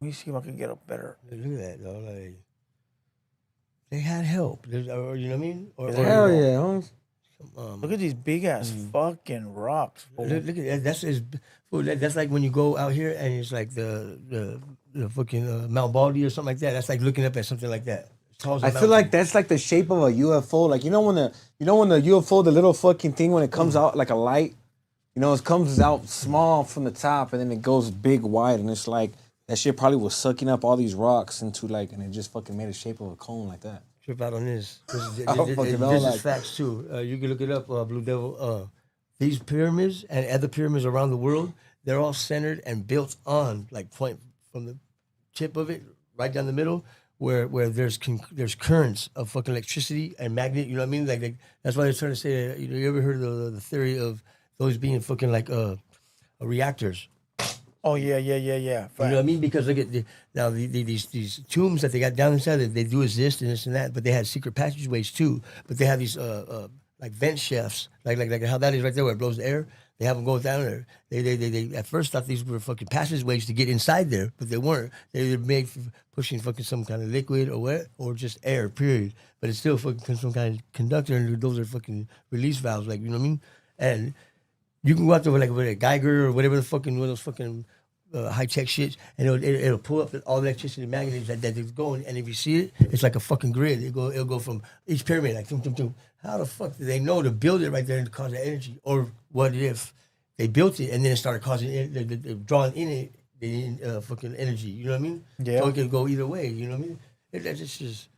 S1: Let me see if I can get a better.
S3: Look at that, though. Like, they had help. Or, you know what I mean?
S2: hell yeah, huh?
S1: Look at these big ass fucking rocks, fool.
S3: Look at that. That's like when you go out here and it's like the fucking Mount Baldy or something like that. That's like looking up at something like that.
S2: I feel like that's like the shape of a UFO. Like, you know when the UFO, the little fucking thing, when it comes out like a light, you know, it comes out small from the top and then it goes big wide, and it's like that shit probably was sucking up all these rocks into like, and it just fucking made a shape of a cone like that.
S3: Trip out on this.
S2: don't fucking know,
S3: This
S2: like-
S3: is facts too. You can look it up, Blue Devil. These pyramids and other pyramids around the world, they're all centered and built on like point from the tip of it right down the middle, where there's currents of fucking electricity and magnet. You know what I mean? Like that's why they're trying to say that. You ever heard of the theory of those being fucking like reactors?
S1: Oh yeah.
S3: You know what I mean? Because look at these tombs that they got down inside, they do exist and this and that, but they had secret passageways too. But they have these like vent shafts, like how that is right there where it blows the air. They have them go down there. They at first thought these were fucking passageways to get inside there, but they weren't. They were made for pushing fucking some kind of liquid or just air, period. But it's still fucking some kind of conductor, and those are fucking release valves, like, you know what I mean? And you can go out there with a Geiger or whatever the fucking, one of those fucking high tech shit, and it'll pull up all the electricity magnets that is going. And if you see it, it's like a fucking grid. It'll go from each pyramid like tum tum tum. How the fuck do they know to build it right there and cause that energy? Or what if they built it and then it started causing drawing in it the fucking energy? You know what I mean?
S1: Yeah.
S3: So it can go either way. You know what I mean? That's just.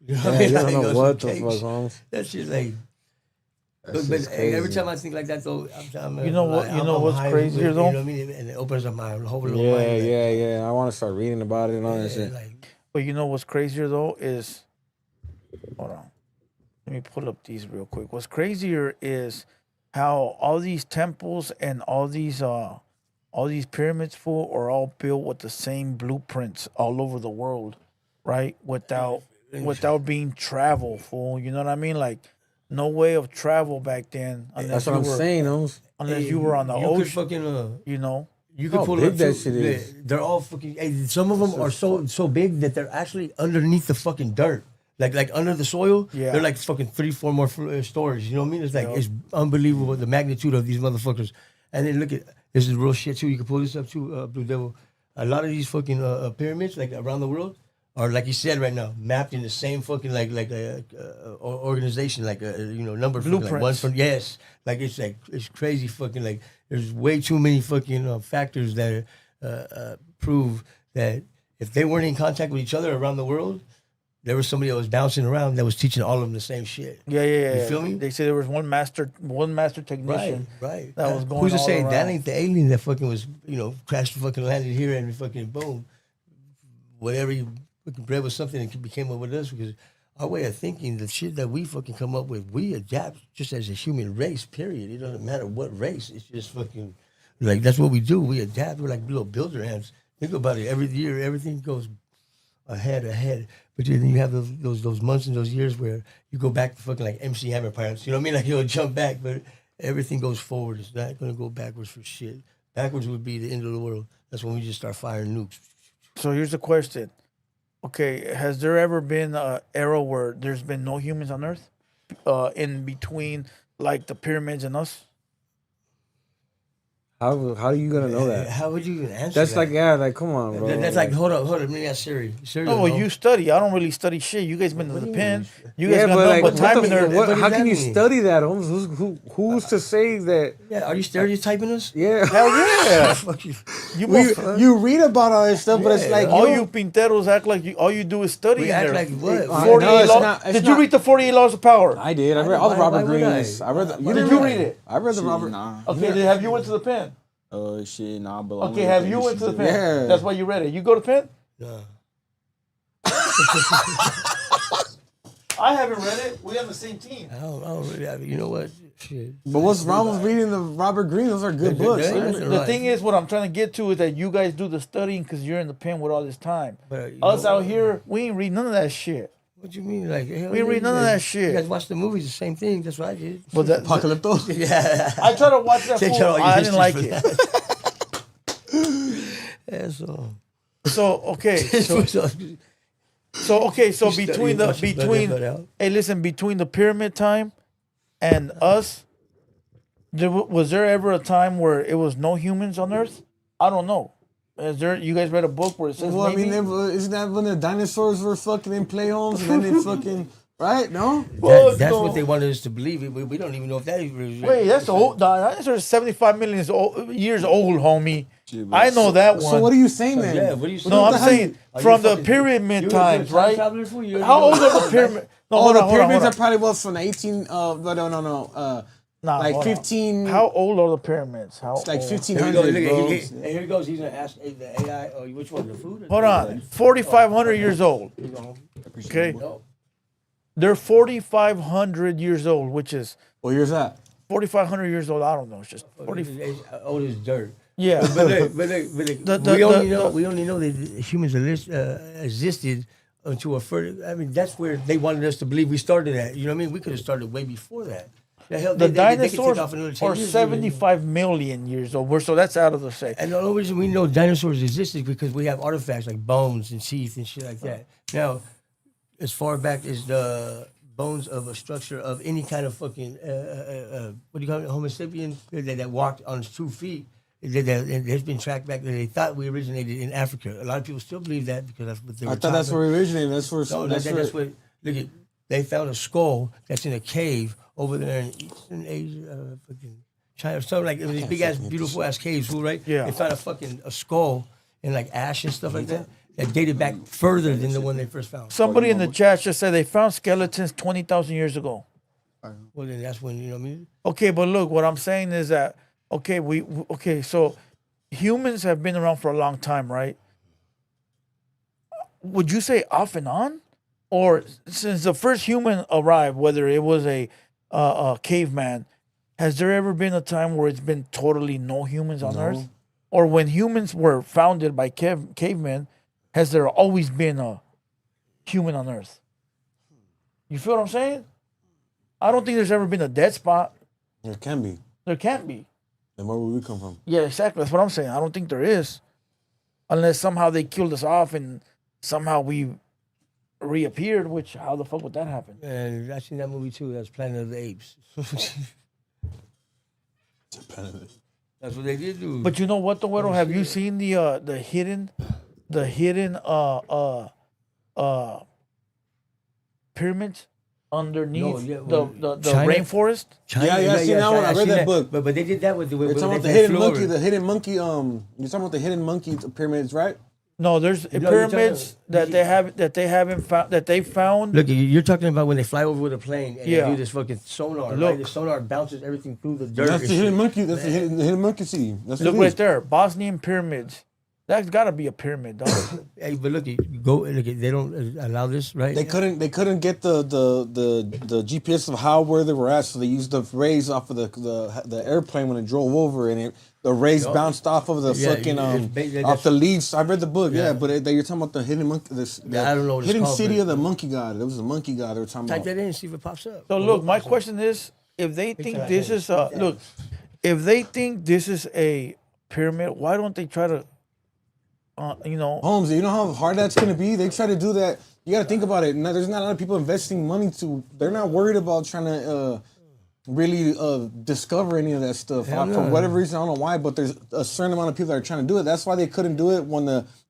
S3: You know
S2: Yeah,
S3: what I mean?
S2: you don't know
S3: Like,
S2: what
S3: some
S2: the
S3: cakes.
S2: fuck, Holmes.
S3: That's just like.
S2: That's
S3: But
S2: just
S3: every
S2: crazy.
S3: time I think like that, though, I'm
S1: You know what? You know what's
S3: high
S1: crazier,
S3: with,
S1: though?
S3: You know what I mean? And it opens up my whole little
S2: Yeah,
S3: mind. Like,
S2: yeah. I want to start reading about it and all that shit.
S1: But you know what's crazier though is, hold on, let me pull up these real quick. What's crazier is how all these temples and all all these pyramids, fool, are all built with the same blueprints all over the world, right? Without being travel, fool. You know what I mean? Like, no way of travel back then.
S2: That's what I'm saying, Holmes.
S1: Unless you were on the
S3: you could
S1: ocean,
S3: fucking,
S1: you know.
S3: you could
S2: How
S3: pull
S2: big
S3: up
S2: that
S3: too.
S2: shit is.
S3: They're all fucking. Hey, some of them are so big that they're actually underneath the fucking dirt, like under the soil.
S1: Yeah.
S3: They're like fucking 3-4 more stories. You know what I mean? It's like it's unbelievable the magnitude of these motherfuckers. And then look at this is real shit too. You can pull this up too, Blue Devil. A lot of these fucking pyramids, like around the world, are like you said right now, mapped in the same fucking like organization, like number
S1: Blueprints.
S3: like one from like it's crazy fucking like there's way too many fucking factors that prove that if they weren't in contact with each other around the world, there was somebody that was bouncing around that was teaching all of them the same shit.
S1: Yeah.
S3: You feel me?
S1: They say there was one master technician.
S3: Right.
S1: That was going
S3: Who's to
S1: all
S3: say
S1: around.
S3: that ain't the alien that fucking was, crashed fucking landed here and fucking boom. Whatever you fucking bred was something that became up with us because our way of thinking, the shit that we fucking come up with, we adapt just as a human race, period. It doesn't matter what race. It's just fucking, like, that's what we do. We adapt. We're like little builder ants. Think about it. Every year, everything goes ahead. But then you have those months and those years where you go back to fucking like MC Hammer pirates. You know what I mean? Like you'll jump back, but everything goes forward. It's not going to go backwards for shit. Backwards would be the end of the world. That's when we just start firing nukes.
S1: So here's the question. Okay, has there ever been an era where there's been no humans on Earth in between like the pyramids and us?
S2: How are you gonna know that?
S3: How would you even answer
S2: That's
S3: that?
S2: like come on, bro.
S3: That's like hold up. Let me ask Siri. Siri,
S1: No,
S3: will know.
S1: you study. I don't really study shit. You guys been to the pen. You guys
S2: Yeah,
S1: got
S2: but
S1: nothing
S2: like,
S1: but time in there.
S3: what
S2: how
S3: does
S2: can
S3: that
S2: you
S3: mean?
S2: study that, Holmes? Who's to say that?
S3: Yeah, are you stereotyping us?
S2: Yeah,
S1: Hell yeah.
S3: Fuck you.
S2: you read about all this stuff, but it's like
S1: all you pinteros act like all you do is study
S3: We
S1: in
S3: act
S1: there.
S3: like what?
S1: 48
S2: No, it's
S1: law-
S2: not- it's
S1: Did you
S2: not-
S1: read the 48 Laws of Power?
S2: I did. I read all the
S3: Why
S2: Robert
S3: would I?
S2: Greens. I read.
S1: Did you read it?
S2: I read the Robert.
S11: Nah.
S1: Okay, have you went to the pen?
S11: Shit, nah, but
S1: Okay, have you went to the pen?
S2: Yeah.
S1: That's why you read it. You go to pen?
S3: No.
S1: I haven't read it. We on the same team.
S3: I don't really have it. You know what? Shit.
S2: But what's wrong with reading the Robert Greene? Those are good
S3: There-
S2: books.
S3: there ain't
S2: right?
S3: nothing
S1: The
S3: right.
S1: thing is, what I'm trying to get to is that you guys do the studying because you're in the pen with all this time.
S3: But you
S1: Us
S3: know
S1: out
S3: what?
S1: here, we ain't read none of that shit.
S3: What you mean? Like hell,
S1: We read none of
S3: you
S1: that
S3: guys-
S1: shit.
S3: You guys watch the movies, the same thing. That's what I did.
S1: But that,
S2: Apocalypto.
S3: Yeah.
S1: I tried to watch that
S3: Take
S1: fool.
S3: all your
S1: I didn't like
S3: histories
S1: it.
S3: Yeah, so.
S1: So okay, so
S3: You
S1: between
S3: watch it, let it out.
S1: hey, listen, between the pyramid time and us, was there ever a time where it was no humans on Earth? I don't know. Is there? You guys read a book where it says
S2: Well,
S1: maybe?
S2: I mean, isn't that when the dinosaurs were fucking in play homes and then they fucking right? No.
S3: That's what they wanted us to believe. We don't even know if that is.
S1: Wait, that's old. The dinosaurs 75 million years old, homie. I know that one.
S2: So what are you saying, then?
S3: Yeah, what are you saying?
S1: No,
S2: What
S1: I'm
S2: the hell
S1: saying
S3: Are you
S1: from the
S3: fucking-
S1: pyramid
S3: you're a
S1: times,
S3: time
S1: right?
S3: traveler, fool? You
S1: How
S3: already
S1: old
S3: know
S1: are the pyramids? No,
S2: Oh,
S1: hold
S2: the
S1: on,
S2: pyramids
S1: hold
S2: are probably what from the 18. No.
S1: Nah,
S2: like
S1: hold on.
S2: 15.
S1: How old are the pyramids? How
S2: It's like
S1: old?
S2: 1500.
S3: Here we go.
S2: bro.
S3: Here he goes. He's gonna ask the AI. Oh, which one? The food?
S1: Hold on, 4,500 years old. Okay,
S3: No.
S1: they're 4,500 years old, which is
S2: What year's that?
S1: 4,500 years old. I don't know. It's just 40.
S3: It's old as dirt.
S1: Yeah,
S3: But look, we only know that humans existed until a further. I mean, that's where they wanted us to believe we started at. You know what I mean? We could have started way before that. The hell,
S1: the
S3: they could take
S1: dinosaurs
S3: off another 10
S1: are
S3: years,
S1: 75 million years old. So that's out of the say.
S3: And the only reason we know dinosaurs existed is because we have artifacts like bones and teeth and shit like that. Now, as far back as the bones of a structure of any kind of fucking, what do you call it, Homo sapien that walked on its 2 feet, that has been tracked back that they thought we originated in Africa. A lot of people still believe that because that's what they were
S2: I thought that's
S3: taught.
S2: where it originated. That's where.
S3: No,
S2: that's
S3: that's
S2: where.
S3: what. Look at, they found a skull that's in a cave over there in Eastern Asia, fucking China, something like these big ass, beautiful ass caves, fool, right?
S1: Yeah.
S3: They found a skull in like ash and stuff like that that dated back further than the one they first found.
S1: Somebody in the chat just said they found skeletons 20,000 years ago.
S3: Well, then that's when, you know what I mean?
S1: Okay, but look, what I'm saying is that okay, so humans have been around for a long time, right? Would you say off and on, or since the first human arrived, whether it was a caveman, has there ever been a time where it's been totally no humans on Earth? or when humans were founded by cavemen, has there always been a human on Earth? You feel what I'm saying? I don't think there's ever been a dead spot.
S2: There can be.
S1: There can't be.
S2: Then where would we come from?
S1: Yeah, exactly. That's what I'm saying. I don't think there is. Unless somehow they killed us off and somehow we reappeared, which how the fuck would that happen?
S3: And I seen that movie too. That's Planet of the Apes. That's what they did do.
S1: But you know what, though, Güero? Have you seen the hidden pyramids underneath the rainforest?
S2: Yeah, I seen that one. I read that book.
S3: But they did that with the.
S2: You're talking about the hidden monkey. The hidden monkey. You're talking about the hidden monkey pyramids, right?
S1: No, there's pyramids that they found.
S3: Look, you're talking about when they fly over with a plane and
S1: Yeah.
S3: they do this fucking sonar.
S1: Look.
S3: Right? The sonar bounces everything through the dirt.
S2: That's
S3: and
S2: the hidden
S3: shit.
S2: monkey. That's the hidden monkey city. That's
S1: Look
S2: what it
S1: right
S2: is.
S1: there, Bosnian pyramids. That's got to be a pyramid, dog.
S3: Hey, but look, they don't allow this, right?
S2: They couldn't get the GPS of where they were at, so they used the rays off of the airplane when it drove over, and the rays bounced off of the fucking off the leaves. I read the book, but you're talking about the hidden monkey,
S3: I don't know what it's
S2: hidden
S3: called,
S2: city
S3: but-
S2: of the monkey god. There was a monkey god they were talking
S3: Type
S2: about.
S3: that in and see if it pops up.
S1: So look, my question is, if they think this is if they think this is a pyramid, why don't they try to,
S2: Holmes, you know how hard that's gonna be? They try to do that. You gotta think about it. Now, there's not a lot of people investing money they're not worried about trying to really discover any of that stuff. For whatever reason, I don't know why, but there's a certain amount of people that are trying to do it. That's why they couldn't do it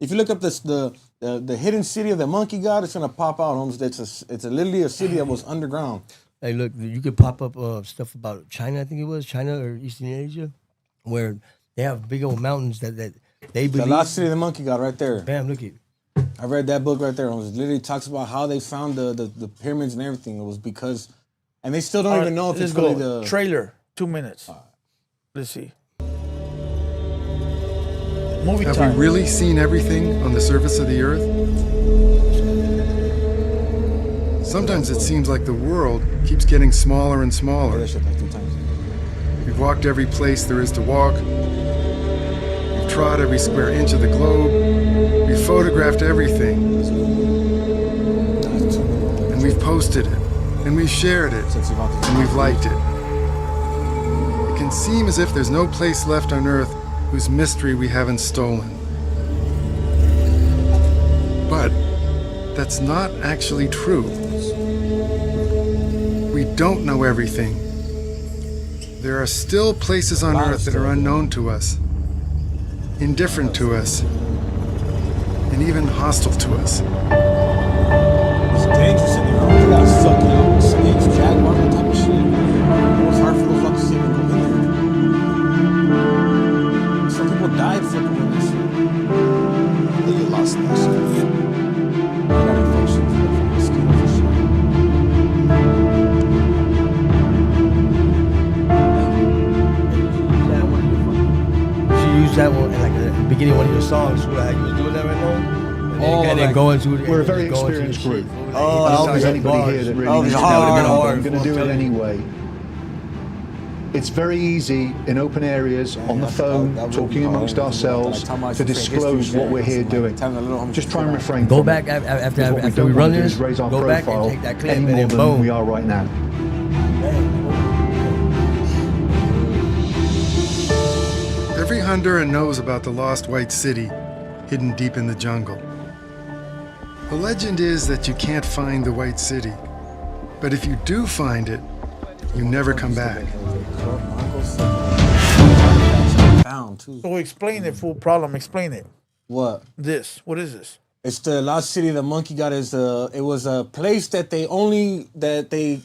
S2: if you look up the hidden city of the monkey god, it's gonna pop out, Holmes. It's literally a city that was underground.
S3: Hey, look, you could pop up stuff about China, I think it was, China or Eastern Asia, where they have big old mountains that they believe.
S2: The lost city of the monkey god right there.
S3: Bam, look it.
S2: I read that book right there. It literally talks about how they found the pyramids and everything. It was because, and they still don't even know if it's really the
S1: trailer. 2 minutes. Let's see. Movie
S12: Have
S1: time.
S12: we really seen everything on the surface of the earth? Sometimes it seems like the world keeps getting smaller and smaller. We've walked every place there is to walk. We've trod every square inch of the globe. We've photographed everything. And we've posted it. And we've shared it. And we've liked it. It can seem as if there's no place left on earth whose mystery we haven't stolen. But that's not actually true. We don't know everything. There are still places on Earth that are unknown to us, indifferent to us, and even hostile to us.
S2: It's dangerous in there. You got sucking out snakes, jaguars, that type of shit. It's hard for those fuckers to even go in there. Some people died fucking in this shit. They get lost in that shit. They got infections from mosquitoes and shit.
S3: Use that one like at the beginning of one of your songs. How you was doing that right now? And then go into it.
S13: We're a very experienced group.
S3: Oh,
S13: there's anybody here that really needs to know, but I'm going to do it anyway. It's very easy in open areas, on the phone, talking amongst ourselves, to disclose what we're here doing. Just try and refrain
S3: Go
S13: from
S3: back
S13: it.
S3: after we run this.
S13: Raise our
S3: Go back and
S13: profile
S3: take that clip
S13: any
S3: and
S13: more
S3: then
S13: than
S3: boom.
S13: we are right now.
S12: Every Honduran knows about the lost white city hidden deep in the jungle. The legend is that you can't find the white city, but if you do find it, you never come back.
S1: So explain it, full problem. Explain it.
S2: What?
S1: What is this?
S2: It's the lost city of the monkey god. It was a place that they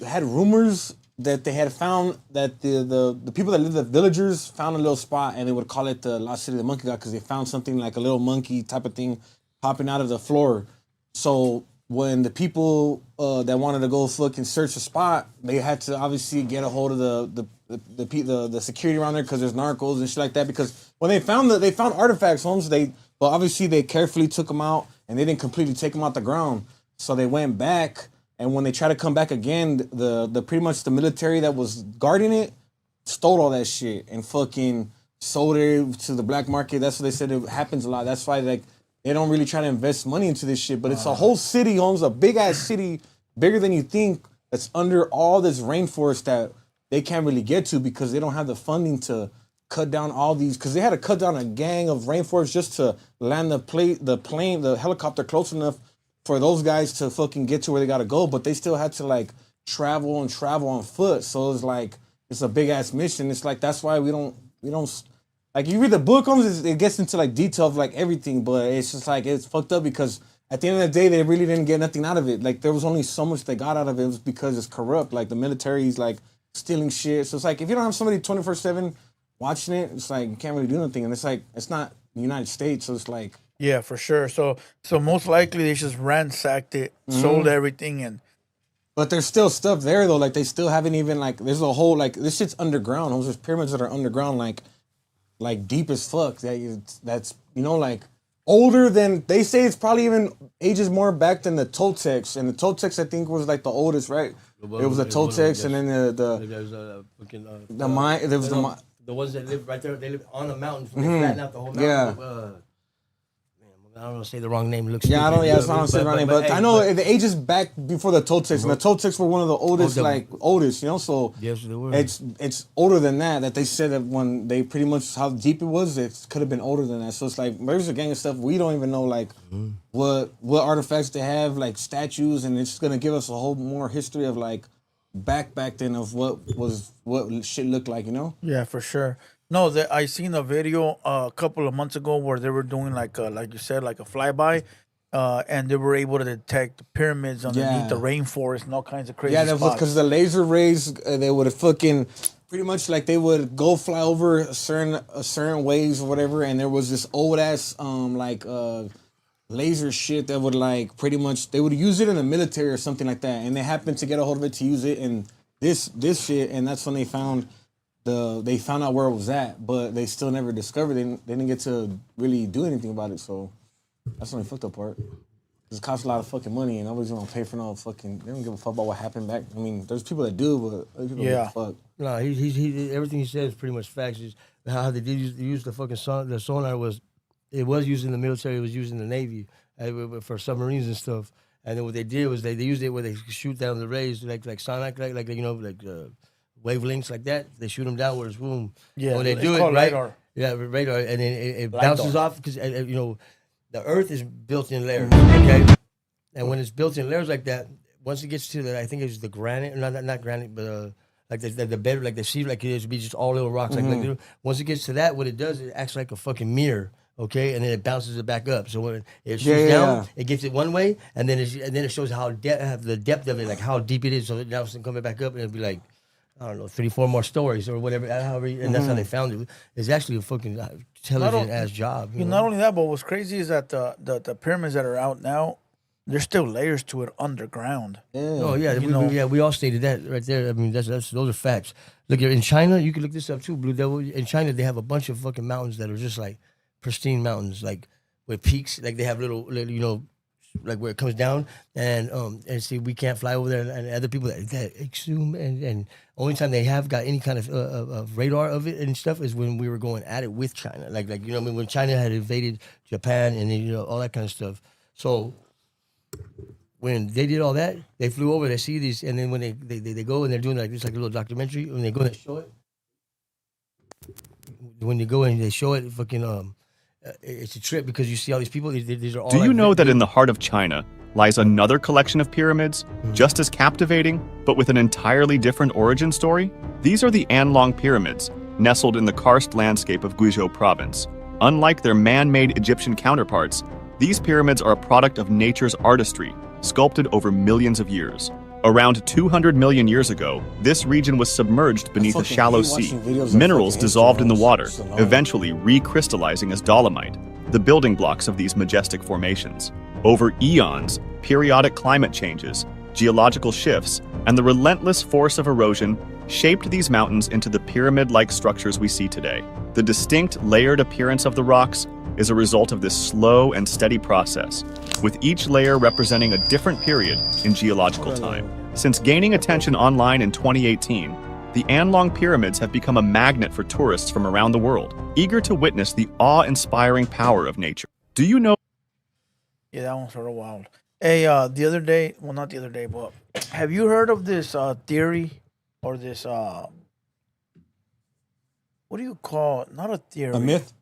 S2: had rumors that they had found that the people that lived, the villagers, found a little spot, and they would call it the lost city of the monkey god because they found something like a little monkey type of thing popping out of the floor. So when the people that wanted to go fucking search the spot, they had to obviously get a hold of the security around there because there's narcos and shit like that. Because when they found artifacts, Holmes, but obviously they carefully took them out and they didn't completely take them out the ground. So they went back, and when they tried to come back again, the pretty much the military that was guarding it stole all that shit and fucking sold it to the black market. That's what they said. It happens a lot. That's why like they don't really try to invest money into this shit. But it's a whole city, owns a big ass city, bigger than you think. That's under all this rainforest that they can't really get to because they don't have the funding to cut down all these. Because they had to cut down a gang of rainforest just to land the helicopter close enough for those guys to fucking get to where they gotta go. But they still had to like travel on foot. So it's like it's a big ass mission. It's like that's why we don't like you read the book, it gets into like detail of like everything, but it's just like it's fucked up because at the end of the day they really didn't get nothing out of it. Like there was only so much they got out of it. It was because it's corrupt. Like the military's like stealing shit. So it's like if you don't have somebody 24/7 watching it, it's like you can't really do nothing. And it's like it's not the United States, so it's like
S1: yeah, for sure. So most likely they just ransacked it, sold everything, and.
S2: But there's still stuff there though. Like they still haven't even like there's a whole like this shit's underground. Those are pyramids that are underground, like deep as fuck. That's you know like older than they say. It's probably even ages more back than the Toltecs. And the Toltecs I think was like the oldest, right? It was the Toltecs, and then the
S3: ones that live right there. They live on the mountain. They flatten out the whole mountain.
S2: Yeah.
S3: I don't want to say the wrong name. It looks
S2: I don't want to say the wrong name, but I know
S3: hey,
S2: the ages back before the Toltecs, and the Toltecs were one of the oldest, oldest, you know. So
S3: yes, they were.
S2: It's older than that. That they said that when they pretty much how deep it was, it could have been older than that. So it's like there's a gang of stuff we don't even know, like what artifacts they have, like statues, and it's gonna give us a whole more history of like back then of what shit looked like, you know.
S1: Yeah, for sure. No, I seen a video a couple of months ago where they were doing like you said, like a flyby, and they were able to detect the pyramids underneath the rainforest and all kinds of crazy spots. Yeah,
S2: because the laser rays, they would fucking pretty much like they would go fly over a certain waves or whatever, and there was this old ass laser shit that would like pretty much they would use it in the military or something like that, and they happened to get a hold of it to use it in this shit, and that's when they found out where it was at, but they still never discovered it. They didn't get to really do anything about it, so that's the only fucked up part. It costs a lot of fucking money, and nobody's gonna pay for no fucking. They don't give a fuck about what happened back. I mean, there's people that do, but other people don't give a fuck.
S3: No, he everything he says is pretty much facts. Is how they did use the fucking the sonar was used in the military. It was used in the Navy for submarines and stuff. And then what they did was they used it where they shoot down the rays like sonic like you know like. Wavelengths like that, they shoot them downwards. Boom.
S1: Yeah,
S3: when they do it right, radar. Yeah, radar, and then it bounces off because you know the Earth is built in layers. Okay, and when it's built in layers like that, once it gets to the, I think it's the granite, not granite, but like the bed, like the sea, like it would be just all little rocks. Like once it gets to that, what it does, it acts like a fucking mirror. Okay, and then it bounces it back up. So when it shoots down, it gets it one way, and then it shows how the depth of it, like how deep it is. So now it's coming back up, and it'll be like. I don't know, 3-4 more stories or whatever. And that's how they found it. It's actually a fucking intelligent ass job.
S1: Not only that, but what's crazy is that the pyramids that are out now, there's still layers to it underground.
S3: Yeah. Oh yeah, we all stated that right there. I mean, those are facts. Look, in China, you can look this up too. Blue Devil. In China, they have a bunch of fucking mountains that are just like pristine mountains, like with peaks. Like they have little you know. Like where it comes down and see we can't fly over there and other people that exhume and only time they have got any kind of radar of it and stuff is when we were going at it with China like you know I mean when China had invaded Japan and you know all that kind of stuff. So when they did all that, they flew over, they see these, and then when they go and they're doing like this like a little documentary, when they go and show it, when they go and they show it fucking it's a trip because you see all these people. These are all.
S14: Do you know that in the heart of China lies another collection of pyramids, just as captivating, but with an entirely different origin story? These are the Anlong Pyramids, nestled in the karst landscape of Guizhou province. Unlike their man-made Egyptian counterparts, these pyramids are a product of nature's artistry, sculpted over millions of years. Around 200 million years ago, this region was submerged beneath a shallow sea. Minerals dissolved in the water, eventually recrystallizing as dolomite, the building blocks of these majestic formations. Over eons, periodic climate changes, geological shifts, and the relentless force of erosion shaped these mountains into the pyramid-like structures we see today. The distinct layered appearance of the rocks is a result of this slow and steady process, with each layer representing a different period in geological time. Since gaining attention online in 2018, the Anlong Pyramids have become a magnet for tourists from around the world, eager to witness the awe-inspiring power of nature. Do you know?
S1: Yeah, that one's sort of wild. Hey, the other day, well, not the other day, but have you heard of this theory or this what do you call it? Not a theory.
S2: A myth?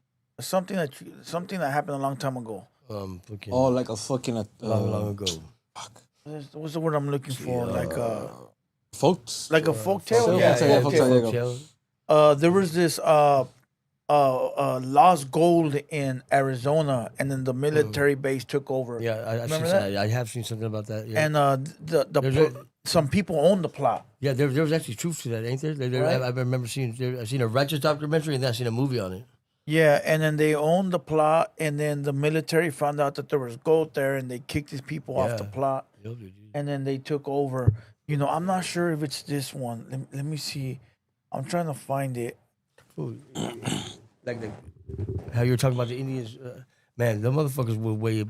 S1: Something that happened a long time ago.
S2: Oh, like a fucking
S3: long ago.
S2: Fuck.
S1: What's the word I'm looking for? Like
S2: folks.
S1: Like a folk tale.
S3: Yeah.
S1: There was this lost gold in Arizona, and then the military base took over.
S3: Yeah, I have seen something about that. Yeah.
S1: And some people own the plot.
S3: Yeah, there was actually truth to that, ain't there?
S1: Right?
S3: I remember I've seen a righteous documentary, and then I've seen a movie on it.
S1: Yeah, and then they owned the plot, and then the military found out that there was gold there, and they kicked these people off the plot. And then they took over. You know, I'm not sure if it's this one. Let me see. I'm trying to find it.
S3: Like how you were talking about the Indians, man, the motherfuckers were way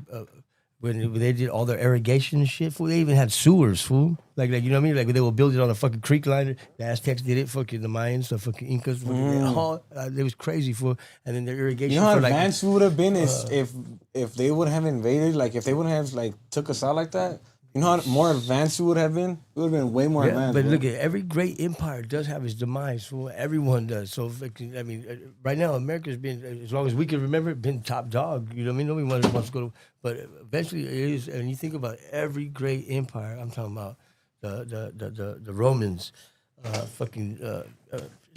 S3: when they did all their irrigation and shit. Fool, they even had sewers, fool. Like you know what I mean? Like they were building on a fucking creek line. The Aztecs did it. Fucking the Mayans, the fucking Incas. It was crazy, fool. And then their irrigation.
S2: You know how advanced we would have been if they would have invaded, like if they would have like took us out like that. You know how more advanced we would have been? We would have been way more advanced.
S3: But look, at every great empire does have its demise. Fool. Everyone does. So I mean, right now America's been, as long as we can remember, been top dog. You know what I mean? Nobody wants to go to, but eventually it is. And you think about every great empire. I'm talking about the Romans,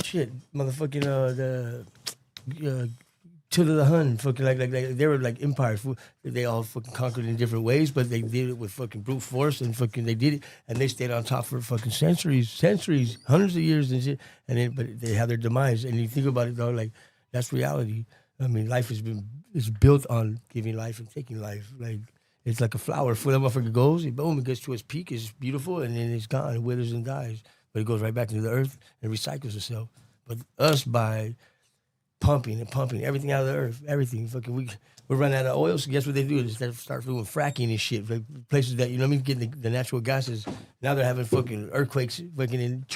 S3: shit, motherfucking to the Hun, fucking like they were like empires. They all fucking conquered in different ways, but they did it with fucking brute force and fucking they did it, and they stayed on top for fucking centuries, hundreds of years and shit. And then, but they have their demise. And you think about it though, like that's reality. I mean, life is built on giving life and taking life. Like it's like a flower. Before that motherfucker goes, boom, it gets to its peak, it's beautiful, and then it's gone, it withers and dies. But it goes right back into the earth and recycles itself. But us by pumping everything out of the earth, everything. Fucking we're running out of oil, so guess what they do? They start doing fracking and shit. Like places that, you know what I mean, getting the natural gases. Now they're having fucking earthquakes fucking in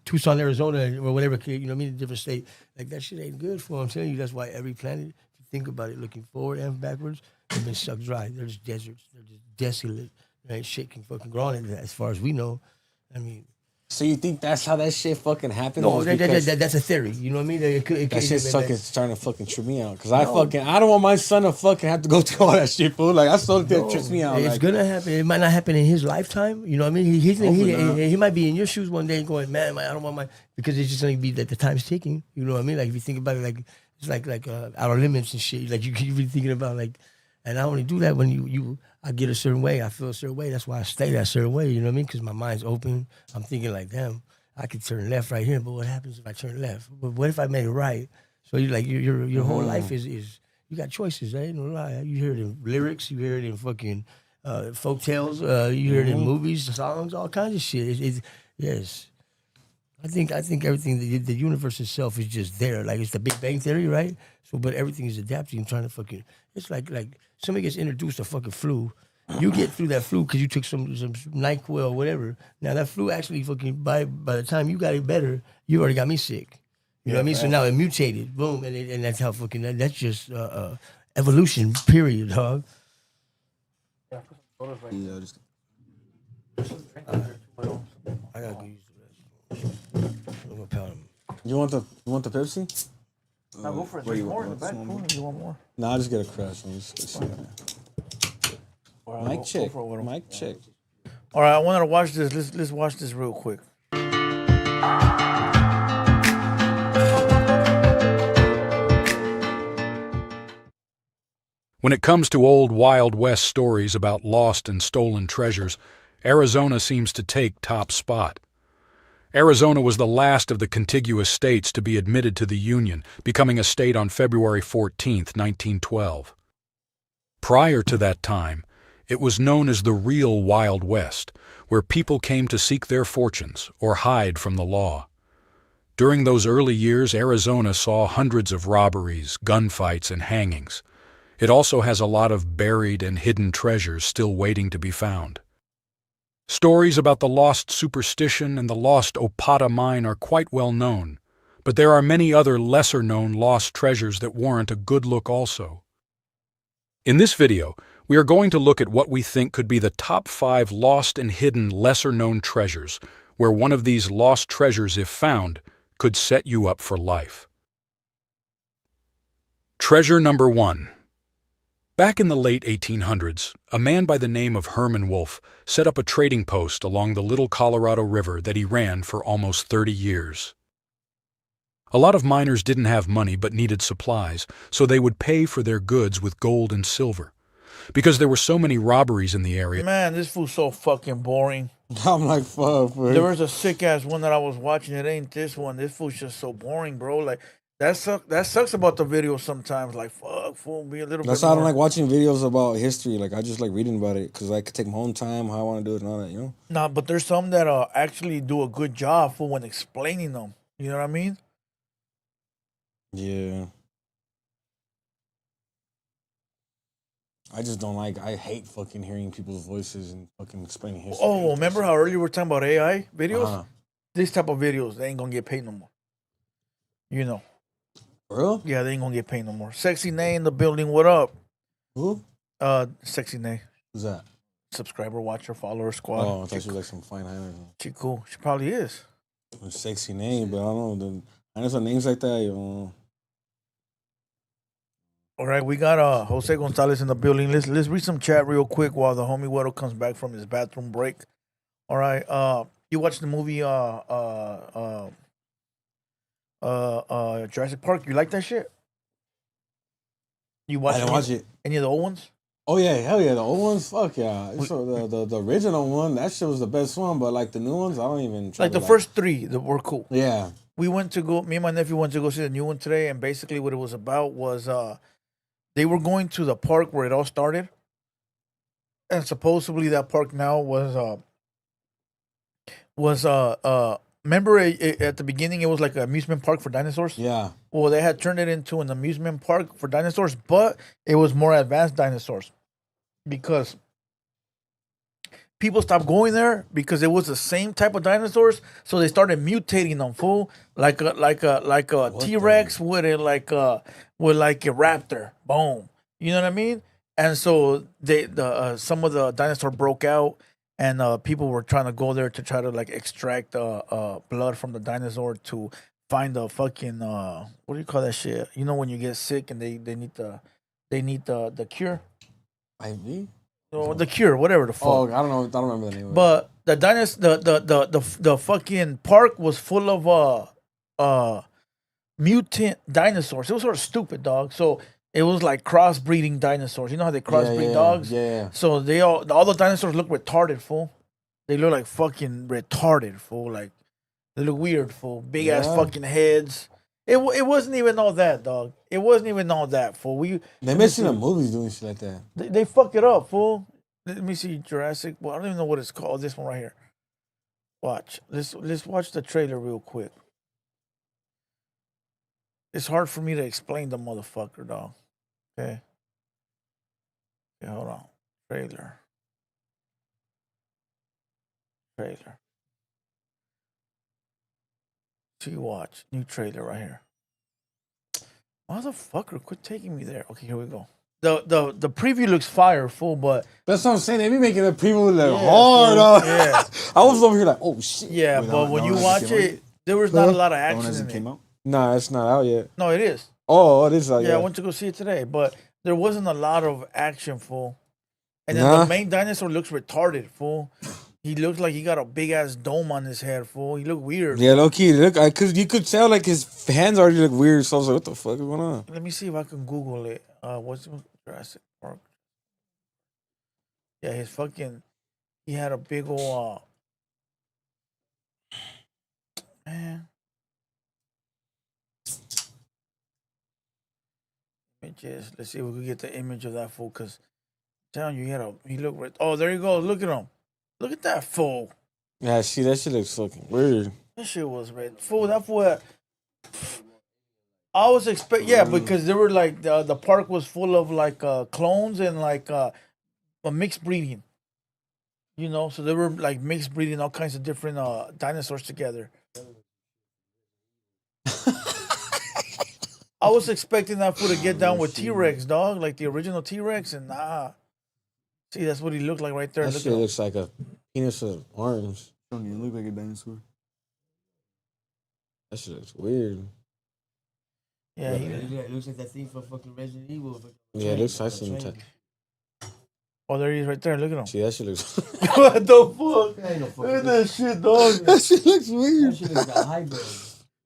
S3: Tucson, Arizona, or whatever, you know what I mean, a different state. Like that shit ain't good for them. I'm telling you, that's why every planet, if you think about it, looking forward and backwards, they've been sucked dry. They're just deserts. They're just desolate. There ain't shit can fucking grow on it as far as we know. I mean,
S2: so you think that's how that shit fucking happened?
S3: No, that's a theory. You know what I mean?
S2: That shit's starting to fucking trip me out. Because I don't want my son to fucking have to go through all that shit, fool. Like, that's the thing that trips me out.
S3: It's
S2: like,
S3: gonna happen. It might not happen in his lifetime. You know what I mean? He might be in your shoes one day and going, man, I don't want my... Because it's just gonna be that the time's ticking. You know what I mean? Like, if you think about it, like, it's like Outer Limits and shit. Like, you be thinking about, like... And I only do that when I get a certain way. I feel a certain way. That's why I stay that certain way. You know what I mean? Because my mind's open. I'm thinking like, damn, I could turn left right here, but what happens if I turn left? But what if I make it right? So you like your whole life is you got choices. I ain't no lie. You hear it in lyrics. You hear it in fucking folk tales. You hear it in movies, songs, all kinds of shit. Yes. I think everything, the universe itself is just there. Like it's the Big Bang Theory, right? So, but everything is adapting and trying to fucking. It's like somebody gets introduced to fucking flu. You get through that flu because you took some NyQuil or whatever. Now that flu actually fucking by the time you got it better, you already got me sick. You know what I mean? So now it mutated, boom, and that's how fucking that's just evolution. Period, dog. I gotta go use the restroom. I'm gonna pound him.
S2: You want the Pepsi?
S1: Now go for it. There's more in the back. You want more?
S2: Nah, I'll just get a crush. Mic check. Mic check.
S1: All right, I wanted to watch this. Let's watch this real quick.
S15: When it comes to old Wild West stories about lost and stolen treasures, Arizona seems to take top spot. Arizona was the last of the contiguous states to be admitted to the Union, becoming a state on February 14, 1912. Prior to that time, it was known as the real Wild West, where people came to seek their fortunes or hide from the law. During those early years, Arizona saw hundreds of robberies, gunfights, and hangings. It also has a lot of buried and hidden treasures still waiting to be found. Stories about the lost superstition and the lost Opata mine are quite well known, but there are many other lesser-known lost treasures that warrant a good look also. In this video, we are going to look at what we think could be the top 5 lost and hidden lesser-known treasures, where one of these lost treasures, if found, could set you up for life. Treasure number 1. Back in the late 1800s, a man by the name of Herman Wolf set up a trading post along the Little Colorado River that he ran for almost 30 years. A lot of miners didn't have money but needed supplies, so they would pay for their goods with gold and silver. Because there were so many robberies in the area.
S1: Man, this fool's so fucking boring.
S2: I'm like, fuck, bro.
S1: There was a sick-ass one that I was watching. It ain't this one. This fool's just so boring, bro. Like, that sucks about the video sometimes. Like, fuck, fool, be a little
S2: That's
S1: bit
S2: why I
S1: more.
S2: don't like watching videos about history. Like, I just like reading about it because I could take my own time, how I want to do it and all that, you know?
S1: Nah, but there's some that actually do a good job, fool, when explaining them. You know what I mean?
S2: Yeah. I just don't like, I hate fucking hearing people's voices and fucking explaining history.
S1: Oh, remember how earlier we were talking about AI videos?
S2: Uh-huh.
S1: This type of videos, they ain't gonna get paid no more. You know.
S2: For real?
S1: Yeah, they ain't gonna get paid no more. Sexy Nay in the building, what up?
S2: Who?
S1: Sexy Nay.
S2: Who's that?
S1: Subscriber, watcher, follower, squad.
S2: Oh, I thought she was like some fine Highlander.
S1: She cool. She probably is.
S2: A sexy name, but I don't know. I know some names like that, you know.
S1: All right, we got Jose Gonzalez in the building. Let's read some chat real quick while the homie Huero comes back from his bathroom break. All right, you watched the movie Jurassic Park? You like that shit? You watched?
S2: I didn't watch it.
S1: Any of the old ones?
S2: Oh yeah, hell yeah, the old ones, fuck yeah. So the original one, that shit was the best one, but like the new ones, I don't even try
S1: Like
S2: to
S1: the first 3 that were cool.
S2: Yeah.
S1: Me and my nephew went to go see the new one today, and basically what it was about was they were going to the park where it all started, and supposedly that park now was remember at the beginning it was like an amusement park for dinosaurs?
S2: Yeah.
S1: Well, they had turned it into an amusement park for dinosaurs, but it was more advanced dinosaurs because people stopped going there because it was the same type of dinosaurs, so they started mutating them, fool, like a T-Rex with a raptor. Boom, you know what I mean? And so some of the dinosaur broke out, and people were trying to go there to try to like extract blood from the dinosaur to find the fucking what do you call that shit? You know when you get sick and they need the cure.
S2: IV?
S1: No, the cure, whatever the fuck.
S2: Oh, I don't know. I don't remember the name of it.
S1: But the fucking park was full of mutant dinosaurs. It was sort of stupid, dog. So it was like crossbreeding dinosaurs. You know how they crossbreed dogs?
S2: Yeah.
S1: So all the dinosaurs look retarded, fool. They look like fucking retarded, fool. Like they look weird, fool. Big ass fucking heads. It wasn't even all that, dog. It wasn't even all that, fool.
S2: They mentioned the movies doing shit like that.
S1: They fuck it up, fool. Let me see Jurassic. Well, I don't even know what it's called. This one right here. Watch. Let's watch the trailer real quick. It's hard for me to explain the motherfucker, dog. Okay. Okay, hold on. Trailer. See, watch. New trailer right here. Motherfucker, quit taking me there. Okay, here we go. The preview looks fire, fool, but
S2: that's what I'm saying. They be making the preview look hard.
S1: Yeah.
S2: I was over here like, oh shit.
S1: Yeah, but when you watch it, there was not a lot of action in it.
S2: Nah, it's not out yet.
S1: No, it is.
S2: Oh, it is out yet.
S1: Yeah, I went to go see it today, but there wasn't a lot of action, fool. And then the main dinosaur looks retarded, fool. He looks like he got a big ass dome on his head, fool. He look weird.
S2: Yeah, low key. You could tell like his hands already look weird. So I was like, what the fuck is going on?
S1: Let me see if I can Google it. What's Jurassic Park? Yeah, he had a big old man. Images. Let's see if we can get the image of that fool. Cause I'm telling you, he looked. Oh, there you go. Look at him. Look at that fool.
S2: Yeah, see, that shit looks fucking weird.
S1: That shit was red. Fool, that fool. I was because they were like the park was full of like clones and like a mixed breeding. You know, so they were like mixed breeding all kinds of different dinosaurs together. I was expecting that fool to get down with T-Rex, dog, like the original T-Rex, and nah. See, that's what he looked like right there.
S2: That
S1: Look
S2: shit
S1: at him.
S2: looks like a penis of arms.
S11: Don't even look like a dinosaur.
S2: That shit looks weird.
S1: Yeah,
S3: it looks like that thing from fucking Resident Evil.
S2: Yeah, it looks like some type.
S1: Oh, there he is right there. Look at him.
S2: See, that shit looks.
S1: What the fuck? Look at that shit, dog.
S2: That shit looks weird.
S3: That shit looks like a hybrid.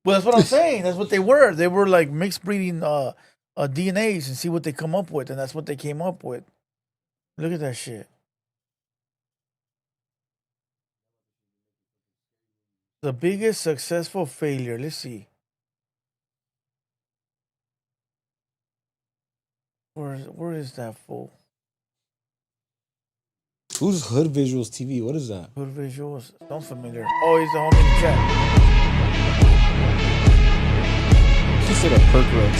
S1: Well, that's what I'm saying. That's what they were. They were like mixed breeding DNAs and see what they come up with, and that's what they came up with. Look at that shit. The biggest successful failure. Let's see. Where is that fool?
S2: Who's Hood Visuals TV? What is that?
S1: Hood Visuals. Sounds familiar. Oh, he's the homie in the chat.
S2: He said a Perk Rex.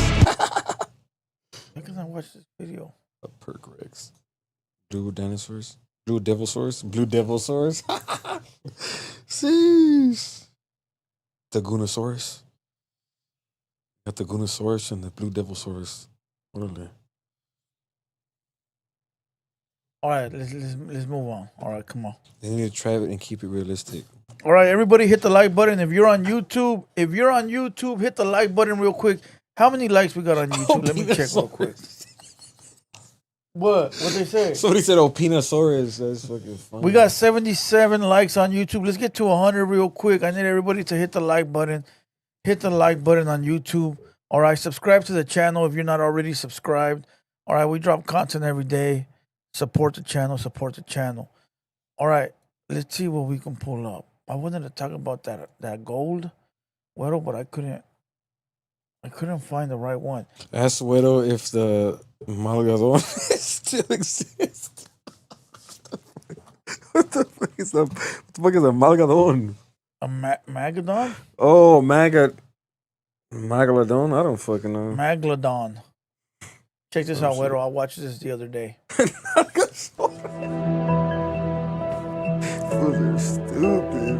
S1: How can I watch this video?
S2: A Perk Rex. Blue dinosaurs. Blue Devilsaurs. Blue Devilsaurs. Jeez. The Goonosaurus. Got the Goonosaurus and the Blue Devilsaurus. What are they?
S1: All right, let's move on. All right, come on.
S2: They need to try it and keep it realistic.
S1: All right, everybody hit the like button. If you're on YouTube, hit the like button real quick. How many likes we got on YouTube? Let me check real quick. What they say?
S2: Somebody said Opinosaurus. That's fucking funny.
S1: We got 77 likes on YouTube. Let's get to 100 real quick. I need everybody to hit the like button. Hit the like button on YouTube. All right, subscribe to the channel if you're not already subscribed. All right, we drop content every day. Support the channel. Support the channel. All right, let's see what we can pull up. I wanted to talk about that gold, Huero, but I couldn't find the right one.
S2: Ask Huero if the Malgadon still exists. What the fuck is that? What the fuck is a Malgadon?
S1: A Magadon?
S2: Oh, Magalodon? I don't fucking know.
S1: Magalodon. Check this out, Huero. I watched this the other day.
S2: Those are stupid.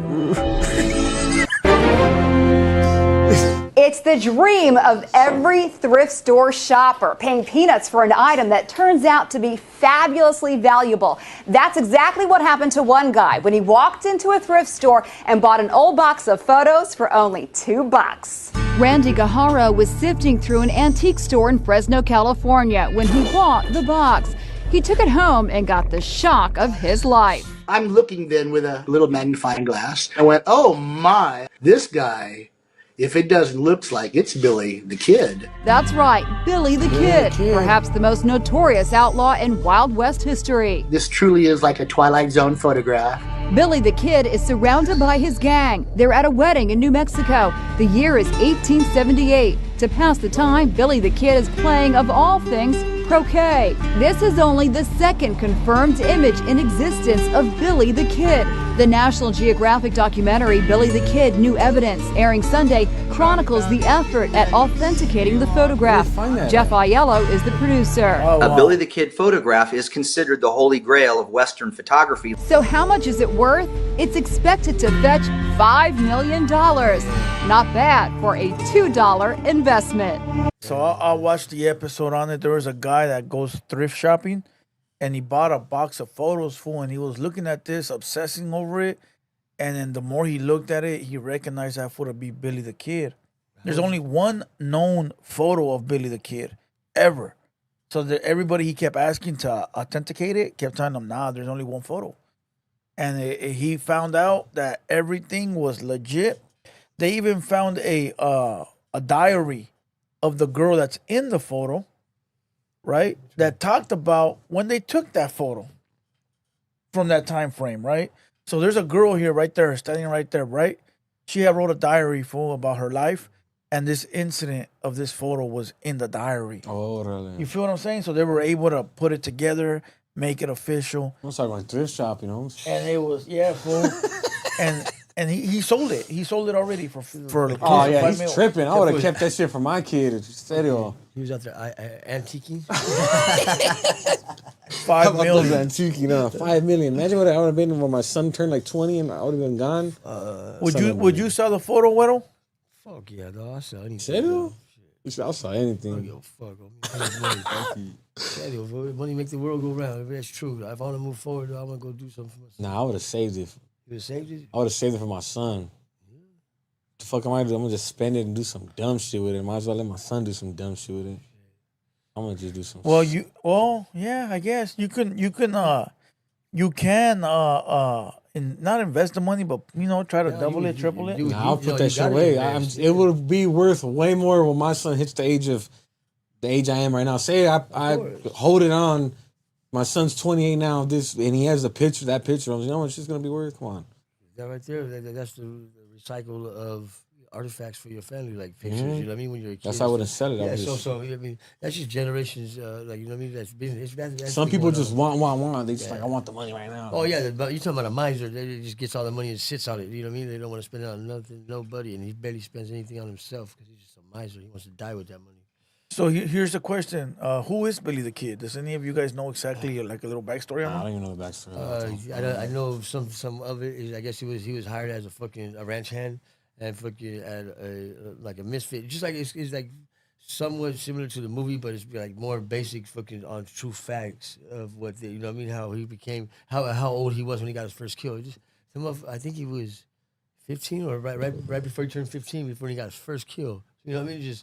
S16: It's the dream of every thrift store shopper, paying peanuts for an item that turns out to be fabulously valuable. That's exactly what happened to one guy when he walked into a thrift store and bought an old box of photos for only $2.
S17: Randy Gahara was sifting through an antique store in Fresno, California when he bought the box. He took it home and got the shock of his life.
S18: I'm looking then with a little magnifying glass. I went, oh my, this guy, if it doesn't look like it's Billy the Kid.
S17: That's right, Billy the Kid, perhaps the most notorious outlaw in Wild West history.
S18: This truly is like a Twilight Zone photograph.
S17: Billy the Kid is surrounded by his gang. They're at a wedding in New Mexico. The year is 1878. To pass the time, Billy the Kid is playing, of all things, croquet. This is only the second confirmed image in existence of Billy the Kid. The National Geographic documentary Billy the Kid: New Evidence, airing Sunday, chronicles the effort at authenticating the photograph. Jeff Aiello is the producer.
S19: A Billy the Kid photograph is considered the holy grail of Western photography.
S17: So how much is it worth? It's expected to fetch $5 million. Not bad for a $2 investment.
S1: So I watched the episode on it. There was a guy that goes thrift shopping, and he bought a box of photos, fool, and he was looking at this, obsessing over it. And then the more he looked at it, he recognized that fool to be Billy the Kid. There's only one known photo of Billy the Kid, ever. So everybody he kept asking to authenticate it kept telling him, nah, there's only one photo. And he found out that everything was legit. They even found a diary of the girl that's in the photo, right? That talked about when they took that photo from that time frame, right? So there's a girl here right there, standing right there, right? She had wrote a diary full about her life, and this incident of this photo was in the diary.
S2: Oh, really?
S1: You feel what I'm saying? So they were able to put it together, make it official.
S2: I'm talking about thrift shopping, homes.
S1: And it was, yeah, fool. And he sold it. He sold it already for
S2: Oh yeah,
S1: $5
S2: he's tripping. I would have kept that shit for my kid. Serio.
S3: He was out there antiquing.
S2: How about those antiquing? 5 million. Imagine what I would have been when my son turned like 20 and I would have been gone.
S1: Would you sell the photo, Huero?
S3: Fuck yeah, dog. I'll sell anything.
S2: Serio? I'll sell anything.
S3: I don't give a fuck. Serio, bro. Money make the world go round. If that's true. If I want to move forward, I want to go do something for myself.
S2: Nah, I would have saved it.
S3: You would have saved it?
S2: I would have saved it for my son. The fuck am I do? I'm gonna just spend it and do some dumb shit with it. Might as well let my son do some dumb shit with it. I'm gonna just do some.
S1: Yeah, I guess you can not invest the money, but try to double it, triple it.
S2: Nah, I'll put that shit away. It would be worth way more when my son hits the age I am right now. Say I hold it on. My son's 28 now. And he has that picture. You know how much it's gonna be worth? Come on.
S3: That right there. That's the recycle of artifacts for your family, like pictures. You know what I mean? When you're a kid.
S2: That's how I wouldn't sell it.
S3: Yeah. So I mean, that's just generations. Like you know what I mean? That's business. That's
S2: some people just want. They just like I want the money right now.
S3: Oh yeah, but you're talking about a miser. They just gets all the money and sits on it. You know what I mean? They don't want to spend it on nothing, nobody, and he barely spends anything on himself because he's just a miser. He wants to die with that money.
S1: So here's the question: who is Billy the Kid? Does any of you guys know exactly like a little backstory on him?
S2: I don't even know the backstory.
S3: I know some of it is. I guess he was hired as a ranch hand and fucking like a misfit. Just like it's like somewhat similar to the movie, but it's like more basic fucking on true facts of what you know what I mean. How he became how old he was when he got his first kill. I think he was 15 or right before he turned 15, before he got his first kill. You know what I mean?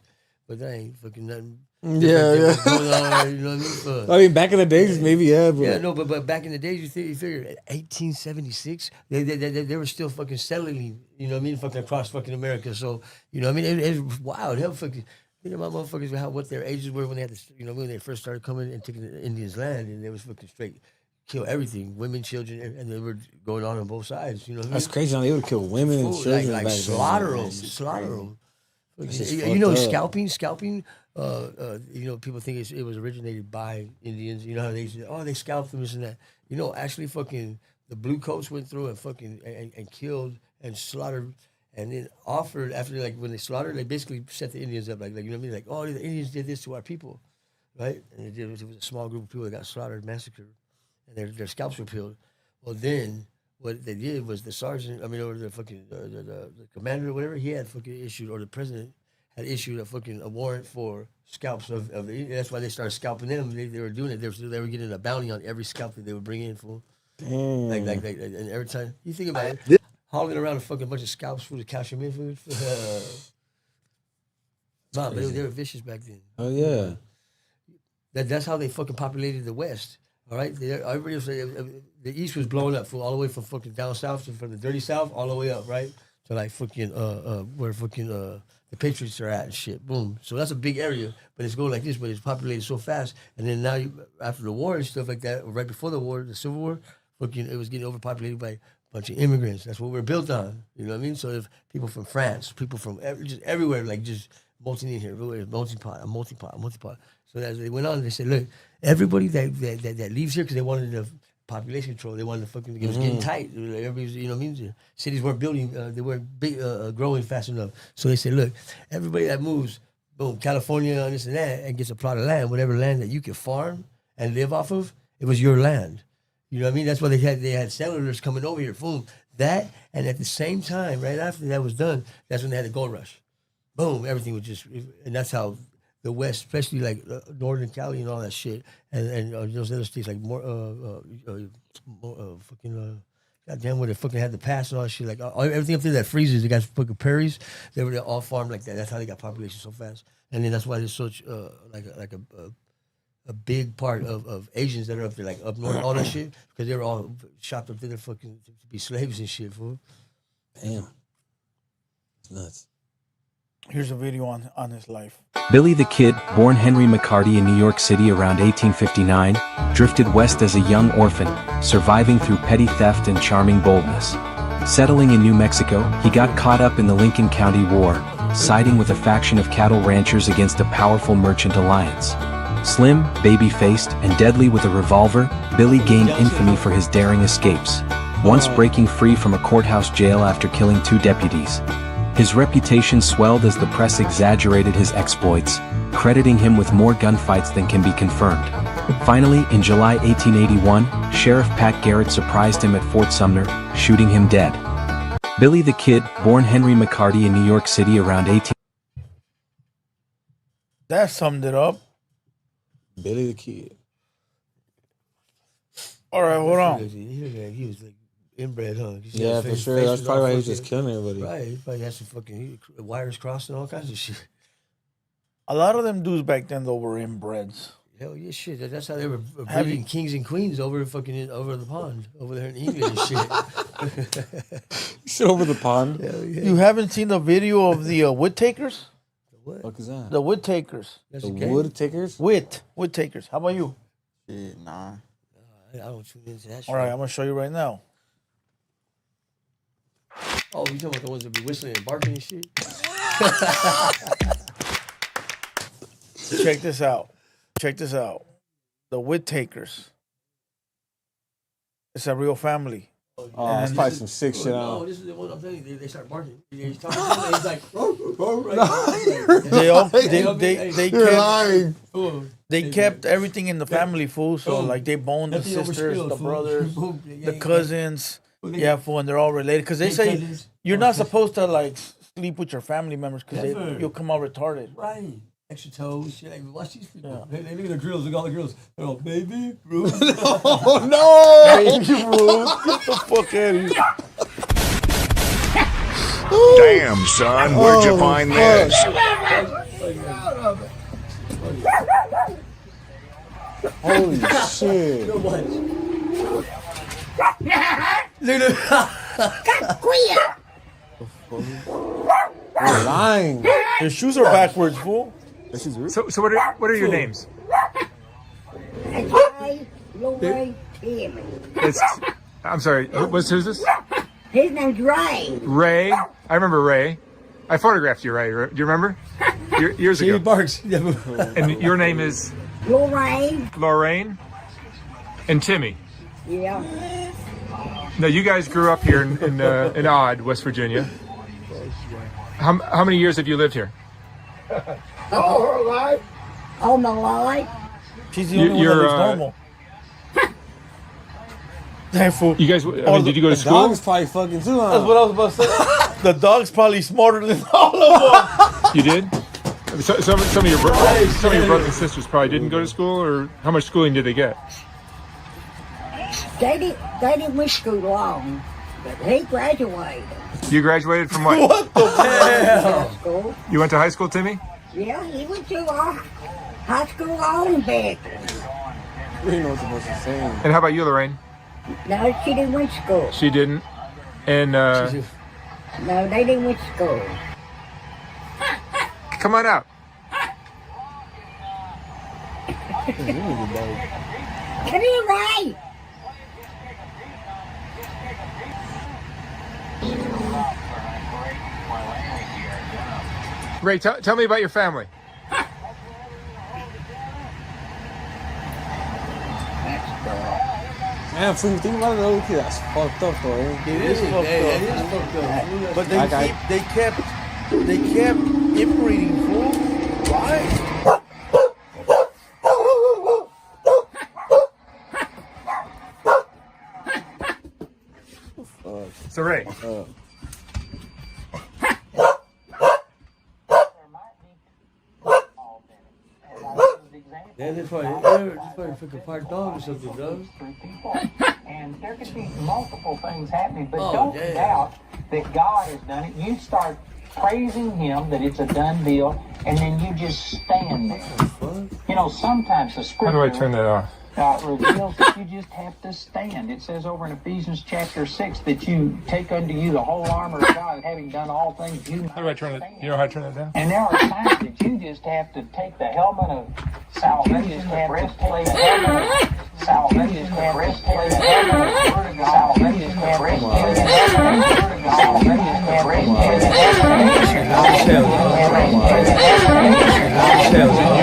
S3: But that ain't fucking nothing.
S2: Yeah.
S3: You know what I mean?
S2: I mean, back in the days, maybe But
S3: but back in the days, you figure 1876, they were still fucking settling. You know what I mean? Fucking across fucking America. So you know what I mean? It's wild. Hell, fucking. Think about motherfuckers what their ages were when they had when they first started coming and taking the Indians' land, and they was fucking straight kill everything, women, children, and they were going on both sides. You know what I mean?
S2: That's crazy. They would kill women and children.
S3: Like slaughter them. You know, scalping. You know, people think it was originated by Indians. You know how they say, they scalped them, this and that. You know, actually, fucking the blue coats went through and fucking and killed and slaughtered, and then offered after when they slaughtered, they basically set the Indians up like you know what I mean? Like, the Indians did this to our people, right? And it was a small group of people that got slaughtered, massacred, and their scalps were peeled. Well, then what they did was the sergeant, or the fucking the commander or whatever, he had fucking issued, or the president had issued a warrant for scalps of the. That's why they started scalping them. They were doing it. They were getting a bounty on every scalp that they would bring in for.
S2: Damn.
S3: Like and every time you think about it, hauling around a fucking bunch of scalps for the cash them in food. But they were vicious back then.
S2: Oh yeah.
S3: That's how they fucking populated the West. All right, everybody was, the East was blowing up, all the way from fucking down south, from the dirty South, all the way up, right, to like fucking where fucking the Patriots are at and shit. Boom. So that's a big area, but it's going like this, but it's populated so fast. And then now, after the war and stuff like that, right before the war, the Civil War, fucking it was getting overpopulated by a bunch of immigrants. That's what we're built on. You know what I mean? So if people from France, people from just everywhere, like just multi in here, multi-pot. So as they went on, they said, look, everybody that leaves here because they wanted the population control, they wanted to fucking, it was getting tight. Everybody's, you know what I mean? Cities weren't building, they weren't growing fast enough. So they said, look, everybody that moves, boom, California and this and that, and gets a plot of land, whatever land that you can farm and live off of, it was your land. You know what I mean? That's why they had settlers coming over here. Boom, that, and at the same time, right after that was done, that's when they had the gold rush. Boom, everything was just, and that's how the West, especially like Northern Cali and all that shit, and those other states like goddamn, where they fucking had the pass and all that shit, like everything up there that freezes, they got fucking prairies, they were all farmed like that. That's how they got population so fast, and then that's why there's such like a big part of Asians that are up there, like up north, all that shit, because they were all shopped up there fucking to be slaves and shit, fool.
S2: Damn, it's nuts.
S1: Here's a video on his life.
S20: Billy the Kid, born Henry McCarty in New York City around 1859, drifted west as a young orphan, surviving through petty theft and charming boldness. Settling in New Mexico, he got caught up in the Lincoln County War, siding with a faction of cattle ranchers against a powerful merchant alliance. Slim, baby-faced, and deadly with a revolver, Billy gained infamy for his daring escapes. once breaking free from a courthouse jail after killing 2 deputies. His reputation swelled as the press exaggerated his exploits, crediting him with more gunfights than can be confirmed. Finally, in July 1881, Sheriff Pat Garrett surprised him at Fort Sumner, shooting him dead. Billy the Kid, born Henry McCarty in New York City around 18...
S1: That summed it up.
S2: Billy the Kid.
S1: All right, hold on.
S3: He was like inbred, huh?
S2: Yeah, for sure. That's probably why he was just killing everybody.
S3: Right, he probably had some fucking wires crossed and all kinds of shit.
S1: A lot of them dudes back then though were inbreds.
S3: Hell yeah, shit. That's how they were breeding kings and queens over the pond, over there in England and shit.
S2: Sit over the pond.
S3: Hell yeah.
S1: You haven't seen the video of the wood takers?
S3: What?
S2: Fuck is that?
S1: The wood takers.
S3: That's
S2: The
S3: okay.
S2: wood takers?
S1: Wood takers. How about you?
S11: Shit, nah.
S3: I don't tune into that shit.
S1: All right, I'm gonna show you right now.
S3: Oh, you talking about the ones that be whistling and barking and shit?
S1: Check this out. Check this out. The wood takers. It's a real family.
S2: Oh, it's probably some sick shit
S3: No,
S2: out.
S3: this is the one I'm telling you. They start barking. He's talking to him, and he's like,
S1: they kept everything in the family, fool. So like they boned the sisters, the brothers, the cousins. Yeah, fool, and they're all related. Because they say you're not supposed to like sleep with your family members because you'll come out retarded.
S3: Right. Extra toes, shit. Like, watch these people. Yeah. They look at the girls, look at all the girls. They're all, baby, Bruce.
S2: Oh, no!
S1: Baby, Bruce. Get the fuck out of here.
S4: Damn, son, where'd you find this?
S2: Holy shit. You're lying.
S1: Their shoes are backwards, fool.
S9: So what are your names? I'm sorry. Who's this?
S21: His name's Ray.
S9: Ray. I remember Ray. I photographed you, Ray. Do you remember? Years ago.
S3: Barks.
S9: And your name is
S21: Lorraine.
S9: Lorraine and Timmy.
S21: Yeah.
S9: Now you guys grew up here in Odd, West Virginia. How many years have you lived here?
S21: All her life. All my life.
S1: She's the only one that looks normal. Damn, fool.
S9: You guys, did you go to school?
S2: The dog's probably fucking too, huh?
S1: That's what I was about to say. The dog's probably smarter than all of them.
S9: You did? Some of your brothers and sisters probably didn't go to school, or how much schooling did they get?
S21: They didn't went to school long, but he graduated.
S9: You graduated from what?
S1: What the hell?
S9: You went to high school, Timmy?
S21: Yeah, he went to high school on back.
S2: You know what supposed to say.
S9: And how about you, Lorraine?
S21: No, she didn't went to school.
S9: She didn't. And
S21: No, they didn't went to school.
S9: come on out.
S21: Come here, Ray.
S9: Ray, tell me about your family.
S2: Man, fool, think about it, though. That's fucked up, though.
S1: It is fucked up. But they kept inbreeding, fool. Why?
S9: So Ray,
S3: Yeah, they're probably fucking fire dog or something, bro.
S8: And there could be multiple things happening, but
S3: Oh,
S8: don't
S3: damn.
S8: doubt that God has done it. You start praising Him that it's a done deal, and then you just stand there. You know, sometimes the
S9: how do I
S8: Scripture
S9: turn that off?
S8: reveals that you just have to stand. It says over in Ephesians chapter 6 that you take unto you the whole armor of God, having done all things.
S9: How do I turn it? You know how to turn it down?
S8: And there are times that you just have to take the helmet of salvation, the breastplate of helmet of salvation, the breastplate of helmet of word of God, salvation, the breastplate of helmet of word of God, salvation, the breastplate of helmet.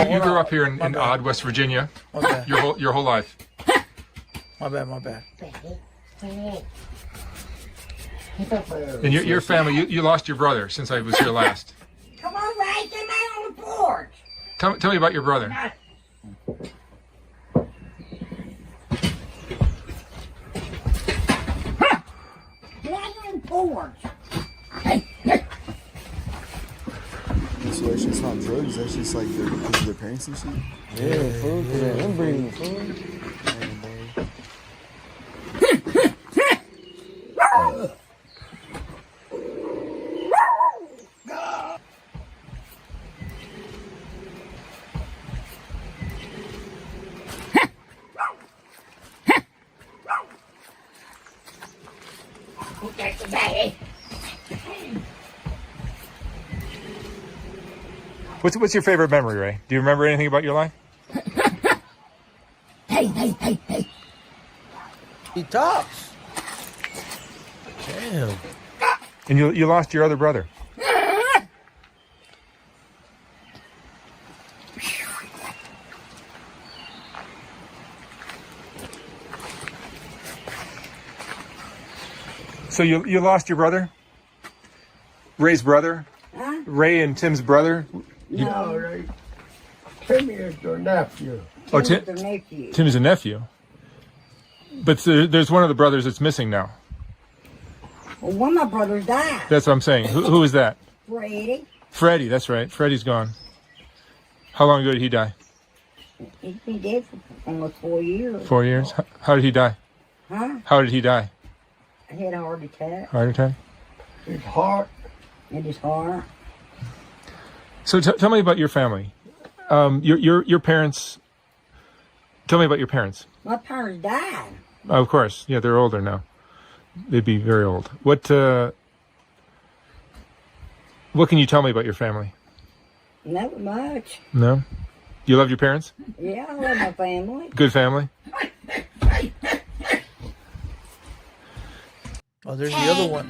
S9: You grew up here in Odd, West Virginia.
S1: Okay.
S9: Your whole life.
S1: My bad.
S9: And your family, you lost your brother since I was here last.
S21: Come on, Ray, get me on the porch.
S9: Tell me about your brother.
S21: Get on the porch.
S11: So that's just not drugs, that's just like because of their parents and shit?
S2: Yeah, food, because they're inbreeding food.
S21: That's the bag.
S9: What's your favorite memory, Ray? Do you remember anything about your life?
S21: Hey.
S1: He talks.
S3: Damn.
S9: And you lost your other brother. So you lost your brother? Ray's brother?
S21: Huh?
S9: Ray and Tim's brother?
S21: No, Ray. Timmy is their nephew.
S9: Oh,
S21: Timmy's their nephew.
S9: Tim is a nephew. But there's one of the brothers that's missing now.
S21: Well, one of my brothers died.
S9: That's what I'm saying. Who is that?
S21: Freddie.
S9: Freddie, that's right. Freddie's gone. How long ago did he die?
S21: He's been dead for almost 4 years.
S9: 4 years? How did he die?
S21: Huh?
S9: How did he die?
S21: He had a heart attack.
S9: Heart attack?
S21: His heart. And his heart.
S9: So tell me about your family. Your parents. Tell me about your parents.
S21: My parents died.
S9: Of course, yeah, they're older now. They'd be very old. What can you tell me about your family?
S21: Not much.
S9: No? You love your parents?
S21: Yeah, I love my family.
S9: Good family?
S1: Oh, there's the other one.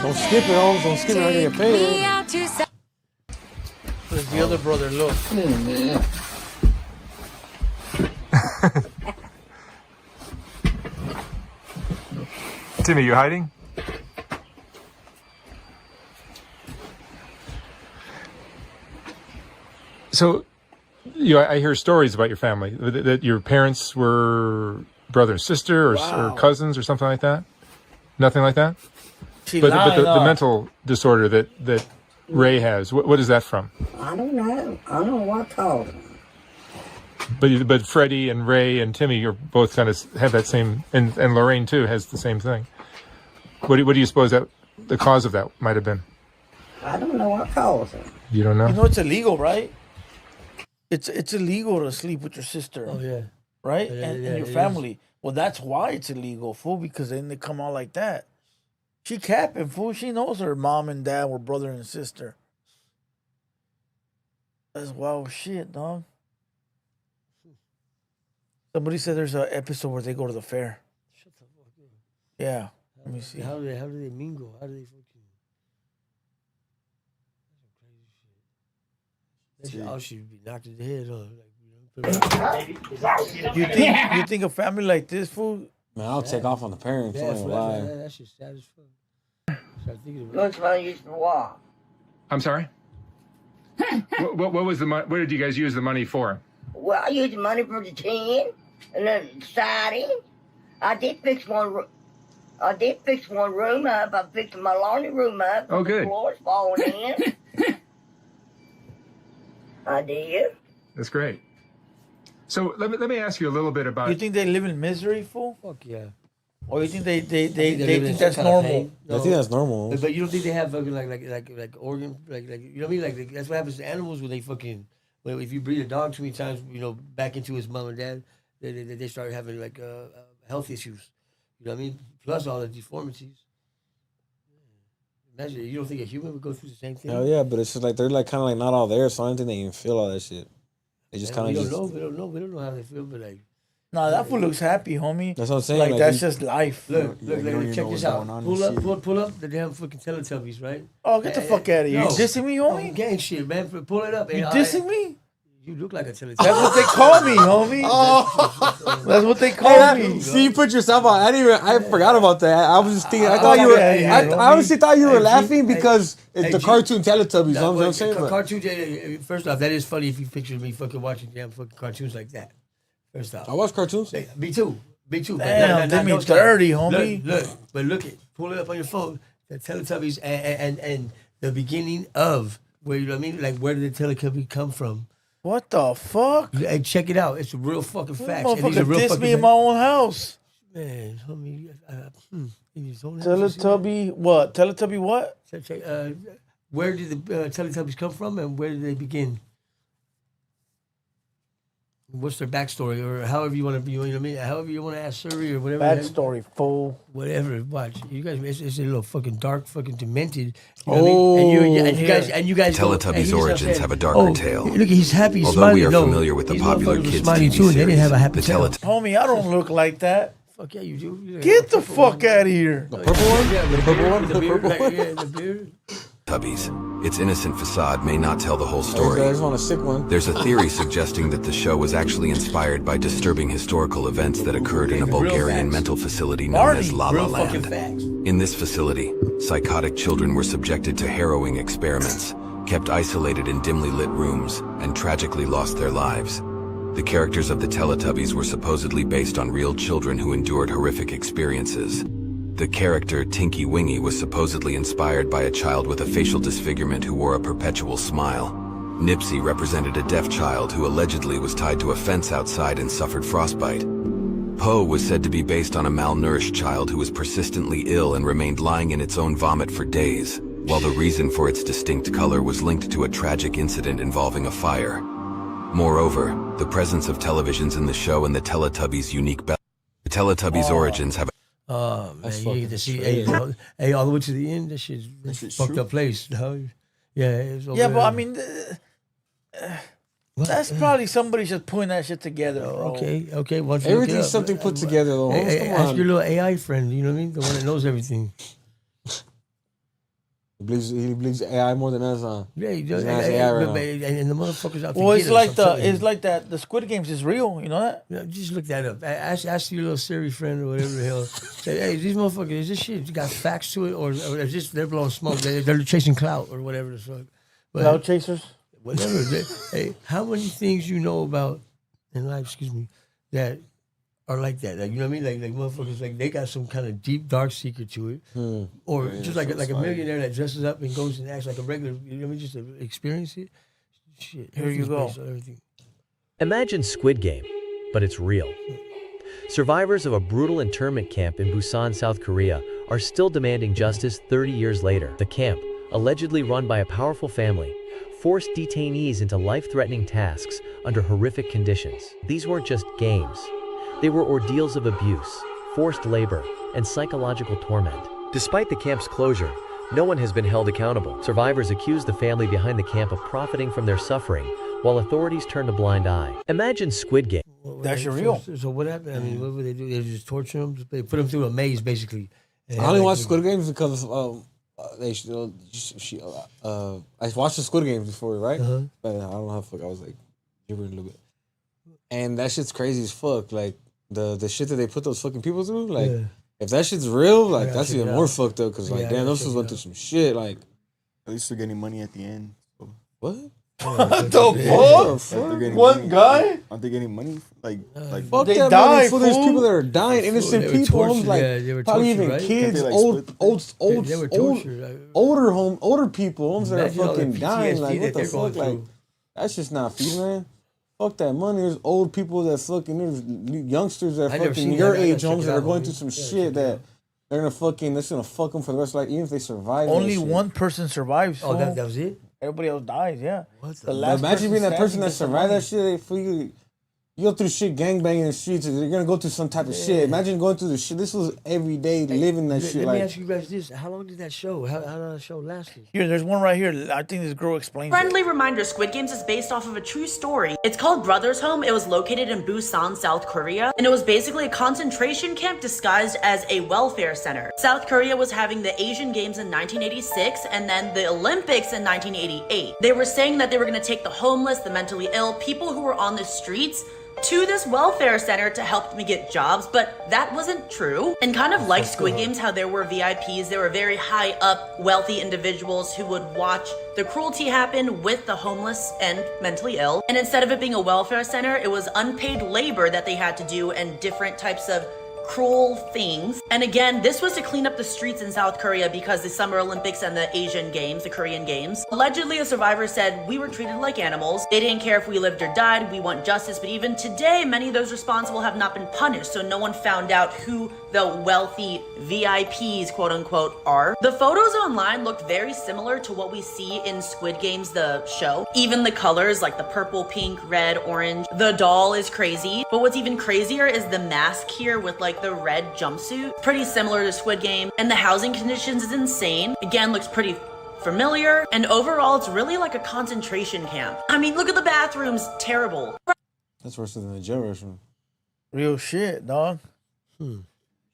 S2: Don't skip it, Holmes. Don't skip it. I'm going to get paid.
S1: There's the other brother. Look.
S9: Timmy, you hiding? So, I hear stories about your family that your parents were brother and sister or cousins or something like that. Nothing like that. But the mental disorder that Ray has, what is that from?
S21: I don't know. I don't know what caused it.
S9: But Freddie and Ray and Timmy are both kind of have that same, and Lorraine too has the same thing. What do you suppose that the cause of that might have been?
S21: I don't know what caused it.
S9: You don't know?
S1: You know it's illegal, right? It's illegal to sleep with your sister.
S3: Oh yeah.
S1: Right?
S3: Yeah,
S1: and
S3: yeah,
S1: your
S3: it
S1: family. Well, that's why it's illegal, fool, because then they come out like that. She capping, fool. She knows her mom and dad were brother and sister. That's wild shit, dog. Somebody said there's an episode where they go to the fair.
S3: Shut the fuck up.
S1: Yeah. Let me see.
S3: How do they mingle? How do they fucking? That's some crazy shit. That should be knocked in the head on.
S1: You think a family like this, fool?
S2: Man, I'll take off on the parents. I ain't gonna lie.
S3: That shit's sad as fuck.
S21: What's my use for what?
S9: I'm sorry. what was the money? What did you guys use the money for?
S21: Well, I used the money for the tin and the siding. I did fix one room up. I fixed my laundry room up.
S9: Oh, good.
S21: The floor's falling in. I did.
S9: That's great. So let me ask you a little bit about.
S1: You think they live in misery, fool?
S3: Fuck yeah.
S1: Or you think they think that's normal?
S2: I think that's normal.
S3: But you don't think they have fucking like organ like you know what I mean? Like that's what happens to animals when they fucking if you breed a dog too many times, back into his mom and dad, they start having like health issues. You know what I mean? Plus all the deformities. Imagine you don't think a human would go through the same thing?
S2: Hell yeah, but it's just like they're like kind of like not all there, so I don't think they even feel all that shit. They just kind of
S3: We don't know how they feel, but like.
S1: Nah, that fool looks happy, homie.
S2: That's what I'm saying.
S1: Like that's just life.
S3: Look, check this out. Pull up the damn fucking Teletubbies, right?
S1: Oh, get the fuck out of here! You dissing me, homie?
S3: Gang shit, man. Pull it up.
S1: You dissing me?
S3: You look like a Teletubby.
S1: That's what they call me, homie.
S2: Oh.
S1: That's what they call me.
S2: See, you put yourself on. I forgot about that. I was just thinking. I thought you were. I honestly thought you were laughing because it's the cartoon Teletubbies. You know what I'm saying?
S3: Cartoon. First off, that is funny if you picture me fucking watching damn fucking cartoons like that. First off,
S2: I watch cartoons.
S3: Me too.
S1: Damn, they mean dirty, homie.
S3: Look it. Pull it up on your phone. The Teletubbies and the beginning of where you know what I mean. Like where did the Teletubbies come from?
S1: What the fuck?
S3: Hey, check it out. It's a real fucking fact.
S1: Motherfucker dissed me in my own house.
S3: Man, homie.
S1: Teletubby what? Teletubby what?
S3: Where did the Teletubbies come from and where did they begin? What's their backstory or however you want to, you know what I mean? However you want to ask Surrey or whatever.
S1: Backstory, fool.
S3: Whatever. Watch. You guys, it's a little fucking dark, fucking demented. You know what I mean? And you guys.
S6: Teletubbies' origins have a darker tale.
S3: Look, he's happy. He's
S6: Although
S3: smiling.
S6: we are familiar with the popular kids
S3: smiling
S6: TV
S3: too, and they
S6: series,
S3: didn't have a happy
S6: the
S3: tail.
S1: Homie, I don't look like that.
S3: Fuck yeah, you do.
S1: Get the fuck out of here.
S2: The purple one?
S3: Yeah,
S2: the purple one?
S3: The beard. The beard.
S6: Teletubbies. Its innocent facade may not tell the whole story.
S2: I just want a sick one.
S6: There's a theory suggesting that the show was actually inspired by disturbing historical events that occurred in a Bulgarian mental facility known as La La Land. In this facility, psychotic children were subjected to harrowing experiments, kept isolated in dimly lit rooms, and tragically lost their lives. The characters of the Teletubbies were supposedly based on real children who endured horrific experiences. The character Tinky Wingy was supposedly inspired by a child with a facial disfigurement who wore a perpetual smile. Nipsey represented a deaf child who allegedly was tied to a fence outside and suffered frostbite. Poe was said to be based on a malnourished child who was persistently ill and remained lying in its own vomit for days, while the reason for its distinct color was linked to a tragic incident involving a fire. Moreover, the presence of televisions in the show and the Teletubbies' unique The Teletubbies' origins have
S3: Oh man, you get to see all the way to the end. That shit's fucked up place. Dog. Yeah, it's over
S1: Yeah, but
S3: there.
S1: I mean, that's probably somebody just putting that shit together. Bro.
S3: Okay. Once you look it
S2: Everything's
S3: up,
S2: something put together, though.
S3: ask your little AI friend. You know what I mean? The one that knows everything.
S2: He believes AI more than us, huh?
S3: Yeah, he does.
S2: He's an AI right now.
S3: And the motherfuckers out there.
S1: Well, it's like that. The Squid Games is real. You know that?
S3: Yeah, just look that up. Ask your little Siri friend or whatever the hell. Say, hey, these motherfuckers, is this shit got facts to it, or is this they're blowing smoke? They're chasing clout or whatever the fuck.
S1: Clout chasers.
S3: Whatever. Hey, how many things you know about in life? Excuse me, that are like that. Like, you know what I mean? Like motherfuckers, like they got some kind of deep dark secret to it, or just like a millionaire that dresses up and goes and acts like a regular. You know what I mean? Just to experience it. Shit.
S1: Here you go.
S3: Everything.
S22: Imagine Squid Game, but it's real. Survivors of a brutal internment camp in Busan, South Korea, are still demanding justice 30 years later. The camp, allegedly run by a powerful family, forced detainees into life-threatening tasks under horrific conditions. These weren't just games. They were ordeals of abuse, forced labor, and psychological torment. Despite the camp's closure, no one has been held accountable. Survivors accuse the family behind the camp of profiting from their suffering, while authorities turned a blind eye. Imagine Squid Game.
S1: That's real.
S3: So what happened? I mean, what would they do? They just torture them? They put them through a maze, basically.
S2: I only watch Squid Games because I watched the Squid Games before, right? But I don't know how the fuck I was like gibbering a little bit. And that shit's crazy as fuck. Like the shit that they put those fucking people through. Like if that shit's real, like that's even more fucked up. Cause like damn, those fools went through some shit. Like
S11: at least they're getting money at the end. So.
S2: What?
S1: What the fuck? One guy?
S11: Aren't they getting money? Like
S2: fuck
S1: they
S2: that
S1: die,
S2: money. Fool. There's
S1: fool.
S2: people that are dying, innocent people.
S3: Tortured,
S2: Like
S3: they were
S2: probably
S3: tortured,
S2: even
S3: right?
S2: kids,
S11: They, like,
S2: older people that are
S3: Imagine all
S2: fucking
S3: the
S2: dying.
S3: PTSD
S2: Like what
S3: that
S2: the
S3: they're going
S2: fuck? Like
S3: through.
S2: that's just not feasible, man. Fuck that money. There's old people that fucking there's youngsters that
S3: I never
S2: fucking
S3: seen
S2: your
S3: that. I gotta
S2: age
S3: check
S2: homes
S3: it
S2: that are
S3: out,
S2: going
S3: homie.
S2: through some
S3: Yeah,
S2: shit that they're gonna fucking that's gonna fuck them for the rest of life, even if they survive.
S1: Only
S2: that shit.
S1: one person survives.
S3: Oh,
S1: fool.
S3: that was it?
S1: Everybody else dies. Yeah.
S3: What
S1: The last
S2: Imagine being that person
S1: standing
S2: that
S1: gets the
S2: survived
S1: money.
S2: that shit. You go through shit, gangbanging in the streets. You're gonna go through some type of shit. Imagine going through the shit. This was every day living that shit.
S3: Let
S2: like,
S3: me ask you guys this: how long did that show? How did that show last?
S1: Here, there's one right here. I think this girl explains it.
S5: Friendly reminder, Squid Games is based off of a true story. It's called Brothers Home. It was located in Busan, South Korea, and it was basically a concentration camp disguised as a welfare center. South Korea was having the Asian Games in 1986 and then the Olympics in 1988. They were saying that they were going to take the homeless, the mentally ill, people who were on the streets to this welfare center to help them get jobs, but that wasn't true. And kind of like Squid Games, how there were VIPs, there were very high up, wealthy individuals who would watch the cruelty happen with the homeless and mentally ill. And instead of it being a welfare center, it was unpaid labor that they had to do and different types of cruel things. And again, this was to clean up the streets in South Korea because the Summer Olympics and the Asian Games, the Korean Games. Allegedly, a survivor said, "We were treated like animals. They didn't care if we lived or died. We want justice." But even today, many of those responsible have not been punished. So no one found out who the wealthy VIPs, quote unquote, are. The photos online look very similar to what we see in Squid Games, the show. Even the colors, like the purple, pink, red, orange. The doll is crazy. But what's even crazier is the mask here with like the red jumpsuit. Pretty similar to Squid Game. And the housing conditions is insane. Again, looks pretty familiar. And overall, it's really like a concentration camp. I mean, look at the bathrooms. Terrible.
S2: that's worse than the jail restroom.
S1: Real shit, dog.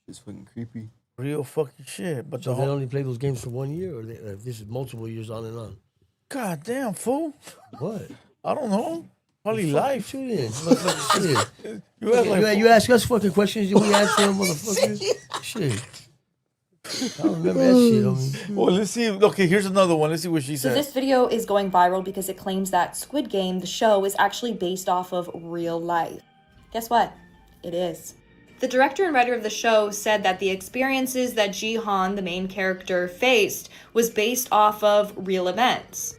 S11: It's fucking creepy.
S1: Real fucking shit. But
S3: So
S1: the
S3: they
S1: whole...
S3: only play those games for 1 year, or this is multiple years on and on?
S1: God damn, fool.
S3: What?
S1: I don't know. Probably
S3: Fuck
S1: life.
S3: You in. Motherfucker, shit.
S1: You act like...
S3: You ask us fucking questions, we answer them, motherfuckers. Shit. I don't remember that shit. I mean.
S1: Well, let's see. Okay, here's another one. Let's see what she
S10: So
S1: said.
S10: this video is going viral because it claims that Squid Game, the show, is actually based off of real life. Guess what? It is. The director and writer of the show said that the experiences that Jihan, the main character, faced was based off of real events.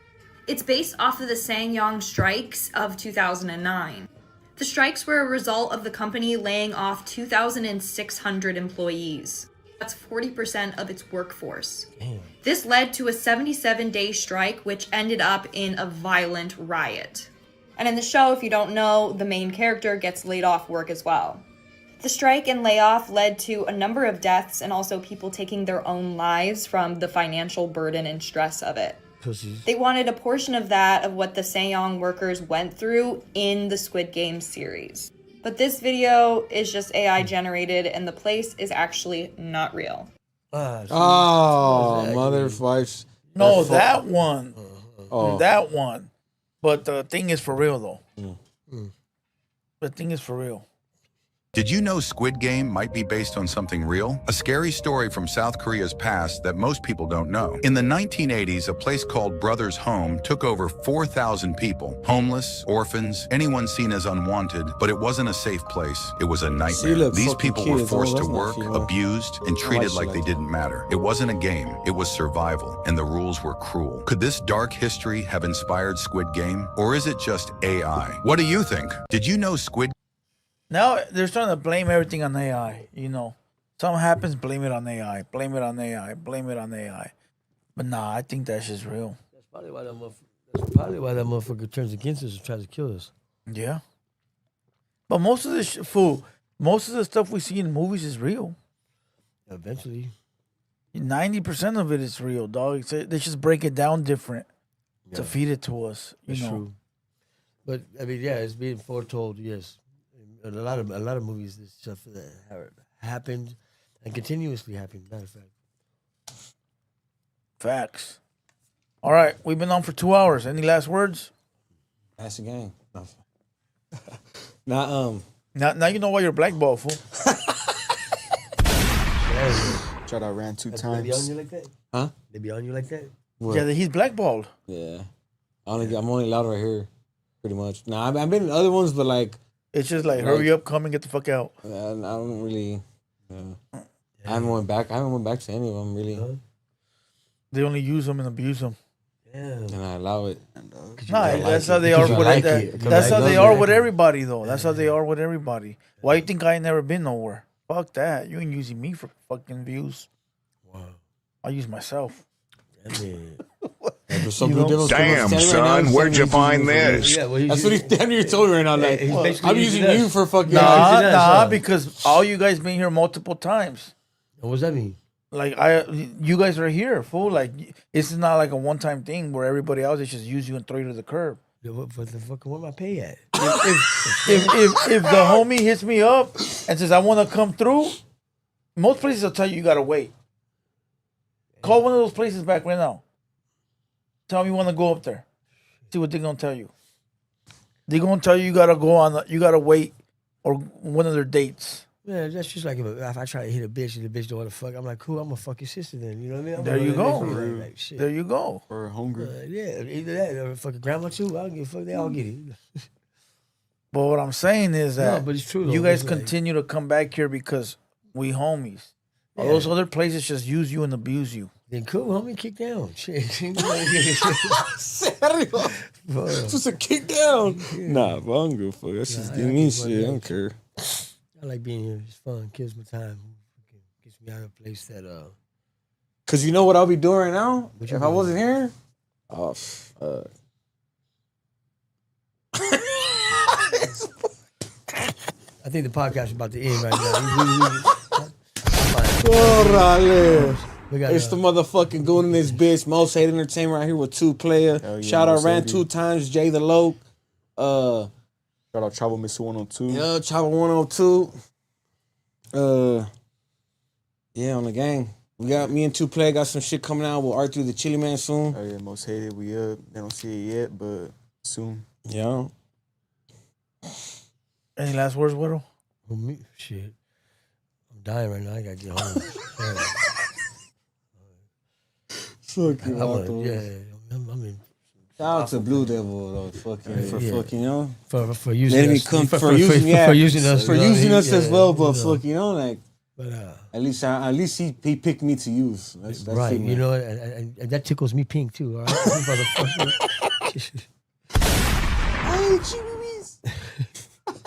S10: It's based off of the Sanyong strikes of 2009. The strikes were a result of the company laying off 2,600 employees. That's 40% of its workforce.
S3: Damn.
S10: This led to a 77-day strike, which ended up in a violent riot. And in the show, if you don't know, the main character gets laid off work as well. The strike and layoff led to a number of deaths and also people taking their own lives from the financial burden and stress of it.
S3: Pussies.
S10: They wanted a portion of that of what the Sanyong workers went through in the Squid Game series. But this video is just AI generated and the place is actually not real.
S2: Oh, motherfuckers.
S1: No, that one.
S2: Oh.
S1: That one. But the thing is for real, though. The thing is for real.
S4: Did you know Squid Game might be based on something real? A scary story from South Korea's past that most people don't know. In the 1980s, a place called Brothers Home took over 4,000 people. Homeless, orphans, anyone seen as unwanted, but it wasn't a safe place. It was a nightmare. These people were forced to work, abused, and treated like they didn't matter. It wasn't a game, it was survival, and the rules were cruel. Could this dark history have inspired Squid Game? Or is it just AI? What do you think? Did you know Squid
S1: Now they're starting to blame everything on AI. You know, something happens, blame it on AI. Blame it on AI. Blame it on AI. But nah, I think that shit's real.
S3: That's probably why that motherfucker turns against us and tries to kill us.
S1: Yeah. But most of this fool, most of the stuff we see in movies is real.
S3: Eventually.
S1: 90% of it is real, dog. They just break it down different to feed it to us. You
S3: That's
S1: know.
S3: true. But I mean, yeah, it's being foretold. Yes, a lot of movies, this stuff that happened and continuously happened. Matter of fact.
S1: Facts. All right, we've been on for 2 hours. Any last words?
S2: That's the game.
S1: Now you know why you're blackballed, fool.
S11: Tried I ran 2
S3: They
S11: times.
S3: be on you like that?
S2: Huh?
S3: They be on you like that?
S2: What?
S1: Yeah, he's blackballed.
S2: Yeah. I'm only allowed right here, pretty much. Nah, I've been in other ones, but like...
S1: It's just like, hurry up, come and get the fuck out.
S2: I don't really... I haven't went back to any of them, really.
S1: They only use them and abuse them.
S2: And I allow it.
S1: Nah, that's how they are with that's how they are with everybody, though. That's how they are with everybody. Why you think I ain't never been nowhere? Fuck that. You ain't using me for fucking views.
S3: Wow.
S1: I use myself.
S3: I mean,
S2: So
S1: You know?
S2: Damn,
S6: son, where'd you find this?
S3: Yeah, well,
S2: That's what he's damn near told me right now. Like, I'm using you for fucking.
S1: Nah, because all you guys been here multiple times.
S3: What does that mean?
S1: Like you guys are here, fool. Like this is not like a one-time thing where everybody else is just use you and throw you to the curb.
S3: What the fuck? Where my pay at?
S1: If the homie hits me up and says I want to come through, most places will tell you gotta wait. Call one of those places back right now. Tell me you want to go up there. See what they're gonna tell you. They're gonna tell you gotta go on. You gotta wait, or one of their dates.
S3: Yeah, that's just like if I try to hit a bitch and the bitch don't want to fuck, I'm like, cool, I'm gonna fuck your sister then. You know what I mean? I'm
S1: There you go.
S3: like, shit.
S1: There you go.
S11: Or hungry.
S3: Yeah, either that or fucking grandma too. I don't give a fuck. They all get it.
S1: But what I'm saying is that
S3: No, but it's true, though.
S1: you guys
S3: It's like-
S1: continue to come back here because we homies. All
S3: Yeah.
S1: those other places just use you and abuse you.
S3: Then cool, homie, kick down. Shit.
S2: Just a kick down. Nah, but I don't give a fuck. That's just give me shit. I don't care.
S3: I like being here. It's fun. Kills my time. Gets me out of a place that
S2: Cause you know what I'll be doing right now
S3: What
S2: if
S3: you
S2: I
S3: doing?
S2: wasn't here. Oh, fuck.
S3: I think the podcast is about to end right now.
S2: Órale.
S3: We got,
S2: It's the motherfucking Goon in this bitch. Most hated entertainment right here with 2 player.
S11: yeah,
S2: Shout out
S11: Most
S2: Ran
S11: hated.
S2: 2 times. Jay the Loke.
S11: Shout out Travel Mr. 102.
S2: Yeah, Chopper 102. Yeah, on the gang. We got me and 2 player got some shit coming out with Arthur the Chili Man soon.
S11: Oh yeah, Most Hated. We up. They don't see it yet, but soon.
S2: Yeah.
S1: Any last words, Huero?
S3: Who, me? Shit. I'm dying right now. I gotta get home.
S2: Fuck you,
S3: I wanna-
S2: Arthur.
S3: yeah, I'm in.
S2: Shout out to Blue Devil though, fucking for
S3: Yeah.
S2: fucking, you know.
S3: For using
S2: Let me
S3: us.
S2: come
S3: For
S2: for using yeah,
S3: for using us.
S2: for
S3: you know,
S2: using us as
S3: yeah,
S2: well, but
S3: you know.
S2: fuck, you know, like
S3: But
S2: at least he picked me to use. That's
S3: right,
S2: it,
S3: you
S2: man.
S3: know, and that tickles me pink too. All right, motherfucker.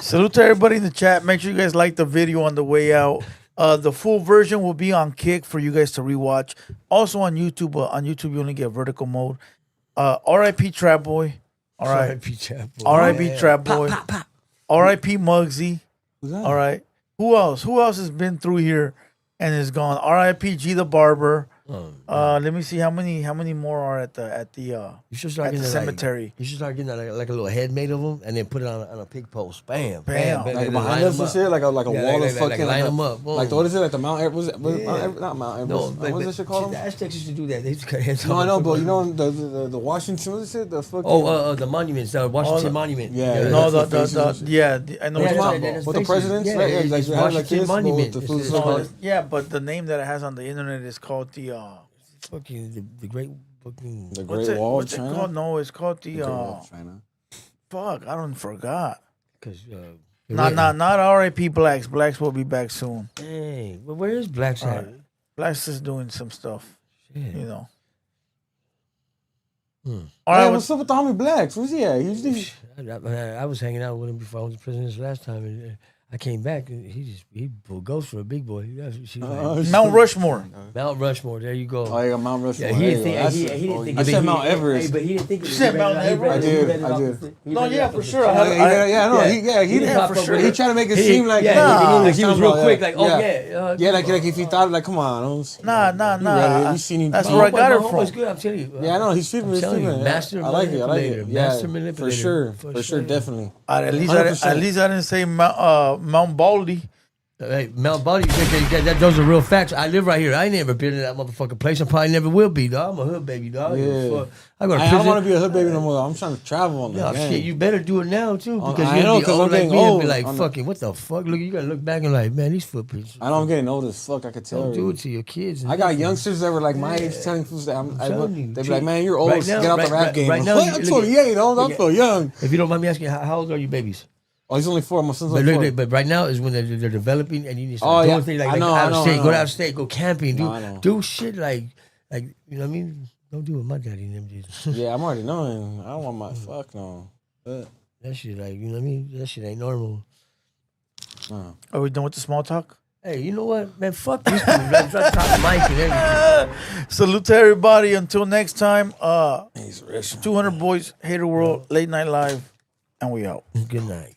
S1: Salute to everybody in the chat. Make sure you guys like the video on the way out. The full version will be on Kick for you guys to rewatch. Also on YouTube. But on YouTube, you only get vertical mode. R.I.P. Trap Boy. All right.
S3: R.I.P. Trap Boy.
S1: R.I.P.
S3: Yeah.
S1: Trap Boy. R.I.P. Muggsy.
S2: Who's that?
S1: All right. Who else? Who else has been through here and is gone? R.I.P. G the Barber. Let me see how many more are at the
S3: You should start
S1: at the
S3: getting
S1: cemetery.
S3: You should start getting like a little head made of them, and then put it on a pig post. Bam,
S1: Bam.
S2: Like
S3: line
S2: behind us
S3: them
S2: and
S3: up.
S2: shit, like a
S3: Yeah,
S2: wall
S3: like-
S2: of
S3: like
S2: fucking
S3: line
S2: like
S3: them
S2: a-
S3: up. Boom.
S2: Like what is it? Like the Mount Everest? Was it
S3: Yeah.
S2: Mount Everest? Not Mount Everest.
S3: No,
S2: what is that shit called?
S3: The Aztecs used to do that. They used to cut heads
S2: No,
S3: off.
S2: I know, but you know the Washington. What is it? The fucking.
S3: The monuments, the Washington Monument.
S2: Yeah,
S1: No,
S2: that's
S1: the
S2: faces and shit.
S1: yeah, I know
S3: Yeah,
S1: what you're
S3: that's-
S1: talking
S3: that's
S1: about.
S2: With the
S3: faces.
S2: presidents,
S3: Yeah,
S2: right?
S3: it's
S2: Like they have like
S3: Washington
S2: this, but with
S3: Monument.
S2: the
S3: It's
S2: food
S3: the-
S1: No,
S2: stuff.
S1: it's- yeah, but the name that it has on the internet is called the
S3: fucking the great fucking.
S2: The
S1: what's
S2: Great
S1: it,
S2: Wall of
S1: what's it
S2: China.
S1: called? No, it's called the
S2: Great Wall of China.
S1: fuck, I don't forgot.
S3: Because
S1: Not R.I.P. Blacks. Blacks will be back soon.
S3: Hey, but where is Blacks
S1: All
S3: at?
S1: right. Blacks is doing some stuff.
S3: Shit.
S1: You know.
S3: Hmm.
S1: All
S2: Hey,
S1: right,
S2: what's up with the homie Blacks? Where's he at? Usually.
S3: I was hanging out with him before I was president this last time, and I came back and he pulled ghost for a big boy. She was like,
S1: Mount Rushmore.
S3: Mount Rushmore. There you go.
S2: Oh, yeah, Mount Rushmore.
S3: Yeah, he didn't
S2: There
S3: think.
S2: you go.
S3: He didn't think.
S2: I said Mount
S3: Hey,
S2: Everest.
S3: but he didn't think.
S1: You said Mount Everest?
S2: I did.
S1: No, yeah, for sure.
S2: Yeah, no, he didn't
S1: pop for sure.
S2: He tried to make it seem like
S3: he was real quick. Like, oh yeah,
S2: yeah, like if he thought like, come on,
S1: Nah.
S2: We seen him.
S1: That's where I got it
S3: My
S1: from.
S3: homeboy's good. I'm telling you.
S2: Yeah, I know he's feeding me.
S3: Master
S2: I like it.
S3: manipulator.
S2: Yeah,
S3: Master manipulator.
S2: for sure, definitely.
S1: At least
S2: 100%.
S1: I didn't say Mount Baldy.
S3: Hey, Mount Baldy, those are real facts. I live right here. I ain't never been in that motherfucking place. I probably never will be, dog. I'm a hood baby, dog.
S2: Yeah.
S3: I go to
S2: I
S3: prison.
S2: don't want to be a hood baby no more. I'm trying to travel on the
S3: No,
S2: game.
S3: shit, you better do it now, too. Because
S2: I
S3: you'll
S2: know,
S3: be
S2: 'cause
S3: old
S2: I'm
S3: like
S2: getting
S3: me and
S2: old
S3: be like,
S2: on
S3: fucking, what the fuck? Look, you gotta look back and like, man, these footprints.
S2: I know I'm getting old as fuck. I could tell.
S3: Don't do
S2: you.
S3: it to your kids.
S2: I got youngsters that were like my age telling fools that
S3: telling you,
S2: they be like, man, you're old.
S3: right now-
S2: Get out the
S3: right-
S2: rap
S3: right-
S2: game.
S3: right
S2: I'm
S3: now,
S2: like,
S3: you-
S2: I'm
S3: look at-
S2: 28, old. I'm so young.
S3: If you don't mind me asking, how old are your babies?
S2: Oh, he's only 4. My son's
S3: But,
S2: only 4.
S3: but right now is when they're developing and you need to
S2: Oh,
S3: start doing
S2: yeah.
S3: things
S2: I
S3: like,
S2: know,
S3: out
S2: I
S3: of
S2: know,
S3: state,
S2: I
S3: go
S2: know.
S3: out of state, go camping,
S2: No, I know.
S3: do shit like, you know what I mean? Don't do what my daddy and them did.
S2: Yeah, I'm already knowing. I don't want my fuck no. But,
S3: That shit like, you know what I mean? That shit ain't normal.
S1: Are we done with the small talk?
S3: Hey, you know what, man? Fuck these people. Drop the mic and everything.
S1: Salute to everybody. Until next time, 200 Boys, Hater World, Late Night Live, and we out.
S3: Good night.